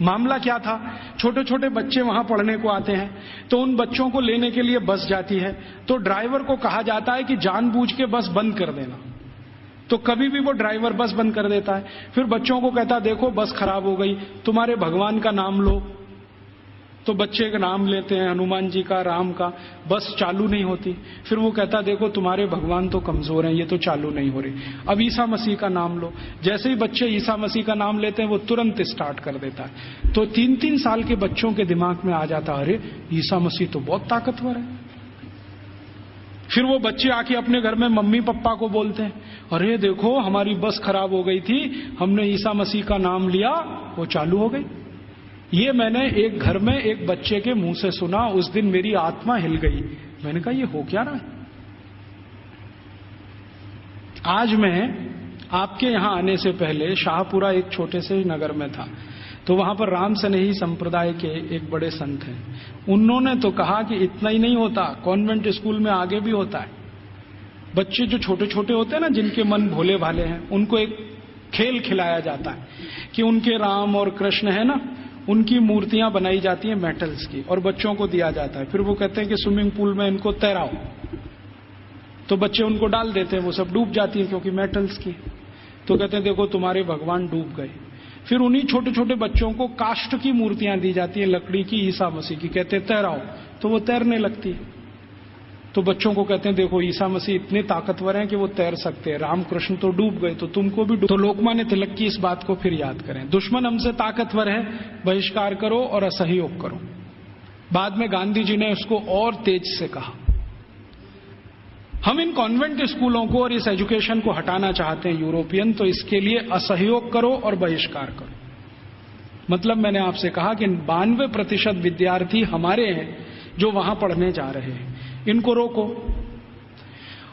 मामला क्या था, छोटे छोटे बच्चे वहां पढ़ने को आते हैं, तो उन बच्चों को लेने के लिए बस जाती है, तो ड्राइवर को कहा जाता है कि जानबूझ के बस बंद कर देना। तो कभी भी वो ड्राइवर बस बंद कर देता है। फिर बच्चों को कहता देखो बस खराब हो गई, तुम्हारे भगवान का नाम लो। तो बच्चे का नाम लेते हैं, हनुमान जी का, राम का, बस चालू नहीं होती। फिर वो कहता देखो तुम्हारे भगवान तो कमजोर हैं, ये तो चालू नहीं हो रही। अब ईसा मसीह का नाम लो। जैसे ही बच्चे ईसा मसीह का नाम लेते हैं वो तुरंत स्टार्ट कर देता है। तो 3-3 साल के बच्चों के दिमाग में आ जाता अरे ईसा मसीह तो बहुत ताकतवर है। फिर वो बच्चे आके अपने घर में मम्मी पापा को बोलते हैं अरे देखो हमारी बस खराब हो गई थी, हमने ईसा मसीह का नाम लिया, वो चालू हो गई। ये मैंने एक घर में एक बच्चे के मुंह से सुना, उस दिन मेरी आत्मा हिल गई। मैंने कहा ये हो क्या रहा है। आज मैं आपके यहां आने से पहले शाहपुरा एक छोटे से नगर में था, तो वहां पर राम स्नेही संप्रदाय के एक बड़े संत हैं। उन्होंने तो कहा कि इतना ही नहीं होता, कॉन्वेंट स्कूल में आगे भी होता है। बच्चे जो छोटे छोटे होते हैं ना, जिनके मन भोले भाले हैं, उनको एक खेल खिलाया जाता है कि उनके राम और कृष्ण है ना, उनकी मूर्तियां बनाई जाती हैं मेटल्स की और बच्चों को दिया जाता है। फिर वो कहते हैं कि स्विमिंग पूल में इनको तैराओ, तो बच्चे उनको डाल देते हैं, वो सब डूब जाती है क्योंकि मेटल्स की। तो कहते हैं देखो तुम्हारे भगवान डूब गए। फिर उन्हीं छोटे छोटे बच्चों को काष्ठ की मूर्तियां दी जाती हैं, लकड़ी की, ईसा मसीह की, कहते तैराओ, तो वो तैरने लगती है। तो बच्चों को कहते हैं देखो ईसा मसीह इतने ताकतवर हैं कि वो तैर सकते हैं, रामकृष्ण तो डूब गए तो तुमको भी डूब। तो लोकमान्य तिलक की इस बात को फिर याद करें, दुश्मन हमसे ताकतवर है, बहिष्कार करो और असहयोग करो। बाद में गांधी जी ने उसको और तेज से कहा। हम इन कॉन्वेंट स्कूलों को और इस एजुकेशन को हटाना चाहते हैं यूरोपियन, तो इसके लिए असहयोग करो और बहिष्कार करो। मतलब मैंने आपसे कहा कि 92% विद्यार्थी हमारे हैं जो वहां पढ़ने जा रहे हैं, इनको रोको।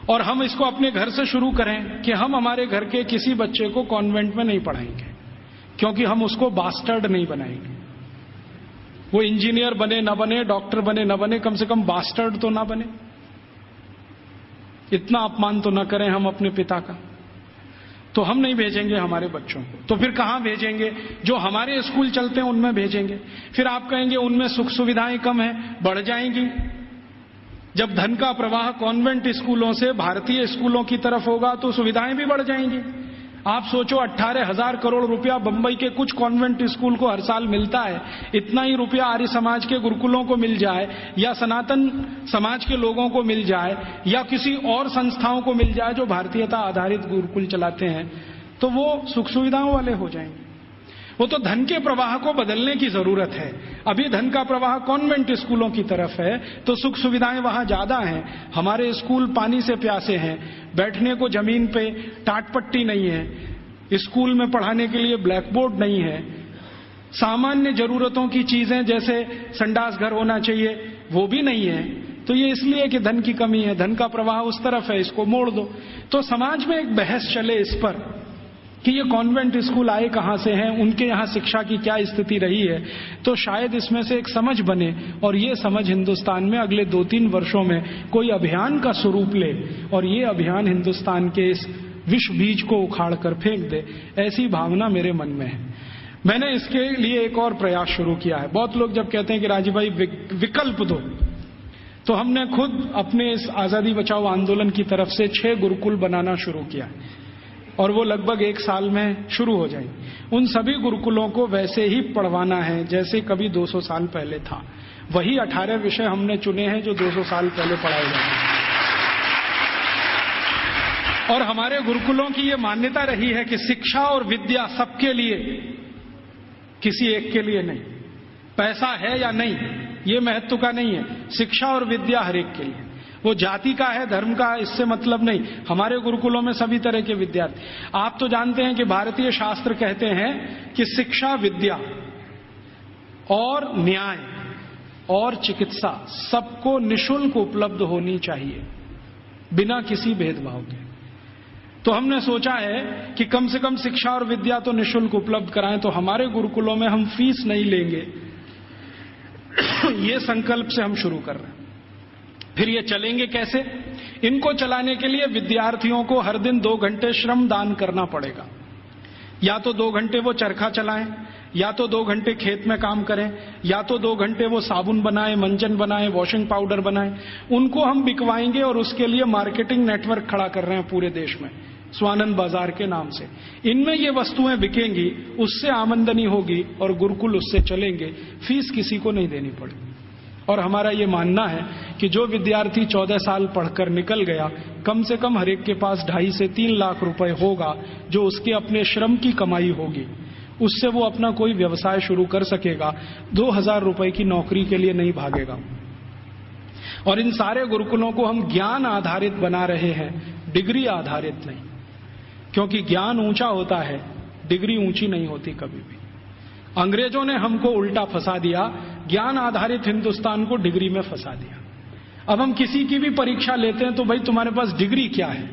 और हम इसको अपने घर से शुरू करें कि हम हमारे घर के किसी बच्चे को कॉन्वेंट में नहीं पढ़ाएंगे, क्योंकि हम उसको बास्टर्ड नहीं बनाएंगे। वो इंजीनियर बने न बने, डॉक्टर बने न बने, कम से कम बास्टर्ड तो ना बने। इतना अपमान तो न करें हम अपने पिता का। तो हम नहीं भेजेंगे हमारे बच्चों को। तो फिर कहां भेजेंगे? जो हमारे स्कूल चलते हैं उनमें भेजेंगे। फिर आप कहेंगे उनमें सुख सुविधाएं कम है, बढ़ जाएंगी। जब धन का प्रवाह कॉन्वेंट स्कूलों से भारतीय स्कूलों की तरफ होगा तो सुविधाएं भी बढ़ जाएंगी। आप सोचो 18,000 करोड़ रुपया बंबई के कुछ कॉन्वेंट स्कूल को हर साल मिलता है, इतना ही रुपया आर्य समाज के गुरुकुलों को मिल जाए, या सनातन समाज के लोगों को मिल जाए, या किसी और संस्थाओं को मिल जाए जो भारतीयता आधारित गुरुकुल चलाते हैं, तो वो सुख सुविधाओं वाले हो जाएंगे। वो तो धन के प्रवाह को बदलने की जरूरत है। अभी धन का प्रवाह कॉन्वेंट स्कूलों की तरफ है तो सुख सुविधाएं वहां ज्यादा हैं। हमारे स्कूल पानी से प्यासे हैं, बैठने को जमीन पे टाटपट्टी नहीं है, स्कूल में पढ़ाने के लिए ब्लैक बोर्ड नहीं है, सामान्य जरूरतों की चीजें जैसे संडास घर होना चाहिए वो भी नहीं है। तो ये इसलिए कि धन की कमी है, धन का प्रवाह उस तरफ है, इसको मोड़ दो। तो समाज में एक बहस चले इस पर कि ये कॉन्वेंट स्कूल आए कहां से हैं, उनके यहां शिक्षा की क्या स्थिति रही है, तो शायद इसमें से एक समझ बने और ये समझ हिंदुस्तान में अगले 2-3 वर्षों में कोई अभियान का स्वरूप ले और ये अभियान हिंदुस्तान के इस विष बीज को उखाड़ कर फेंक दे, ऐसी भावना मेरे मन में है। मैंने इसके लिए एक और प्रयास शुरू किया है। बहुत लोग जब कहते हैं कि राजीव भाई विकल्प दो, तो हमने खुद अपने इस आजादी बचाओ आंदोलन की तरफ से 6 गुरुकुल बनाना शुरू किया है और वो लगभग 1 साल में शुरू हो जाएंगे। उन सभी गुरुकुलों को वैसे ही पढ़वाना है जैसे कभी 200 साल पहले था। वही 18 विषय हमने चुने हैं जो 200 साल पहले पढ़ाए जाते हैं। और हमारे गुरुकुलों की ये मान्यता रही है कि शिक्षा और विद्या सबके लिए, किसी एक के लिए नहीं। पैसा है या नहीं ये महत्व का नहीं है, शिक्षा और विद्या हर एक के लिए। वो जाति का है, धर्म का, इससे मतलब नहीं। हमारे गुरुकुलों में सभी तरह के विद्यार्थी। आप तो जानते हैं कि भारतीय शास्त्र कहते हैं कि शिक्षा, विद्या और न्याय और चिकित्सा सबको निशुल्क उपलब्ध होनी चाहिए, बिना किसी भेदभाव के। तो हमने सोचा है कि कम से कम शिक्षा और विद्या तो निशुल्क उपलब्ध कराएं। तो हमारे गुरुकुलों में हम फीस नहीं लेंगे, ये संकल्प से हम शुरू कर रहे हैं। फिर ये चलेंगे कैसे? इनको चलाने के लिए विद्यार्थियों को हर दिन 2 घंटे श्रम दान करना पड़ेगा। या तो 2 घंटे वो चरखा चलाएं, या तो 2 घंटे खेत में काम करें, या तो 2 घंटे वो साबुन बनाएं, मंजन बनाएं, वॉशिंग पाउडर बनाएं। उनको हम बिकवाएंगे और उसके लिए मार्केटिंग नेटवर्क खड़ा कर रहे हैं पूरे देश में, स्वानंद बाजार के नाम से। इनमें ये वस्तुएं बिकेंगी, उससे आमदनी होगी और गुरुकुल उससे चलेंगे, फीस किसी को नहीं देनी पड़ेगी। और हमारा ये मानना है कि जो विद्यार्थी 14 साल पढ़कर निकल गया, कम से कम हर एक के पास 2.5 से 3 लाख रुपए होगा जो उसके अपने श्रम की कमाई होगी। उससे वो अपना कोई व्यवसाय शुरू कर सकेगा, 2,000 रुपए की नौकरी के लिए नहीं भागेगा। और इन सारे गुरुकुलों को हम ज्ञान आधारित बना रहे हैं, डिग्री आधारित नहीं, क्योंकि ज्ञान ऊंचा होता है, डिग्री ऊंची नहीं होती कभी भी। अंग्रेजों ने हमको उल्टा फंसा दिया, ज्ञान आधारित हिंदुस्तान को डिग्री में फंसा दिया। अब हम किसी की भी परीक्षा लेते हैं तो भाई तुम्हारे पास डिग्री क्या है?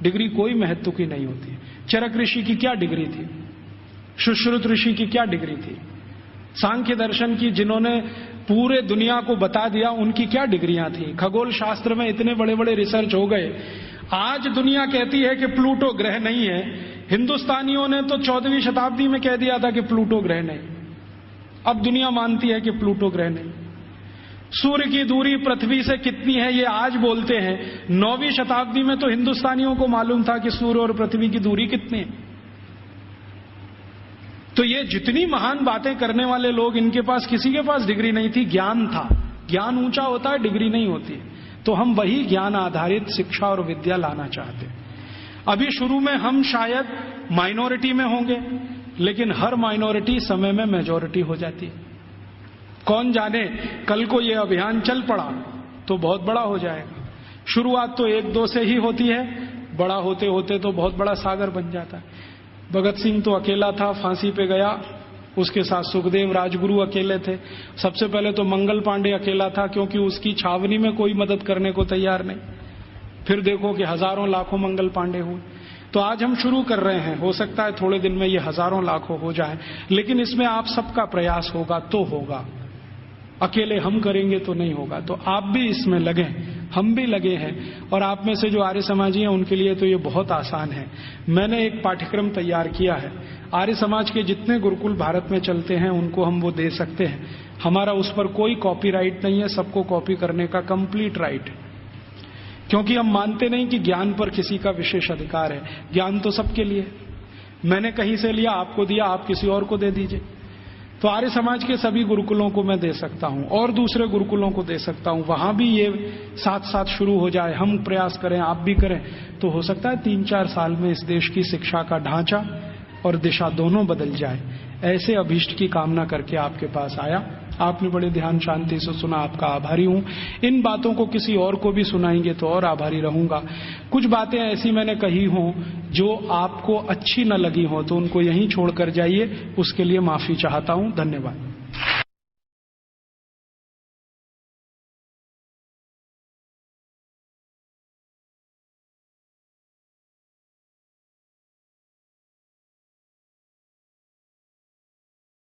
डिग्री कोई महत्व की नहीं होती। चरक ऋषि की क्या डिग्री थी? सुश्रुत ऋषि की क्या डिग्री थी? सांख्य दर्शन की जिन्होंने पूरे दुनिया को बता दिया, उनकी क्या डिग्रियां थी? खगोल शास्त्र में इतने बड़े बड़े रिसर्च हो गए। आज दुनिया कहती है कि प्लूटो ग्रह नहीं है, हिंदुस्तानियों ने तो 14वीं शताब्दी में कह दिया था कि प्लूटो ग्रह नहीं। अब दुनिया मानती है कि प्लूटो ग्रह नहीं। सूर्य की दूरी पृथ्वी से कितनी है ये आज बोलते हैं, 9वीं शताब्दी में तो हिंदुस्तानियों को मालूम था कि सूर्य और पृथ्वी की दूरी कितनी है। तो ये जितनी महान बातें करने वाले लोग, इनके पास किसी के पास डिग्री नहीं थी, ज्ञान था। ज्ञान ऊंचा होता है, डिग्री नहीं होती। तो हम वही ज्ञान आधारित शिक्षा और विद्या लाना चाहते हैं। अभी शुरू में हम शायद माइनॉरिटी में होंगे, लेकिन हर माइनॉरिटी समय में मेजॉरिटी हो जाती है। कौन जाने कल को ये अभियान चल पड़ा तो बहुत बड़ा हो जाएगा। शुरुआत तो 1-2 से ही होती है, बड़ा होते होते तो बहुत बड़ा सागर बन जाता है। भगत सिंह तो अकेला था, फांसी पे गया, उसके साथ सुखदेव राजगुरु अकेले थे। सबसे पहले तो मंगल पांडे अकेला था, क्योंकि उसकी छावनी में कोई मदद करने को तैयार नहीं। फिर देखो कि हजारों लाखों मंगल पांडे हुए। तो आज हम शुरू कर रहे हैं, हो सकता है थोड़े दिन में ये हजारों लाखों हो जाए, लेकिन इसमें आप सबका प्रयास होगा तो होगा। अकेले हम करेंगे तो नहीं होगा। तो आप भी इसमें लगे, हम भी लगे हैं। और आप में से जो आर्य समाजी हैं उनके लिए तो ये बहुत आसान है। मैंने एक पाठ्यक्रम तैयार किया है। आर्य समाज के जितने गुरुकुल भारत में चलते हैं उनको हम वो दे सकते हैं। हमारा उस पर कोई कॉपीराइट नहीं है, सबको कॉपी करने का कंप्लीट राइट है। क्योंकि हम मानते नहीं कि ज्ञान पर किसी का विशेष अधिकार है। ज्ञान तो सबके लिए। मैंने कहीं से लिया, आपको दिया, आप किसी और को दे दीजिए। तो आर्य समाज के सभी गुरुकुलों को मैं दे सकता हूं और दूसरे गुरुकुलों को दे सकता हूं। वहां भी ये साथ साथ शुरू हो जाए, हम प्रयास करें, आप भी करें, तो हो सकता है 3-4 साल में इस देश की शिक्षा का ढांचा और दिशा दोनों बदल जाए। ऐसे अभीष्ट की कामना करके आपके पास आया। आपने बड़े ध्यान शांति से सुना, आपका आभारी हूं। इन बातों को किसी और को भी सुनाएंगे तो और आभारी रहूंगा। कुछ बातें ऐसी मैंने कही हों जो आपको अच्छी न लगी हो तो उनको यहीं छोड़कर जाइए, उसके लिए माफी चाहता हूं। धन्यवाद।